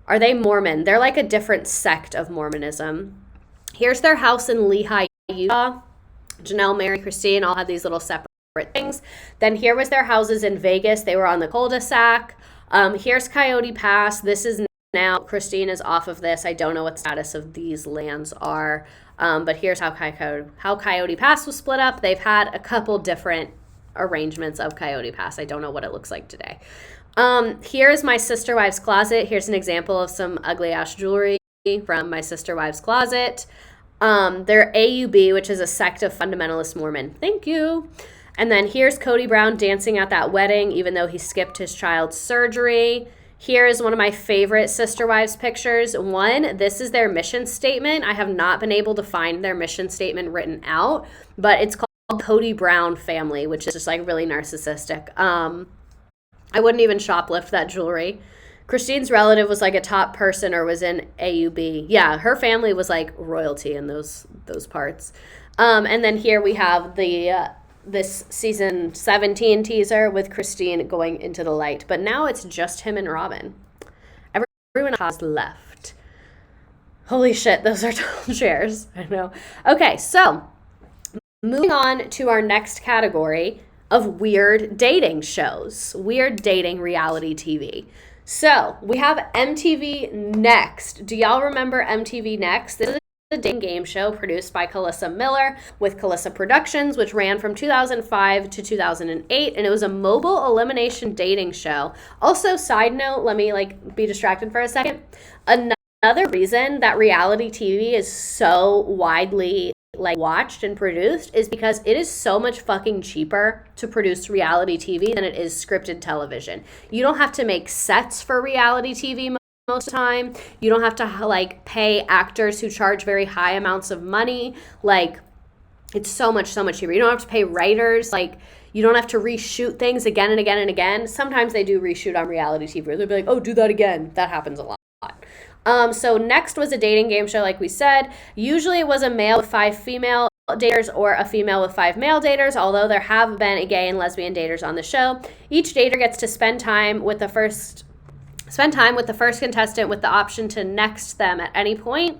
Are they Mormon? They're like a different sect of Mormonism. Here's their house in Lehi, Utah. Janelle, Mary, Christine all had these little separate things. Then here was their houses in Vegas. They were on the cul-de-sac. Here's Coyote Pass. This is now, Christine is off of this. I don't know what the status of these lands are. But here's how Coyote Pass was split up. They've had a couple different arrangements of Coyote Pass. I don't know what it looks like today. Here's my sister wives closet. Here's an example of some ugly ass jewelry from my sister wives closet. They're AUB, which is a sect of fundamentalist Mormon. Thank you. And then here's Cody Brown dancing at that wedding, even though he skipped his child's surgery. Here is one of my favorite sister wives pictures. One, this is their mission statement. I have not been able to find their mission statement written out, but it's called Cody Brown Family, which is just like really narcissistic. I wouldn't even shoplift that jewelry. Christine's relative was like a top person or was in AUB. Yeah, her family was like royalty in those parts. And then here we have the this season 17 teaser with Christine going into the light. But now it's just him and Robin. Everyone has left. Holy shit, those are tall chairs. I know. Okay, so moving on to our next category of weird dating shows, weird dating reality TV. So we have MTV Next. Do y'all remember MTV Next? This is a dating game show produced by Calissa Miller with Calissa Productions, which ran from 2005 to 2008, and it was a mobile elimination dating show. Also, side note, let me be distracted for a second. Another reason that reality TV is so widely like watched and produced is because it is so much fucking cheaper to produce reality TV than it is scripted television. You don't have to make sets for reality TV most of the time. You don't have to like pay actors who charge very high amounts of money. Like, it's so much cheaper. You don't have to pay writers. Like, you don't have to reshoot things again and again and again. Sometimes they do reshoot on reality TV. They'll be like, oh, do that again. That happens a lot. So next was a dating game show, like we said. Usually it was a male with 5 female daters or a female with 5 male daters, although there have been a gay and lesbian daters on the show. Each dater gets to spend time with the first contestant with the option to next them at any point,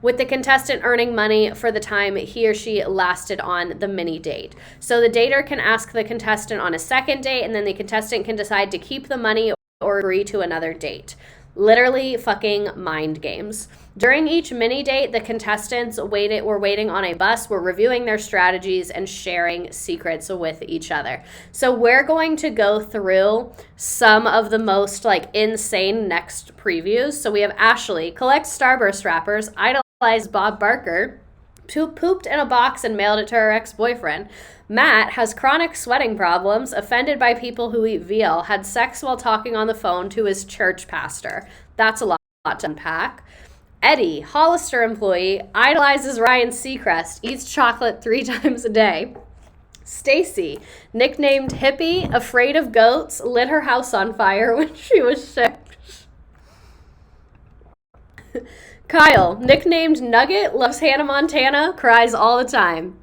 with the contestant earning money for the time he or she lasted on the mini date. So the dater can ask the contestant on a second date, and then the contestant can decide to keep the money or agree to another date. Literally fucking mind games. During each mini date, the contestants were waiting on a bus, were reviewing their strategies and sharing secrets with each other. So we're going to go through some of the most like insane next previews. So we have Ashley, collects Starburst wrappers, idolized Bob Barker, pooped in a box and mailed it to her ex-boyfriend. Matt has chronic sweating problems, offended by people who eat veal, had sex while talking on the phone to his church pastor. That's a lot to unpack. Eddie, Hollister employee, idolizes Ryan Seacrest, eats chocolate 3 times a day. Stacy, nicknamed Hippie, afraid of goats, lit her house on fire when she was sick. Kyle, nicknamed Nugget, loves Hannah Montana, cries all the time.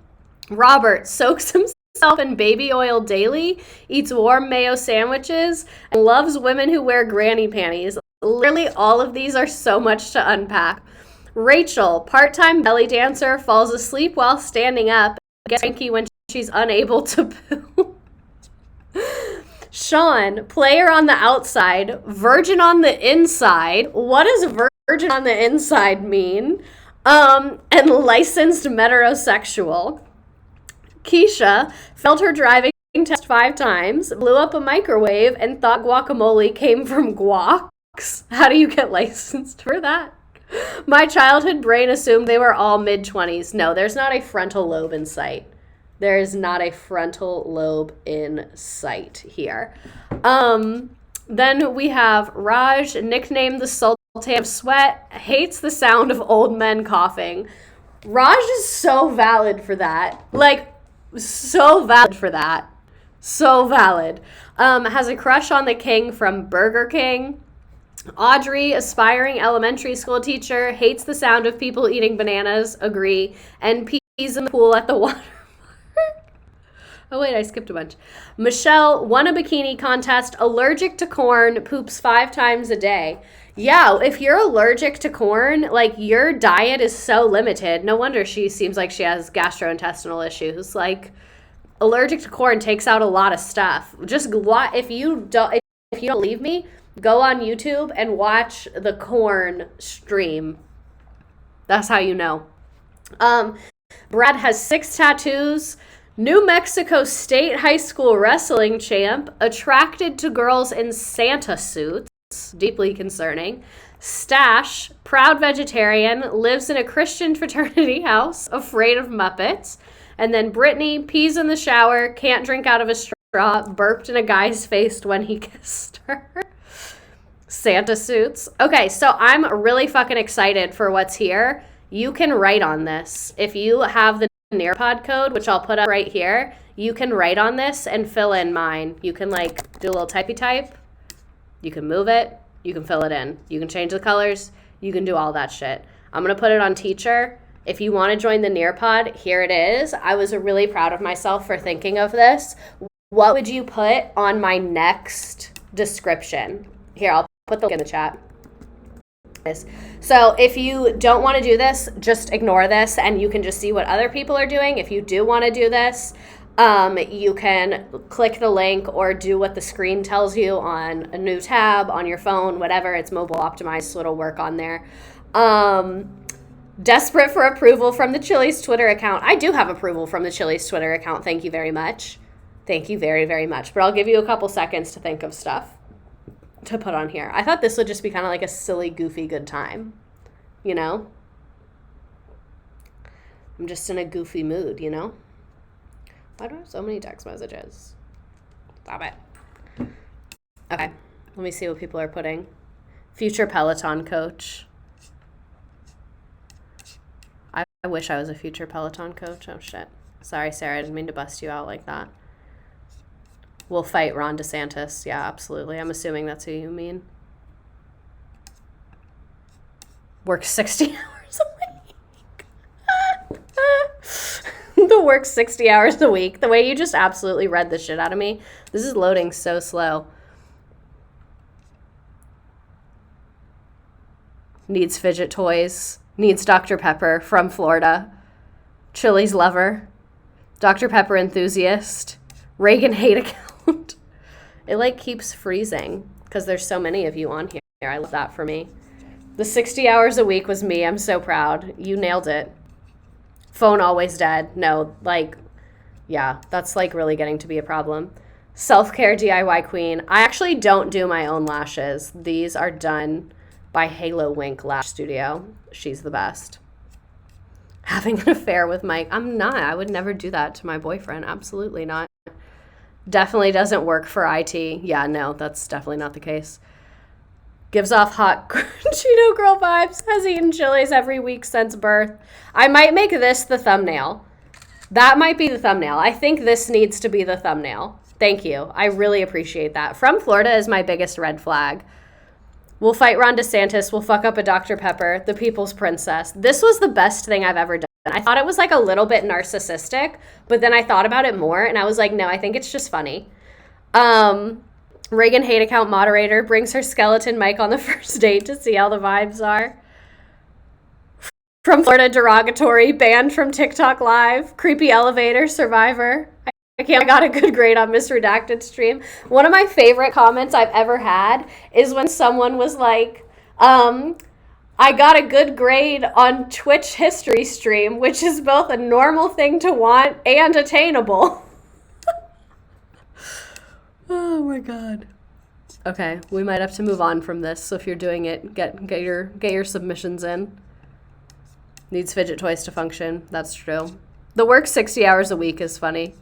Robert, soaks himself in baby oil daily, eats warm mayo sandwiches, and loves women who wear granny panties. Literally all of these are so much to unpack. Rachel, part-time belly dancer, falls asleep while standing up, gets cranky when she's unable to poo. Sean, player on the outside, virgin on the inside. What does virgin on the inside mean? And licensed heterosexual. Keisha failed her driving test 5 times, blew up a microwave, and thought guacamole came from guacs. How do you get licensed for that? My childhood brain assumed they were all mid-20s. No, there's not a frontal lobe in sight. There is not a frontal lobe in sight here. Then we have Raj, nicknamed the Sultan of Sweat, hates the sound of old men coughing. Raj is so valid for that. Like, so valid for that. So valid. Has a crush on the king from Burger King. Audrey, aspiring elementary school teacher, hates the sound of people eating bananas, agree, and pees in the pool at the water park. Oh wait, I skipped a bunch. Michelle, won a bikini contest, allergic to corn, poops 5 times a day. Yeah, if you're allergic to corn, like, your diet is so limited. No wonder she seems like she has gastrointestinal issues. Like, allergic to corn takes out a lot of stuff. Just if you don't believe me, go on YouTube and watch the corn stream. That's how you know. Brad has 6 tattoos. New Mexico State High School wrestling champ, attracted to girls in Santa suits. Deeply concerning. Stash, proud vegetarian, lives in a Christian fraternity house, afraid of Muppets. And then Brittany, pees in the shower, can't drink out of a straw, burped in a guy's face when he kissed her. Santa suits. Okay, so I'm really fucking excited for what's here. You can write on this. If you have the Nearpod code, which I'll put up right here, you can write on this and fill in mine. You can like do a little typey type. You can move it. You can fill it in. You can change the colors. You can do all that shit. I'm going to put it on Teacher. If you want to join the Nearpod, here it is. I was really proud of myself for thinking of this. What would you put on my next description? Here, I'll put the link in the chat. So if you don't want to do this, just ignore this and you can just see what other people are doing. If you do want to do this, you can click the link or do what the screen tells you on a new tab on your phone, whatever. It's mobile optimized, so it'll work on there. Desperate for approval from the Chili's Twitter account. I do have approval from the Chili's Twitter account. Thank you very much. Thank you very, very much. But I'll give you a couple seconds to think of stuff to put on here. I thought this would just be kind of like a silly, goofy, good time, you know? I'm just in a goofy mood, you know? Why do I have so many text messages? Stop it. Okay, let me see what people are putting. Future Peloton coach. I wish I was a future Peloton coach. Oh, shit. Sorry, Sarah. I didn't mean to bust you out like that. We'll fight Ron DeSantis. Yeah, absolutely. I'm assuming that's who you mean. Work 60 hours a week. The work 60 hours a week. The way you just absolutely read the shit out of me. This is loading so slow. Needs fidget toys. Needs Dr. Pepper from Florida. Chili's lover. Dr. Pepper enthusiast. Reagan hate account. It like keeps freezing because there's so many of you on here. I love that for me. The 60 hours a week was me. I'm so proud. You nailed it. Phone always dead. No, like, yeah, that's like really getting to be a problem. Self-care DIY queen. I actually don't do my own lashes. These are done by Halo Wink Lash Studio. She's the best. Having an affair with Mike. I'm not. I would never do that to my boyfriend. Absolutely not. Definitely doesn't work for IT. Yeah, no, that's definitely not the case. Gives off hot Cheeto girl vibes. Has eaten Chili's every week since birth. I might make this the thumbnail. That might be the thumbnail. I think this needs to be the thumbnail. Thank you. I really appreciate that. From Florida is my biggest red flag. We'll fight Ron DeSantis. We'll fuck up a Dr. Pepper. The People's Princess. This was the best thing I've ever done. I thought it was like a little bit narcissistic, but then I thought about it more and I was like, no, I think it's just funny. Reagan hate account moderator brings her skeleton mic on the first date to see how the vibes are. From Florida derogatory, banned from TikTok live, creepy elevator survivor. I got a good grade on Miss Redacted stream. One of my favorite comments I've ever had is when someone was like, I got a good grade on Twitch history stream, which is both a normal thing to want and attainable. Oh my God. Okay, we might have to move on from this. So if you're doing it, get your submissions in. Needs fidget toys to function. That's true. The work 60 hours a week is funny.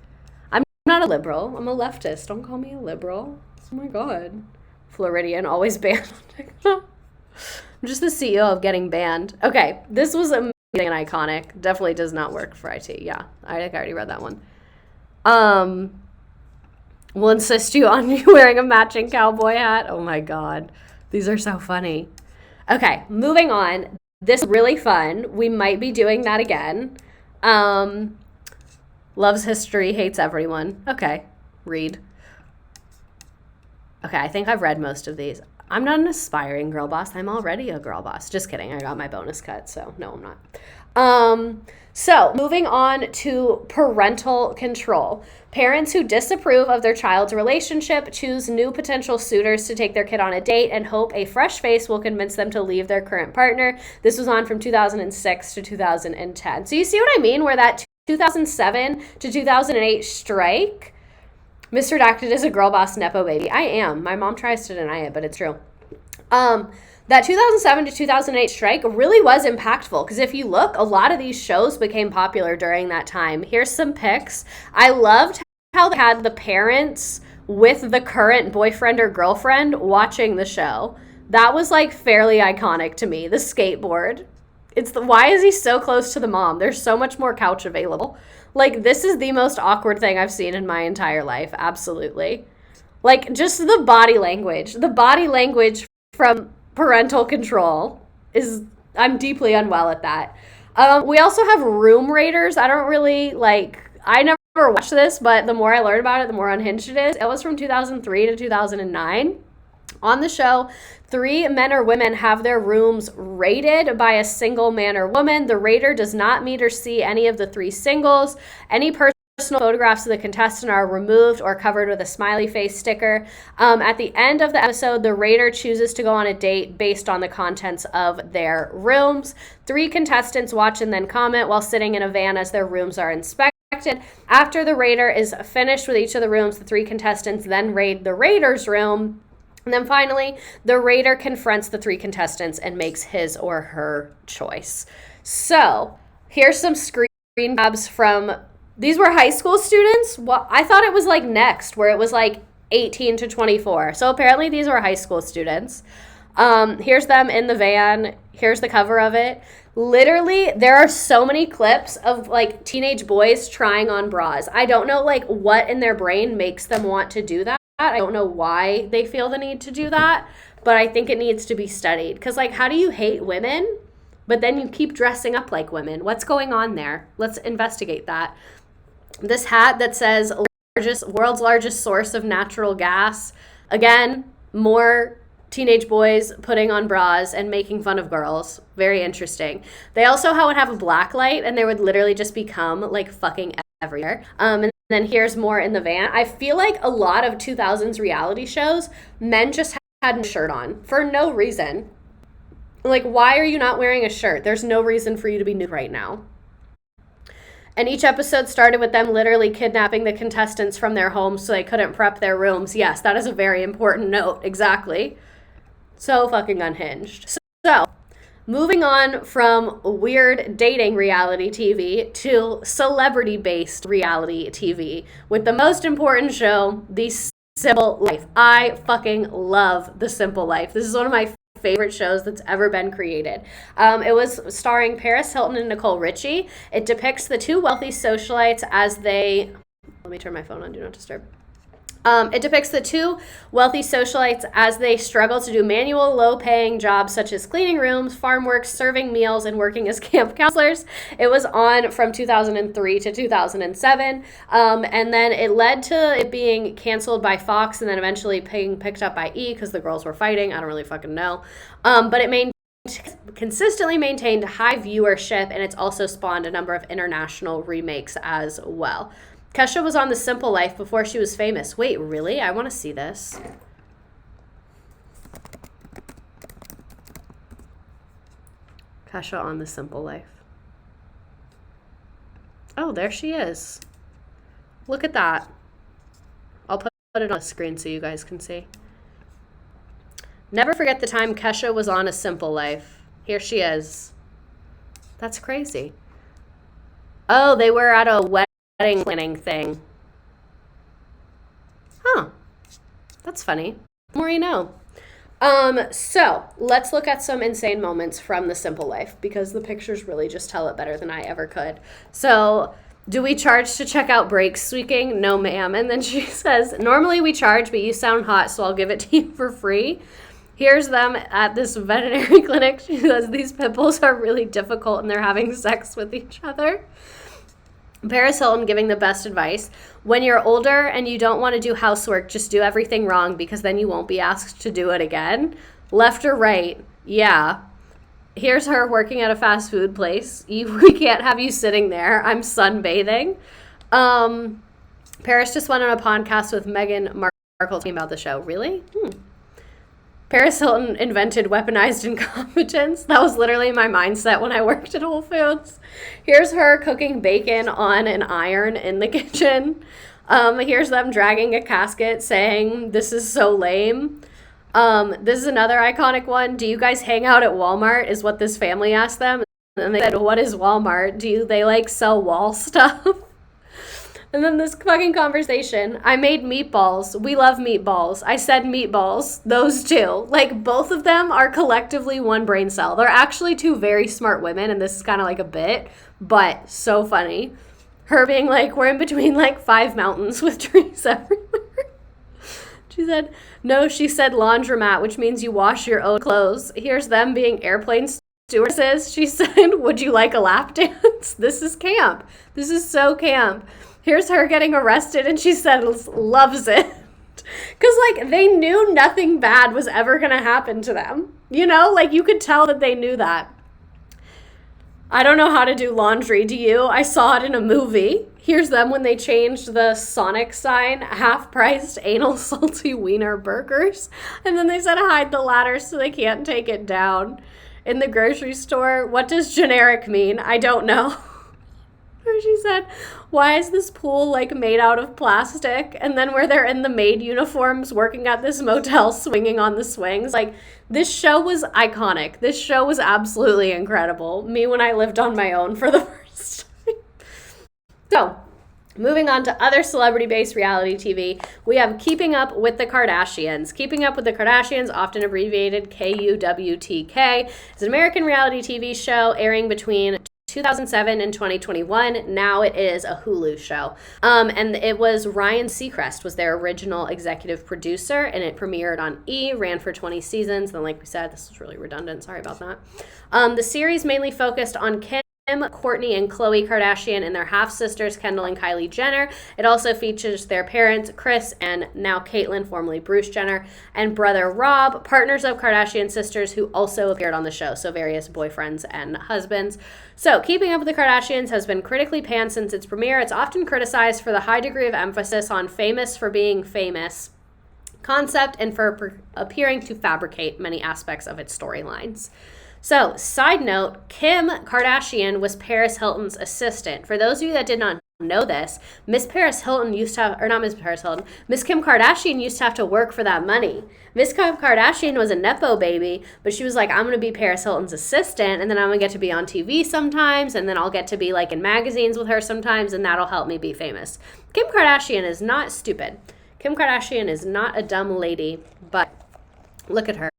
I'm not a liberal. I'm a leftist. Don't call me a liberal. Oh my God. Floridian, always banned on TikTok. I'm just the CEO of getting banned. Okay, this was amazing and iconic. Definitely does not work for IT. Yeah, I think I already read that one. We'll insist you on you wearing a matching cowboy hat. Oh my God. These are so funny. Okay, moving on. This is really fun. We might be doing that again. Loves history, hates everyone. Okay, read. Okay, I think I've read most of these. I'm not an aspiring girl boss. I'm already a girl boss. Just kidding. I got my bonus cut, so no, I'm not. So moving on to parental control. Parents who disapprove of their child's relationship choose new potential suitors to take their kid on a date and hope a fresh face will convince them to leave their current partner. This was on from 2006 to 2010. So you see what I mean? Where that 2007 to 2008 strike, Miss Redacted is a girl boss Nepo baby. I am. My mom tries to deny it, but it's true. That 2007 to 2008 strike really was impactful because if you look, a lot of these shows became popular during that time. Here's some pics. I loved how they had the parents with the current boyfriend or girlfriend watching the show. That was like fairly iconic to me. The skateboard. Why is he so close to the mom? There's so much more couch available. Like, this is the most awkward thing I've seen in my entire life. Absolutely. Like, just the body language. The body language from parental control I'm deeply unwell at that. We also have room raiders. I never watched this, but the more I learn about it, the more unhinged it is. It was from 2003 to 2009. On the show, 3 men or women have their rooms raided by a single man or woman. The raider does not meet or see any of the 3 singles. Any personal photographs of the contestant are removed or covered with a smiley face sticker. At the end of the episode, the raider chooses to go on a date based on the contents of their rooms. 3 contestants watch and then comment while sitting in a van as their rooms are inspected. After the raider is finished with each of the rooms, the 3 contestants then raid the raider's room. And then finally, the raider confronts the 3 contestants and makes his or her choice. So here's some screen screen grabs from, these were high school students. Well, I thought it was like Next, where it was like 18 to 24. So apparently these were high school students. Here's them in the van. Here's the cover of it. Literally, there are so many clips of like teenage boys trying on bras. I don't know like what in their brain makes them want to do that. I don't know why they feel the need to do that, but I think it needs to be studied. Because like, how do you hate women, but then you keep dressing up like women? What's going on there? Let's investigate that. This hat that says world's largest source of natural gas. Again, more teenage boys putting on bras and making fun of girls. Very interesting. They also would have a black light, and there would literally just become like fucking everywhere. And then here's more in the van. I feel like a lot of 2000s reality shows, men just had a shirt on for no reason. Like, why are you not wearing a shirt? There's no reason for you to be nude right now. And each episode started with them literally kidnapping the contestants from their homes so they couldn't prep their rooms. Yes, that is a very important note. Exactly. So fucking unhinged. So, moving on from weird dating reality TV to celebrity-based reality TV with the most important show, The Simple Life. I fucking love The Simple Life. This is one of my favorite shows that's ever been created. It was starring Paris Hilton and Nicole Richie. It depicts the two wealthy socialites as they... Let me turn my phone on, do not disturb. It depicts the two wealthy socialites as they struggle to do manual, low-paying jobs such as cleaning rooms, farm work, serving meals, and working as camp counselors. It was on from 2003 to 2007, and then it led to it being canceled by Fox and then eventually being picked up by E! Because the girls were fighting. I don't really fucking know. But it consistently maintained high viewership, and it's also spawned a number of international remakes as well. Kesha was on The Simple Life before she was famous. Wait, really? I want to see this. Kesha on The Simple Life. Oh, there she is. Look at that. I'll put it on the screen so you guys can see. Never forget the time Kesha was on A Simple Life. Here she is. That's crazy. Oh, they were at a wedding planning thing. Huh. That's funny. The more you know. So let's look at some insane moments from The Simple Life because the pictures really just tell it better than I ever could. So, do we charge to check out break squeaking? No, ma'am. And then she says, normally we charge, but you sound hot, so I'll give it to you for free. Here's them at this veterinary clinic. She says these pit bulls are really difficult and they're having sex with each other. Paris Hilton giving the best advice. When you're older and you don't want to do housework, just do everything wrong because then you won't be asked to do it again. Left or right? Yeah. Here's her working at a fast food place. We can't have you sitting there. I'm sunbathing. Paris just went on a podcast with Meghan Markle talking about the show. Really? Paris Hilton invented weaponized incompetence. That was literally my mindset when I worked at Whole Foods. Here's her cooking bacon on an iron in the kitchen. Here's them dragging a casket saying, this is so lame. This is another iconic one. Do you guys hang out at Walmart is what this family asked them. And they said, what is Walmart? They like sell wall stuff? And then this fucking conversation. I made meatballs. We love meatballs. I said meatballs. Those two. Like, both of them are collectively one brain cell. They're actually two very smart women, and this is kind of like a bit, but so funny. Her being like, we're in between like 5 mountains with trees everywhere. She said, no, she said laundromat, which means you wash your own clothes. Here's them being airplane stewardesses. She said, would you like a lap dance? This is camp. This is so camp. Here's her getting arrested, and she said loves it. Because, like, they knew nothing bad was ever going to happen to them. You know? Like, you could tell that they knew that. I don't know how to do laundry, do you? I saw it in a movie. Here's them when they changed the Sonic sign, half-priced anal salty wiener burgers. And then they said hide the ladder so they can't take it down. In the grocery store, what does generic mean? I don't know. Or she said, why is this pool like made out of plastic? And then where they're in the maid uniforms working at this motel swinging on the swings. Like, this show was iconic. This show was absolutely incredible. Me when I lived on my own for the first time. So, moving on to other celebrity-based reality TV, we have Keeping Up with the Kardashians. Keeping Up with the Kardashians, often abbreviated KUWTK, is an American reality TV show airing between 2007 and 2021. Now it is a Hulu show. And it was Ryan Seacrest was their original executive producer, and it premiered on E!, ran for 20 seasons. Then, like we said, this was really redundant. Sorry about that. The series mainly focused on Kim, Kourtney, and Khloe Kardashian and their half-sisters, Kendall and Kylie Jenner. It also features their parents, Kris and now Caitlyn, formerly Bruce Jenner, and brother Rob, partners of Kardashian sisters who also appeared on the show, so various boyfriends and husbands. So, Keeping Up with the Kardashians has been critically panned since its premiere. It's often criticized for the high degree of emphasis on famous for being famous concept and for appearing to fabricate many aspects of its storylines. So, side note, Kim Kardashian was Paris Hilton's assistant. For those of you that did not know this, Miss Kim Kardashian used to have to work for that money. Miss Kim Kardashian was a Nepo baby, but she was like, I'm going to be Paris Hilton's assistant, and then I'm going to get to be on TV sometimes, and then I'll get to be like in magazines with her sometimes, and that'll help me be famous. Kim Kardashian is not stupid. Kim Kardashian is not a dumb lady, but look at her.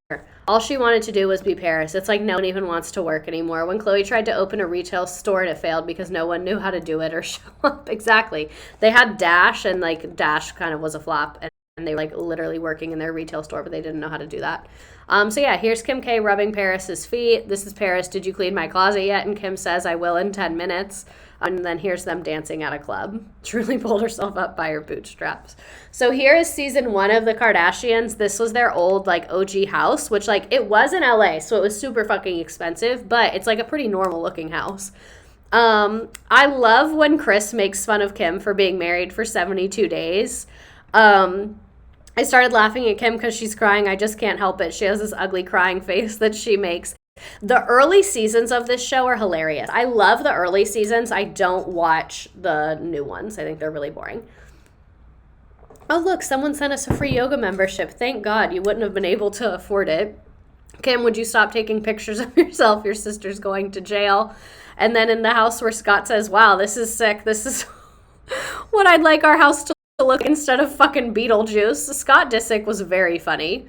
All she wanted to do was be Paris. It's like no one even wants to work anymore. When Khloe tried to open a retail store and it failed because no one knew how to do it or show up. Exactly. They had Dash, and like Dash kind of was a flop, and they were like literally working in their retail store, but they didn't know how to do that. So yeah, here's Kim K rubbing Paris's feet. This is Paris. Did you clean my closet yet? And Kim says, I will in 10 minutes. And then here's them dancing at a club. Truly pulled herself up by her bootstraps. So here is season 1 of the Kardashians. This was their old like OG house, which like it was in LA, so it was super fucking expensive, but it's like a pretty normal looking house. I love when Kris makes fun of Kim for being married for 72 days. I started laughing at Kim because she's crying. I just can't help it. She has this ugly crying face that she makes. The early seasons of this show are hilarious. I love the early seasons. I don't watch the new ones. I think they're really boring. Oh, look, someone sent us a free yoga membership. Thank God. You wouldn't have been able to afford it. Kim, would you stop taking pictures of yourself? Your sister's going to jail. And then in the house where Scott says, wow, this is sick. This is what I'd like our house to look instead of fucking Beetlejuice. Scott Disick was very funny.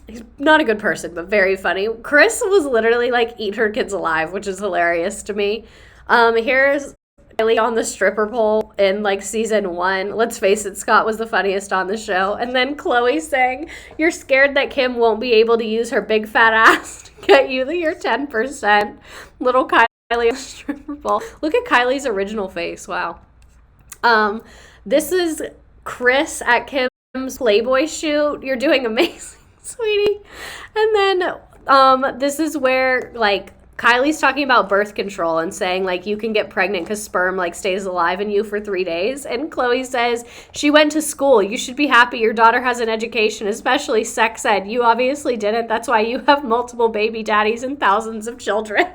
He's not a good person, but very funny. Kris was literally like eat her kids alive, which is hilarious to me. Here's Kylie on the stripper pole in like season 1. Let's face it, Scott was the funniest on the show. And then Khloe saying, you're scared that Kim won't be able to use her big fat ass to get you your 10%. Little Kylie on the stripper pole. Look at Kylie's original face. Wow. This is Kris at Kim's Playboy shoot. You're doing amazing, sweetie. And then this is where like Kylie's talking about birth control and saying like you can get pregnant because sperm like stays alive in you for 3 days. And Khloe says she went to school. You should be happy your daughter has an education, especially sex ed. You obviously didn't. That's why you have multiple baby daddies and thousands of children.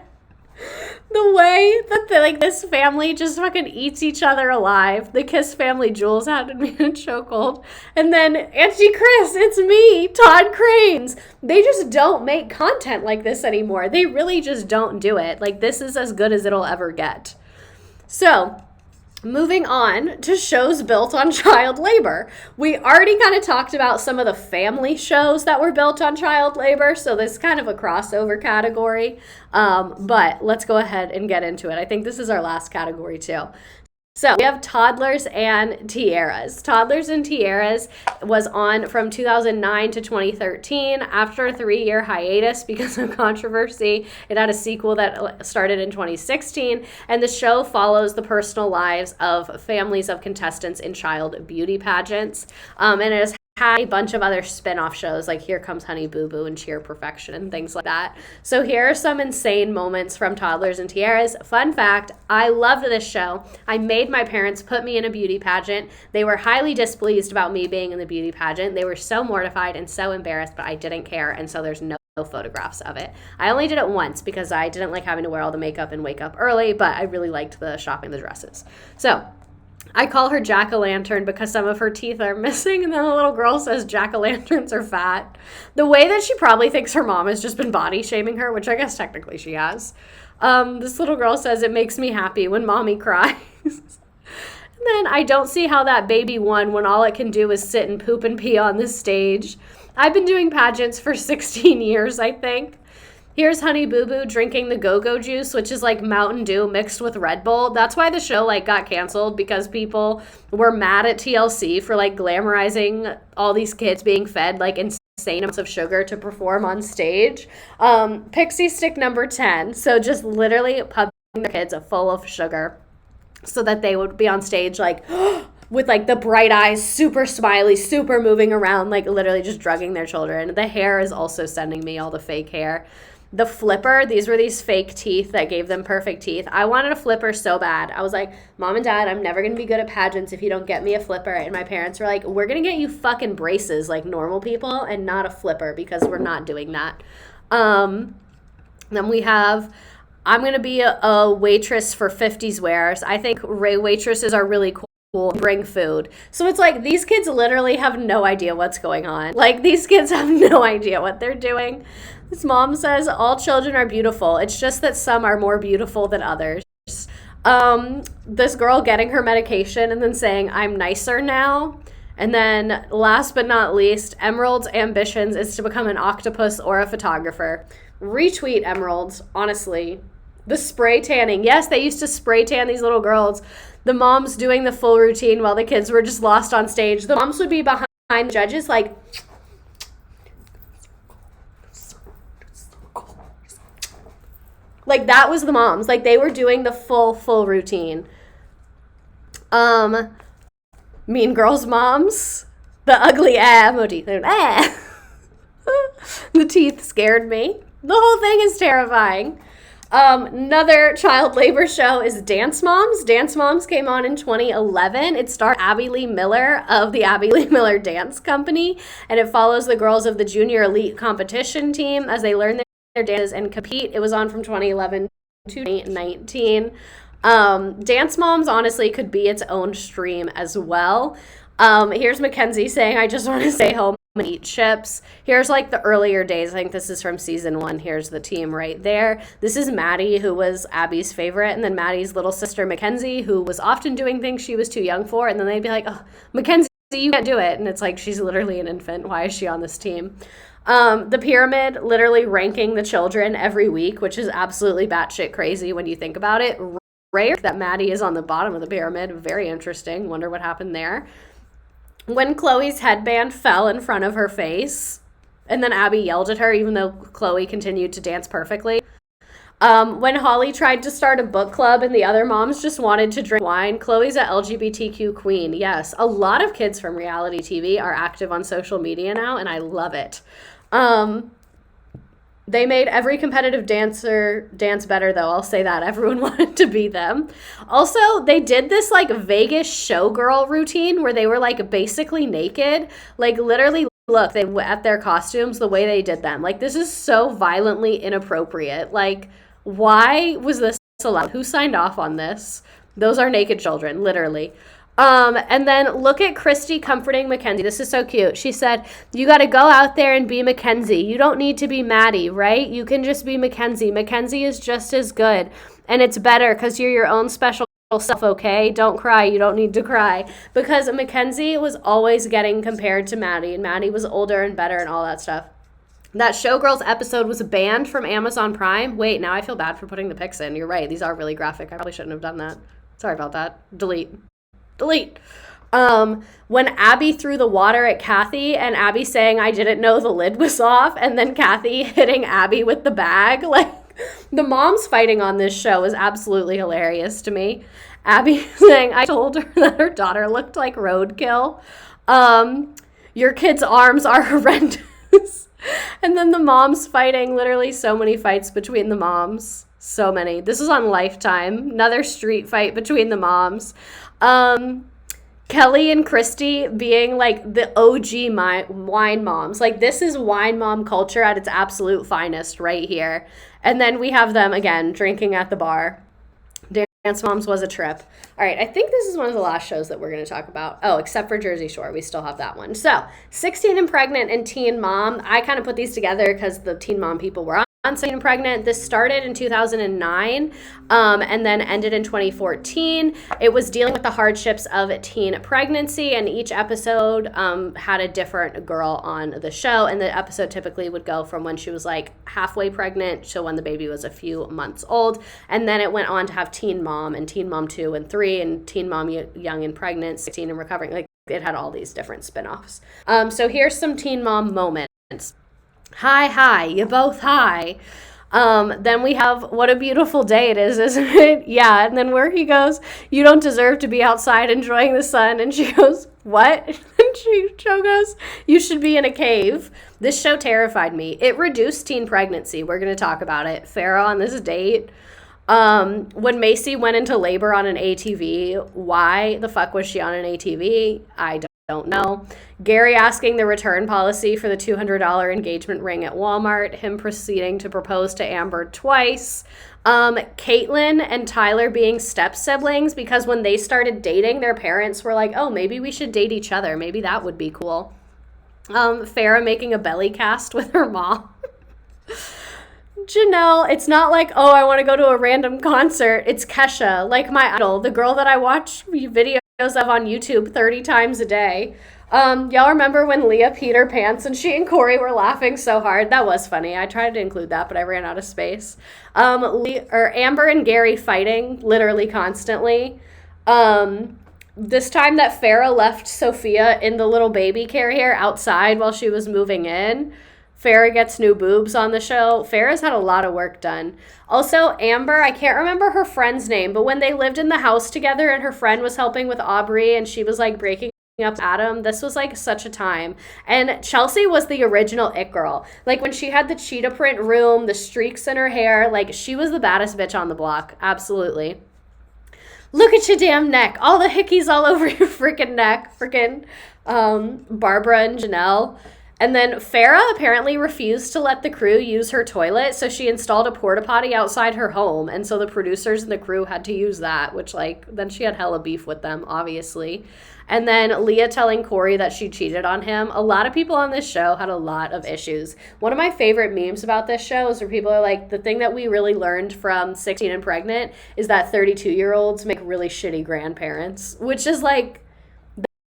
The way that this family just fucking eats each other alive. The Kiss family, Jules had me in a chokehold. And then Auntie Kris, it's me, Todd Cranes. They just don't make content like this anymore. They really just don't do it. Like, this is as good as it'll ever get. So, moving on to shows built on child labor. We already kind of talked about some of the family shows that were built on child labor, so this is kind of a crossover category, but let's go ahead and get into it. I think this is our last category too. So we have Toddlers and Tiaras. Toddlers and Tiaras was on from 2009 to 2013. After a 3-year hiatus because of controversy, it had a sequel that started in 2016. And the show follows the personal lives of families of contestants in child beauty pageants. And it has had a bunch of other spin-off shows like Here Comes Honey Boo Boo and Cheer Perfection and things like that. So here are some insane moments from Toddlers and Tiaras. Fun fact, I loved this show. I made my parents put me in a beauty pageant. They were highly displeased about me being in the beauty pageant. They were so mortified and so embarrassed, but I didn't care, and so there's no photographs of it. I only did it once because I didn't like having to wear all the makeup and wake up early, but I really liked the shopping the dresses. So I call her jack-o'-lantern because some of her teeth are missing, and then the little girl says jack-o'-lanterns are fat. The way that she probably thinks her mom has just been body shaming her, which I guess technically she has. This little girl says, it makes me happy when mommy cries. And then I don't see how that baby won when all it can do is sit and poop and pee on this stage. I've been doing pageants for 16 years, I think. Here's Honey Boo Boo drinking the go-go juice, which is like Mountain Dew mixed with Red Bull. That's why the show like got canceled, because people were mad at TLC for like glamorizing all these kids being fed like insane amounts of sugar to perform on stage. Pixie stick number 10. So just literally pumping their kids full of sugar so that they would be on stage like with like the bright eyes, super smiley, super moving around, like literally just drugging their children. The hair is also sending me all the fake hair. The flipper, these were these fake teeth that gave them perfect teeth. I wanted a flipper so bad. I was like, Mom and Dad, I'm never going to be good at pageants if you don't get me a flipper. And my parents were like, we're going to get you fucking braces like normal people and not a flipper, because we're not doing that. Then we have, I'm going to be a waitress for 50s wears. I think waitresses are really cool. Bring food. So it's like these kids literally have no idea what's going on. Like these kids have no idea what they're doing. This mom says all children are beautiful. It's just that some are more beautiful than others. This girl getting her medication and then saying, I'm nicer now. And then last but not least, Emerald's ambitions is to become an octopus or a photographer. Retweet Emerald's, honestly. The spray tanning. Yes, they used to spray tan these little girls. The moms doing the full routine while the kids were just lost on stage. The moms would be behind the judges like, that was the moms. Like they were doing the full routine. Mean Girls moms. The ugly emoji. The teeth scared me. The whole thing is terrifying. Another child labor show is Dance Moms. Dance Moms came on in 2011. It starred Abby Lee Miller of the Abby Lee Miller Dance Company, and it follows the girls of the junior elite competition team as they learn their dances and compete. It was on from 2011 to 2019. Dance Moms honestly could be its own stream as well. Here's Mackenzie saying, I just want to stay home and eat chips. Here's like the earlier days. I think this is from season 1. Here's the team right there. This is Maddie, who was Abby's favorite, and then Maddie's little sister Mackenzie, who was often doing things she was too young for, and then they'd be like, oh, Mackenzie, you can't do it. And it's like, she's literally an infant. Why is she on this team? The pyramid literally ranking the children every week, which is absolutely batshit crazy when you think about it. Rare that Maddie is on the bottom of the pyramid. Very interesting. Wonder what happened there. When Chloe's headband fell in front of her face, and then Abby yelled at her, even though Chloe continued to dance perfectly. When Holly tried to start a book club and the other moms just wanted to drink wine, Chloe's a LGBTQ queen. Yes, a lot of kids from reality TV are active on social media now, and I love it. They made every competitive dancer dance better, though. I'll say that. Everyone wanted to be them. Also, they did this, like, Vegas showgirl routine where they were, like, basically naked. Like, literally, look, at their costumes, the way they did them. Like, this is so violently inappropriate. Like, why was this allowed? Who signed off on this? Those are naked children, literally. And then look at Christy comforting Mackenzie. This is so cute. She said, you got to go out there and be Mackenzie. You don't need to be Maddie, right? You can just be Mackenzie. Mackenzie is just as good. And it's better because you're your own special self, okay? Don't cry. You don't need to cry. Because Mackenzie was always getting compared to Maddie. And Maddie was older and better and all that stuff. That Showgirls episode was banned from Amazon Prime. Wait, now I feel bad for putting the pics in. You're right. These are really graphic. I probably shouldn't have done that. Sorry about that. Delete. When Abby threw the water at Kathy and Abby saying, I didn't know the lid was off, and then Kathy hitting Abby with the bag, like, the moms fighting on this show is absolutely hilarious to me. Abby saying, I told her that her daughter looked like roadkill. Your kid's arms are horrendous. And then the moms fighting, literally so many fights between the moms. So many. This is on Lifetime. Another street fight between the moms. Kelly and Christy being like the OG wine moms. Like, this is wine mom culture at its absolute finest right here. And then we have them again drinking at the bar. Dance Moms was a trip. All right, I think this is one of the last shows that we're going to talk about. Oh, except for Jersey Shore. We still have that one. So, 16 and Pregnant and Teen Mom. I kind of put these together because the Teen Mom people were on 16 and Pregnant. This started in 2009 and then ended in 2014. It was dealing with the hardships of teen pregnancy, and each episode had a different girl on the show, and the episode typically would go from when she was like halfway pregnant to when the baby was a few months old, and then it went on to have Teen Mom and Teen Mom 2 and 3 and Teen Mom Young and Pregnant, 16 and Recovering. Like, it had all these different spin-offs. So here's some Teen Mom moments. Hi, you both hi. Then we have What a Beautiful Day It is, isn't it? Yeah, and then where he goes, you don't deserve to be outside enjoying the sun, and she goes, what? And Joe goes, you should be in a cave. This show terrified me. It reduced teen pregnancy. We're going to talk about it. Farrah on this date. When Macy went into labor on an ATV, why the fuck was she on an ATV? I don't know. Gary asking the return policy for the $200 engagement ring at Walmart. Him proceeding to propose to Amber twice. Caitlyn and Tyler being step siblings because when they started dating, their parents were like, oh, maybe we should date each other. Maybe that would be cool. Farrah making a belly cast with her mom. Janelle, it's not like, oh, I want to go to a random concert. It's Kesha, like my idol, the girl that I watch videos of on YouTube 30 times a day. Y'all remember when Leah peed her pants and she and Corey were laughing so hard? That was funny. I tried to include that, but I ran out of space. Amber and Gary fighting literally constantly. This time that Farrah left Sophia in the little baby carrier outside while she was moving in. Farrah gets new boobs on the show. Farrah's had a lot of work done. Also, Amber, I can't remember her friend's name, but when they lived in the house together and her friend was helping with Aubrey and she was like breaking up Adam, this was like such a time. And Chelsea was the original it girl. Like when she had the cheetah print room, the streaks in her hair, like she was the baddest bitch on the block. Absolutely. Look at your damn neck. All the hickeys all over your freaking neck. Freaking Barbara and Janelle. And then Farrah apparently refused to let the crew use her toilet, so she installed a porta potty outside her home, and so the producers and the crew had to use that, which, like, then she had hella beef with them, obviously. And then Leah telling Corey that she cheated on him. A lot of people on this show had a lot of issues. One of my favorite memes about this show is where people are like, the thing that we really learned from 16 and Pregnant is that 32-year-olds make really shitty grandparents, which is like,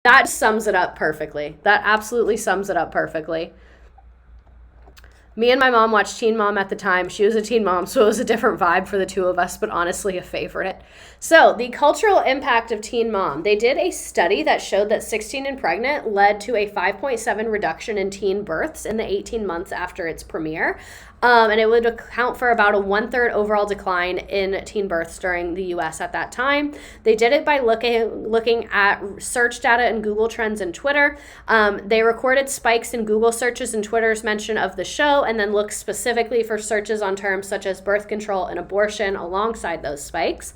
that sums it up perfectly. That absolutely sums it up perfectly. Me and my mom watched Teen Mom at the time. She was a teen mom, so it was a different vibe for the two of us, but honestly a favorite. So the cultural impact of Teen Mom. They did a study that showed that 16 and Pregnant led to a 5.7 reduction in teen births in the 18 months after its premiere. And it would account for about a 1/3 overall decline in teen births during the U.S. at that time. They did it by looking at search data and Google Trends and Twitter. They recorded spikes in Google searches and Twitter's mention of the show, and then looked specifically for searches on terms such as birth control and abortion alongside those spikes.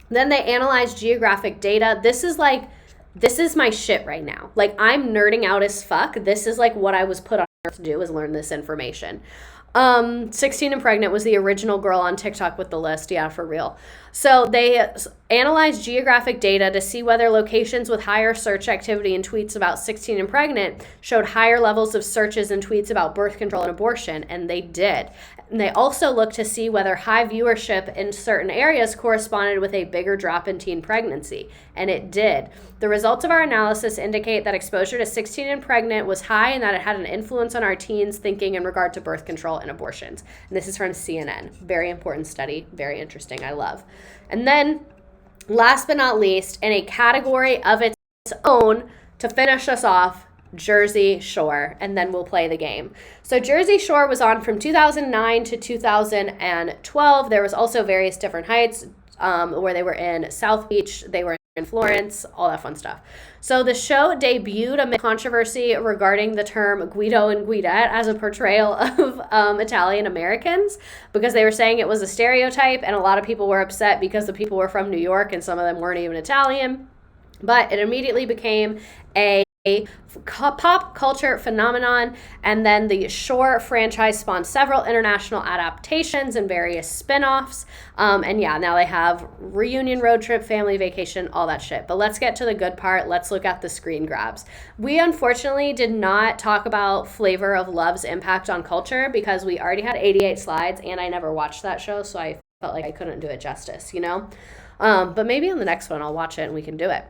Then they analyzed geographic data. This is my shit right now. Like, I'm nerding out as fuck. This is like what I was put on earth to do, is learn this information. 16 and Pregnant was the original girl on TikTok with the list. Yeah, for real. So they analyzed geographic data to see whether locations with higher search activity and tweets about 16 and Pregnant showed higher levels of searches and tweets about birth control and abortion, and they did. And they also looked to see whether high viewership in certain areas corresponded with a bigger drop in teen pregnancy, and it did. The results of our analysis indicate that exposure to 16 and Pregnant was high and that it had an influence on our teens' thinking in regard to birth control and abortions. And this is from CNN. Very important study. Very interesting. I love. And then, last but not least, in a category of its own, to finish us off, Jersey Shore, and then we'll play the game. So Jersey Shore was on from 2009 to 2012. There was also various different heights where they were in South Beach, they were in Florence, all that fun stuff. So the show debuted amid controversy regarding the term Guido and Guidette as a portrayal of Italian Americans, because they were saying it was a stereotype, and a lot of people were upset because the people were from New York and some of them weren't even Italian. But it immediately became a pop culture phenomenon, and then the Shore franchise spawned several international adaptations and various spin-offs. And yeah, now they have reunion, road trip, family vacation, all that shit. But let's get to the good part. Let's look at the screen grabs. We unfortunately did not talk about Flavor of Love's impact on culture because we already had 88 slides and I never watched that show, so I felt like I couldn't do it justice, you know? But maybe on the next one I'll watch it and we can do it.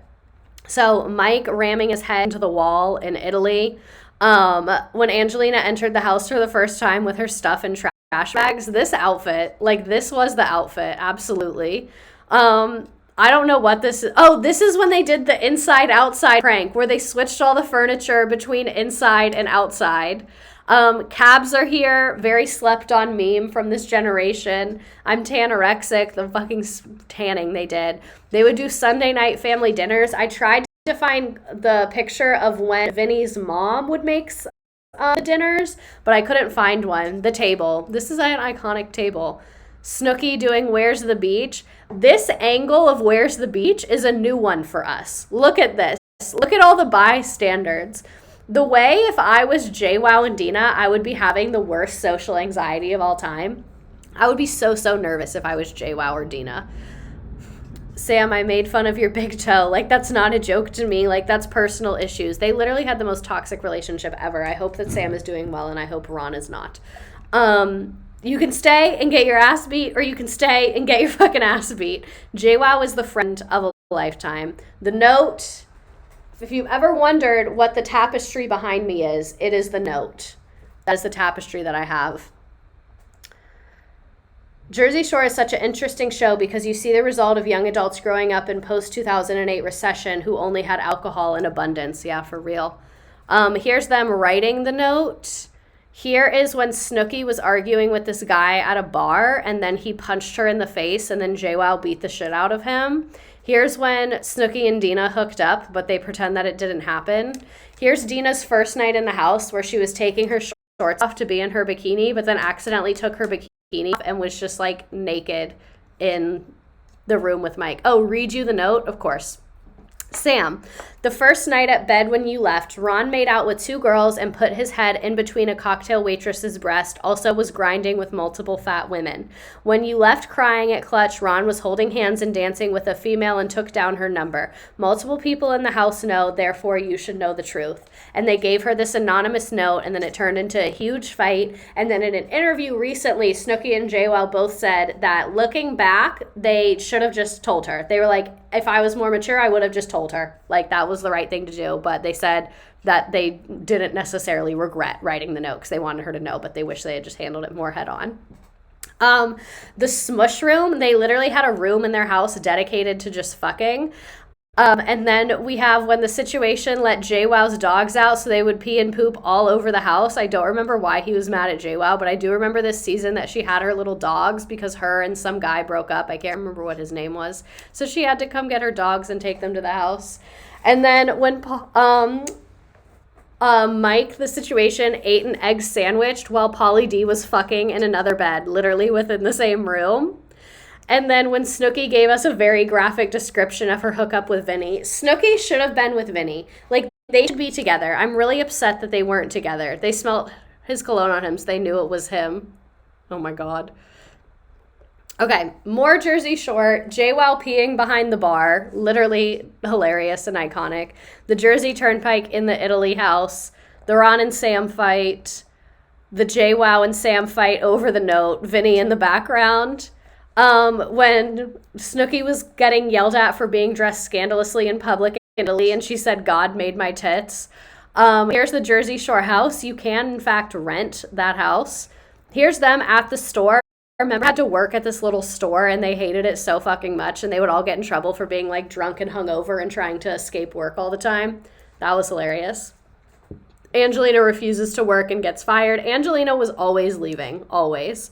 So Mike ramming his head into the wall in Italy. When Angelina entered the house for the first time with her stuff in trash bags, this outfit, like this was the outfit, absolutely. I don't know what this is. Oh, this is when they did the inside-outside prank where they switched all the furniture between inside and outside. Cabs are here, very slept on meme from this generation. I'm tanorexic, the fucking tanning they did. They would do Sunday night family dinners. I tried to find the picture of when Vinny's mom would make the dinners, but I couldn't find one. The table. This is an iconic table. Snooki doing Where's the Beach. This angle of Where's the Beach is a new one for us. Look at this. Look at all the bystanders. The way if I was JWoww and Dina, I would be having the worst social anxiety of all time. I would be so nervous if I was JWoww or Dina. Sam, I made fun of your big toe. Like, that's not a joke to me. Like, that's personal issues. They literally had the most toxic relationship ever. I hope that Sam is doing well, and I hope Ron is not. You can stay and get your ass beat, or you can stay and get your fucking ass beat. JWoww is the friend of a lifetime. The note... If you've ever wondered what the tapestry behind me is, it is the note. That is the tapestry that I have. Jersey Shore is such an interesting show because you see the result of young adults growing up in post-2008 recession who only had alcohol in abundance. Yeah, for real. Here's them writing the note. Here is when Snooki was arguing with this guy at a bar, and then he punched her in the face, and then JWoww beat the shit out of him. Here's when Snooki and Dina hooked up, but they pretend that it didn't happen. Here's Dina's first night in the house where she was taking her shorts off to be in her bikini, but then accidentally took her bikini off and was just like naked in the room with Mike. Oh, read you the note? Of course. Sam, the first night at bed when you left, Ron made out with two girls and put his head in between a cocktail waitress's breast, also was grinding with multiple fat women. When you left crying at Clutch, Ron was holding hands and dancing with a female and took down her number. Multiple people in the house know, therefore you should know the truth. And they gave her this anonymous note, and then it turned into a huge fight. And then in an interview recently, Snooki and JWoww both said that looking back, they should have just told her. They were like, if I was more mature, I would have just told her. Like, that was the right thing to do. But they said that they didn't necessarily regret writing the note because they wanted her to know, but they wish they had just handled it more head on. The Smush Room, they literally had a room in their house dedicated to just fucking. And then we have when the situation let JWoww's dogs out so they would pee and poop all over the house. I don't remember why he was mad at JWoww, but I do remember this season that she had her little dogs because her and some guy broke up. I can't remember what his name was. So she had to come get her dogs and take them to the house. And then when Mike, the situation, ate an egg sandwich while Pauly D was fucking in another bed, literally within the same room. And then when Snooki gave us a very graphic description of her hookup with Vinny, Snooki should have been with Vinny. Like, they should be together. I'm really upset that they weren't together. They smelled his cologne on him, so they knew it was him. Oh my God. Okay, more Jersey Shore. JWoww peeing behind the bar. Literally hilarious and iconic. The Jersey Turnpike in the Italy house. The Ron and Sam fight. The JWoww and Sam fight over the note. Vinny in the background. When Snooki was getting yelled at for being dressed scandalously in public in Italy, and she said, God made my tits. Here's the Jersey Shore house. You can, in fact, rent that house. Here's them at the store. I remember I had to work at this little store, and they hated it so fucking much, and they would all get in trouble for being, like, drunk and hungover and trying to escape work all the time. That was hilarious. Angelina refuses to work and gets fired. Angelina was always leaving, always.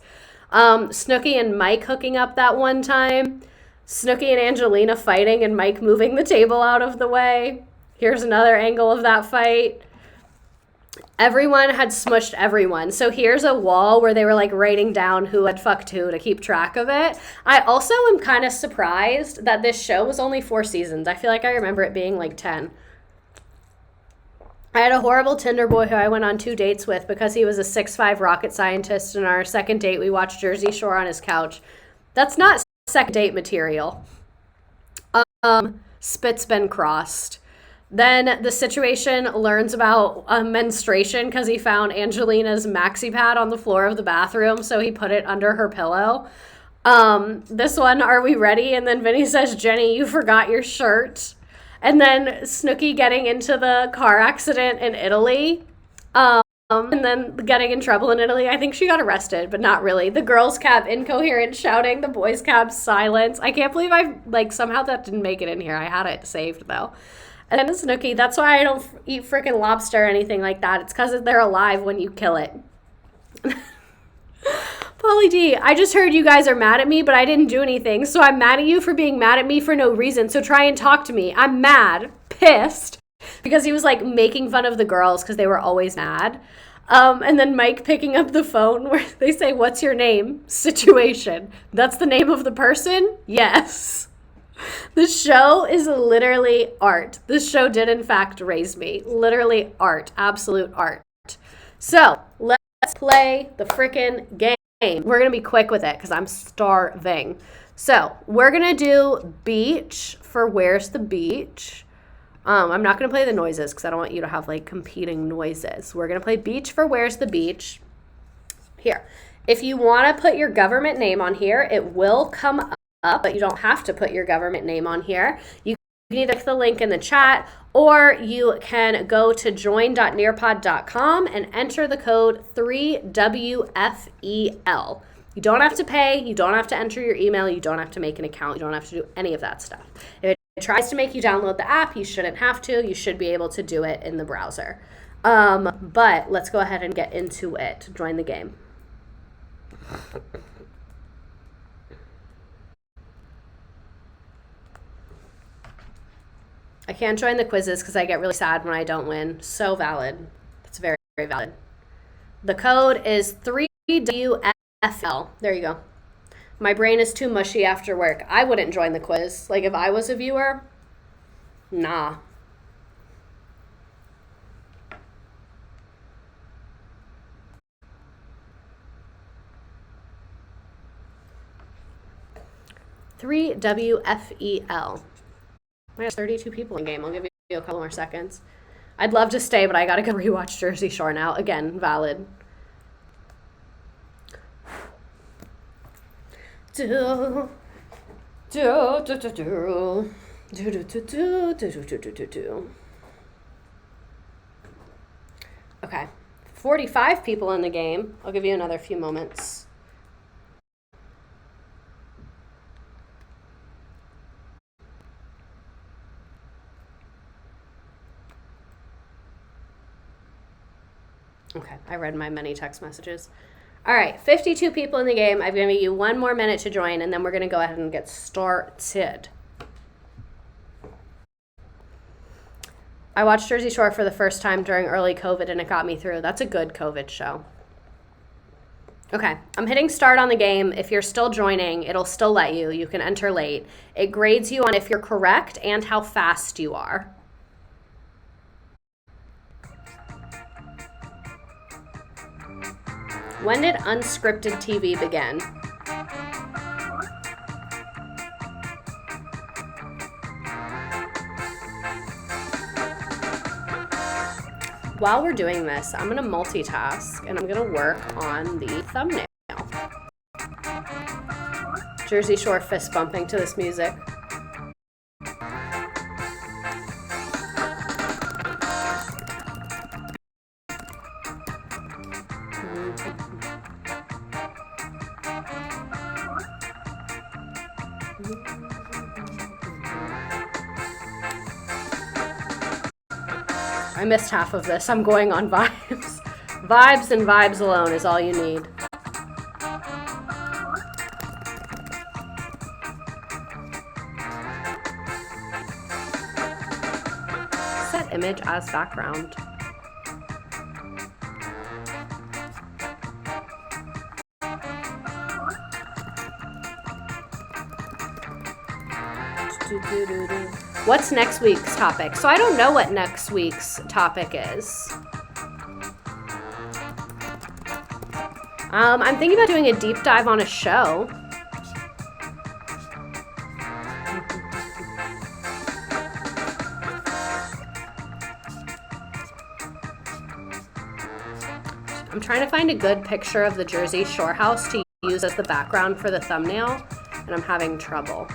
Snooki and Mike hooking up that one time. Snooki and Angelina fighting and Mike moving the table out of the way. Here's another angle of that fight. Everyone had smushed everyone. So here's a wall where they were like writing down who had fucked who to keep track of it. I also am kind of surprised that this show was only 4 seasons. I feel like I remember it being like 10. I had a horrible Tinder boy who I went on 2 dates with because he was a 6'5" rocket scientist, and our second date we watched Jersey Shore on his couch. That's not second date material. Spit's been crossed. Then the situation learns about menstruation because he found Angelina's maxi pad on the floor of the bathroom, so he put it under her pillow. This one, are we ready? And then Vinny says, Jenny, you forgot your shirt. And then Snooki getting into the car accident in Italy. And then getting in trouble in Italy. I think she got arrested, but not really. The girls' cab incoherent shouting, the boys' cab silence. I can't believe somehow that didn't make it in here. I had it saved though. And then Snooki, that's why I don't eat freaking lobster or anything like that. It's because they're alive when you kill it. Pauly D, I just heard you guys are mad at me, but I didn't do anything. So I'm mad at you for being mad at me for no reason. So try and talk to me. I'm mad, pissed, because he was like making fun of the girls because they were always mad. And then Mike picking up the phone where they say, what's your name? Situation. That's the name of the person? Yes. The show is literally art. This show did in fact raise me. Literally art. Absolute art. So let's play the freaking game. We're going to be quick with it because I'm starving. So we're going to do beach for Where's the Beach. I'm not going to play the noises because I don't want you to have like competing noises. We're going to play beach for Where's the Beach. Here. If you want to put your government name on here, it will come up, but you don't have to put your government name on here. You can either click the link in the chat or you can go to join.nearpod.com and enter the code 3WFEL. You don't have to pay. You don't have to enter your email. You don't have to make an account. You don't have to do any of that stuff. If it tries to make you download the app, you shouldn't have to. You should be able to do it in the browser. But let's go ahead and get into it. Join the game. I can't join the quizzes because I get really sad when I don't win. So valid. It's very, very valid. The code is 3WFL. There you go. My brain is too mushy after work. I wouldn't join the quiz. Like if I was a viewer, nah. $3WFEL. I have 32 people in game. I'll give you a couple more seconds. I'd love to stay, but I gotta go rewatch Jersey Shore now. Again, valid. Okay. 45 people in the game. I'll give you another few moments. Okay, I read my many text messages. All right, 52 people in the game. I've given you 1 more minute to join, and then we're going to go ahead and get started. I watched Jersey Shore for the first time during early COVID, and it got me through. That's a good COVID show. Okay, I'm hitting start on the game. If you're still joining, it'll still let you. You can enter late. It grades you on if you're correct and how fast you are. When did unscripted TV begin? While we're doing this, I'm going to multitask and I'm going to work on the thumbnail. Jersey Shore fist bumping to this music. I missed half of this. I'm going on vibes. Vibes and vibes alone is all you need. Set image as background. What's next week's topic? So I don't know what next week's topic is. I'm thinking about doing a deep dive on a show. I'm trying to find a good picture of the Jersey Shore house to use as the background for the thumbnail, and I'm having trouble.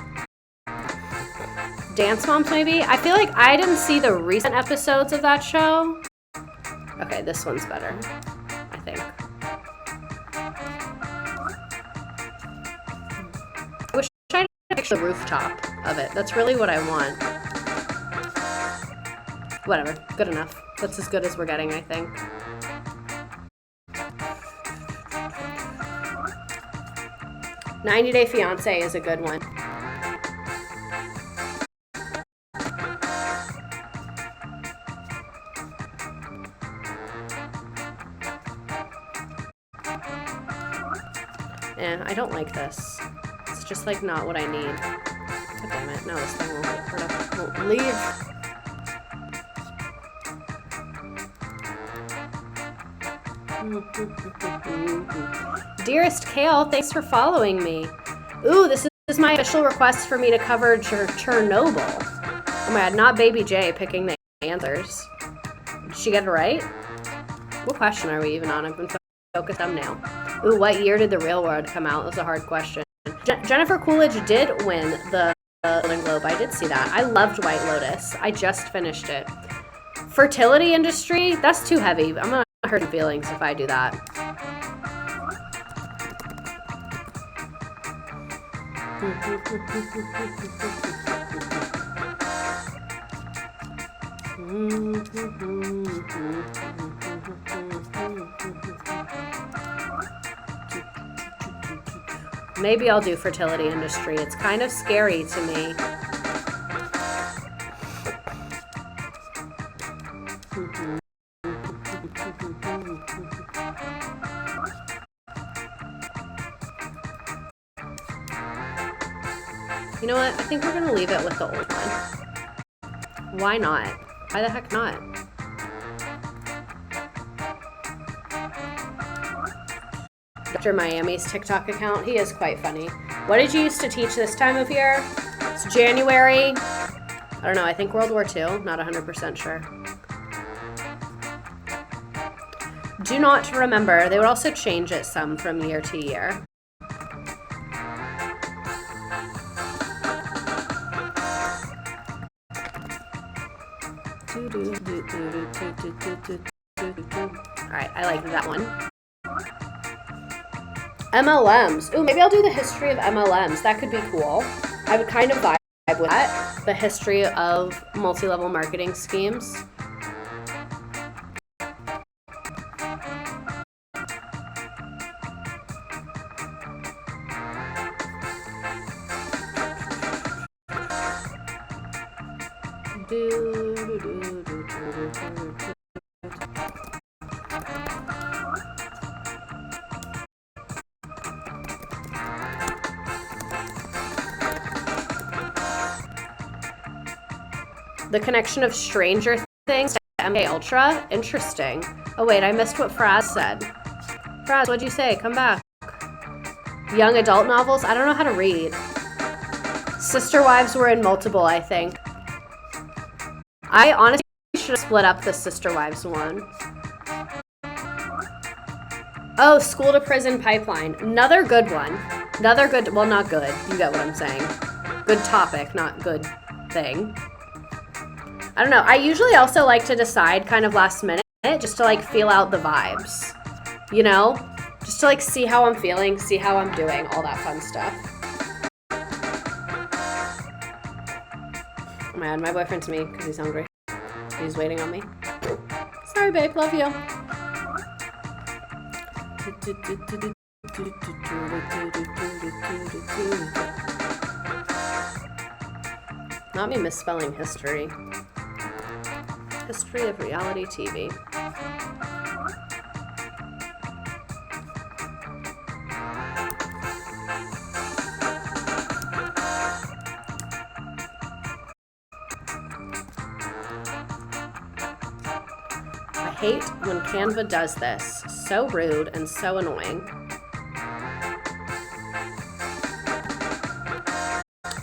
Dance Moms, maybe? I feel like I didn't see the recent episodes of that show. Okay, this one's better, I think. I wish I had a picture of the rooftop of it. That's really what I want. Whatever, good enough. That's as good as we're getting, I think. "90 Day Fiancé" is a good one. Yeah, I don't like this. It's just like not what I need. God damn it. No, this thing won't leave. Dearest Kale, thanks for following me. Ooh, this is my official request for me to cover Chernobyl. Oh my god, not Baby J picking the answers. Did she get it right? What question are we even on? I've been focused thumbnail. Ooh, what year did The Real World come out? That's a hard question. Jennifer Coolidge did win the Golden Globe. I did see that. I loved White Lotus. I just finished it. Fertility industry? That's too heavy. I'm gonna hurt your feelings if I do that. Maybe I'll do fertility industry. It's kind of scary to me. You know what? I think we're gonna leave it with the old one. Why not? Why the heck not? Dr. Miami's TikTok account, he is quite funny. What did you used to teach this time of year? It's January. I don't know, I think World War II, not 100% sure. Do not remember. They would also change it some from year to year. Alright, I like that one. MLMs. Ooh, maybe I'll do the history of MLMs. That could be cool. I would kind of vibe with that. The history of multi-level marketing schemes. The connection of Stranger Things to MK Ultra? Interesting. Oh wait, I missed what Fraz said. Fraz, what'd you say? Come back. Young adult novels? I don't know how to read. Sister Wives were in multiple, I think. I honestly should have split up the Sister Wives one. Oh, School to Prison Pipeline. Another good one. Another good, well, not good. You get what I'm saying. Good topic, not good thing. I don't know. I usually also like to decide kind of last minute just to like feel out the vibes, you know? Just to like see how I'm feeling, see how I'm doing, all that fun stuff. Oh man, my boyfriend's me because he's hungry. He's waiting on me. Sorry, babe. Love you. Not me misspelling history. History of reality TV. hate when Canva does this. So rude and so annoying.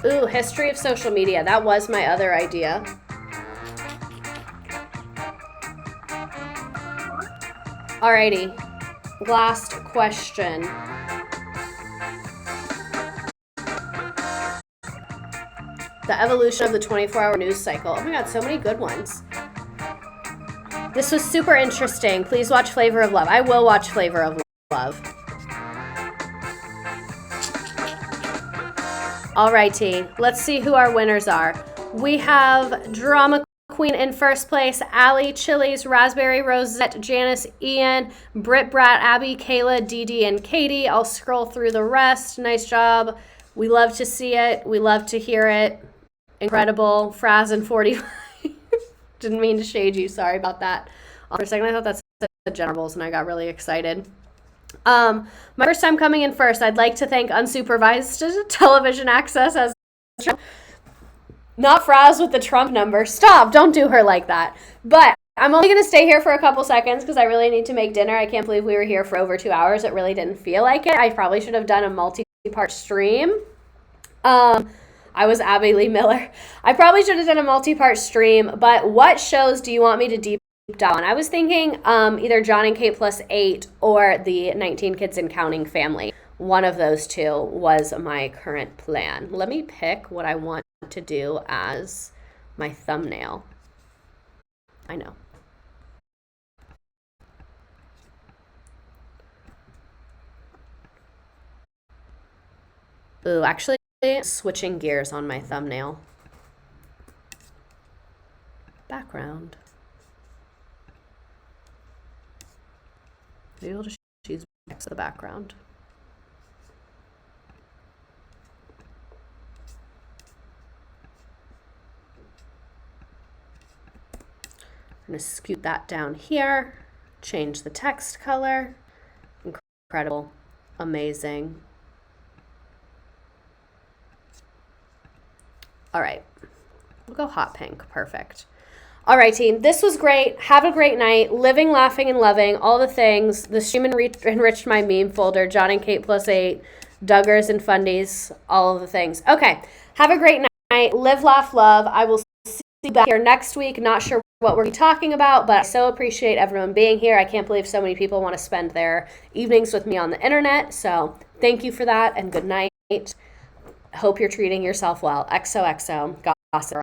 Ooh, history of social media. That was my other idea. Alrighty, last question. The evolution of the 24-hour news cycle. Oh my god, so many good ones. This was super interesting. Please watch Flavor of Love. I will watch Flavor of Love. Alrighty, let's see who our winners are. We have Drama Queen in first place, Allie, Chili's, Raspberry Rosette, Janice, Ian, Britt, Brat, Abby, Kayla, Dee Dee, and Katie. I'll scroll through the rest. Nice job. We love to see it. We love to hear it. Incredible. Fraz and 40. Didn't mean to shade you. Sorry about that. For a second, I thought that's the generables, and I got really excited. My first time coming in first, I'd like to thank Unsupervised Television Access as not Fraz with the Trump number. Stop. Don't do her like that. But I'm only going to stay here for a couple seconds because I really need to make dinner. I can't believe we were here for over 2 hours. It really didn't feel like it. I probably should have done a multi-part stream. I was Abby Lee Miller. I probably should have done a multi-part stream, but what shows do you want me to deep dive on? I was thinking either John and Kate plus 8 or the 19 Kids and Counting family. One of those two was my current plan. Let me pick what I want to do as my thumbnail. I know. Ooh, actually, switching gears on my thumbnail. Background. Maybe we'll just choose next to the background. I'm going to scoot that down here, change the text color. Incredible, amazing. All right, we'll go hot pink, perfect. All right, team, this was great. Have a great night. Living, laughing, and loving, all the things. The stream enriched my meme folder, John and Kate plus 8, Duggars and Fundies, all of the things. Okay, have a great night. Live, laugh, love. I will see you back here next week. Not sure what we're talking about, but I so appreciate everyone being here. I can't believe so many people want to spend their evenings with me on the internet. So thank you for that, and good night. Hope you're treating yourself well. XOXO. Gossip.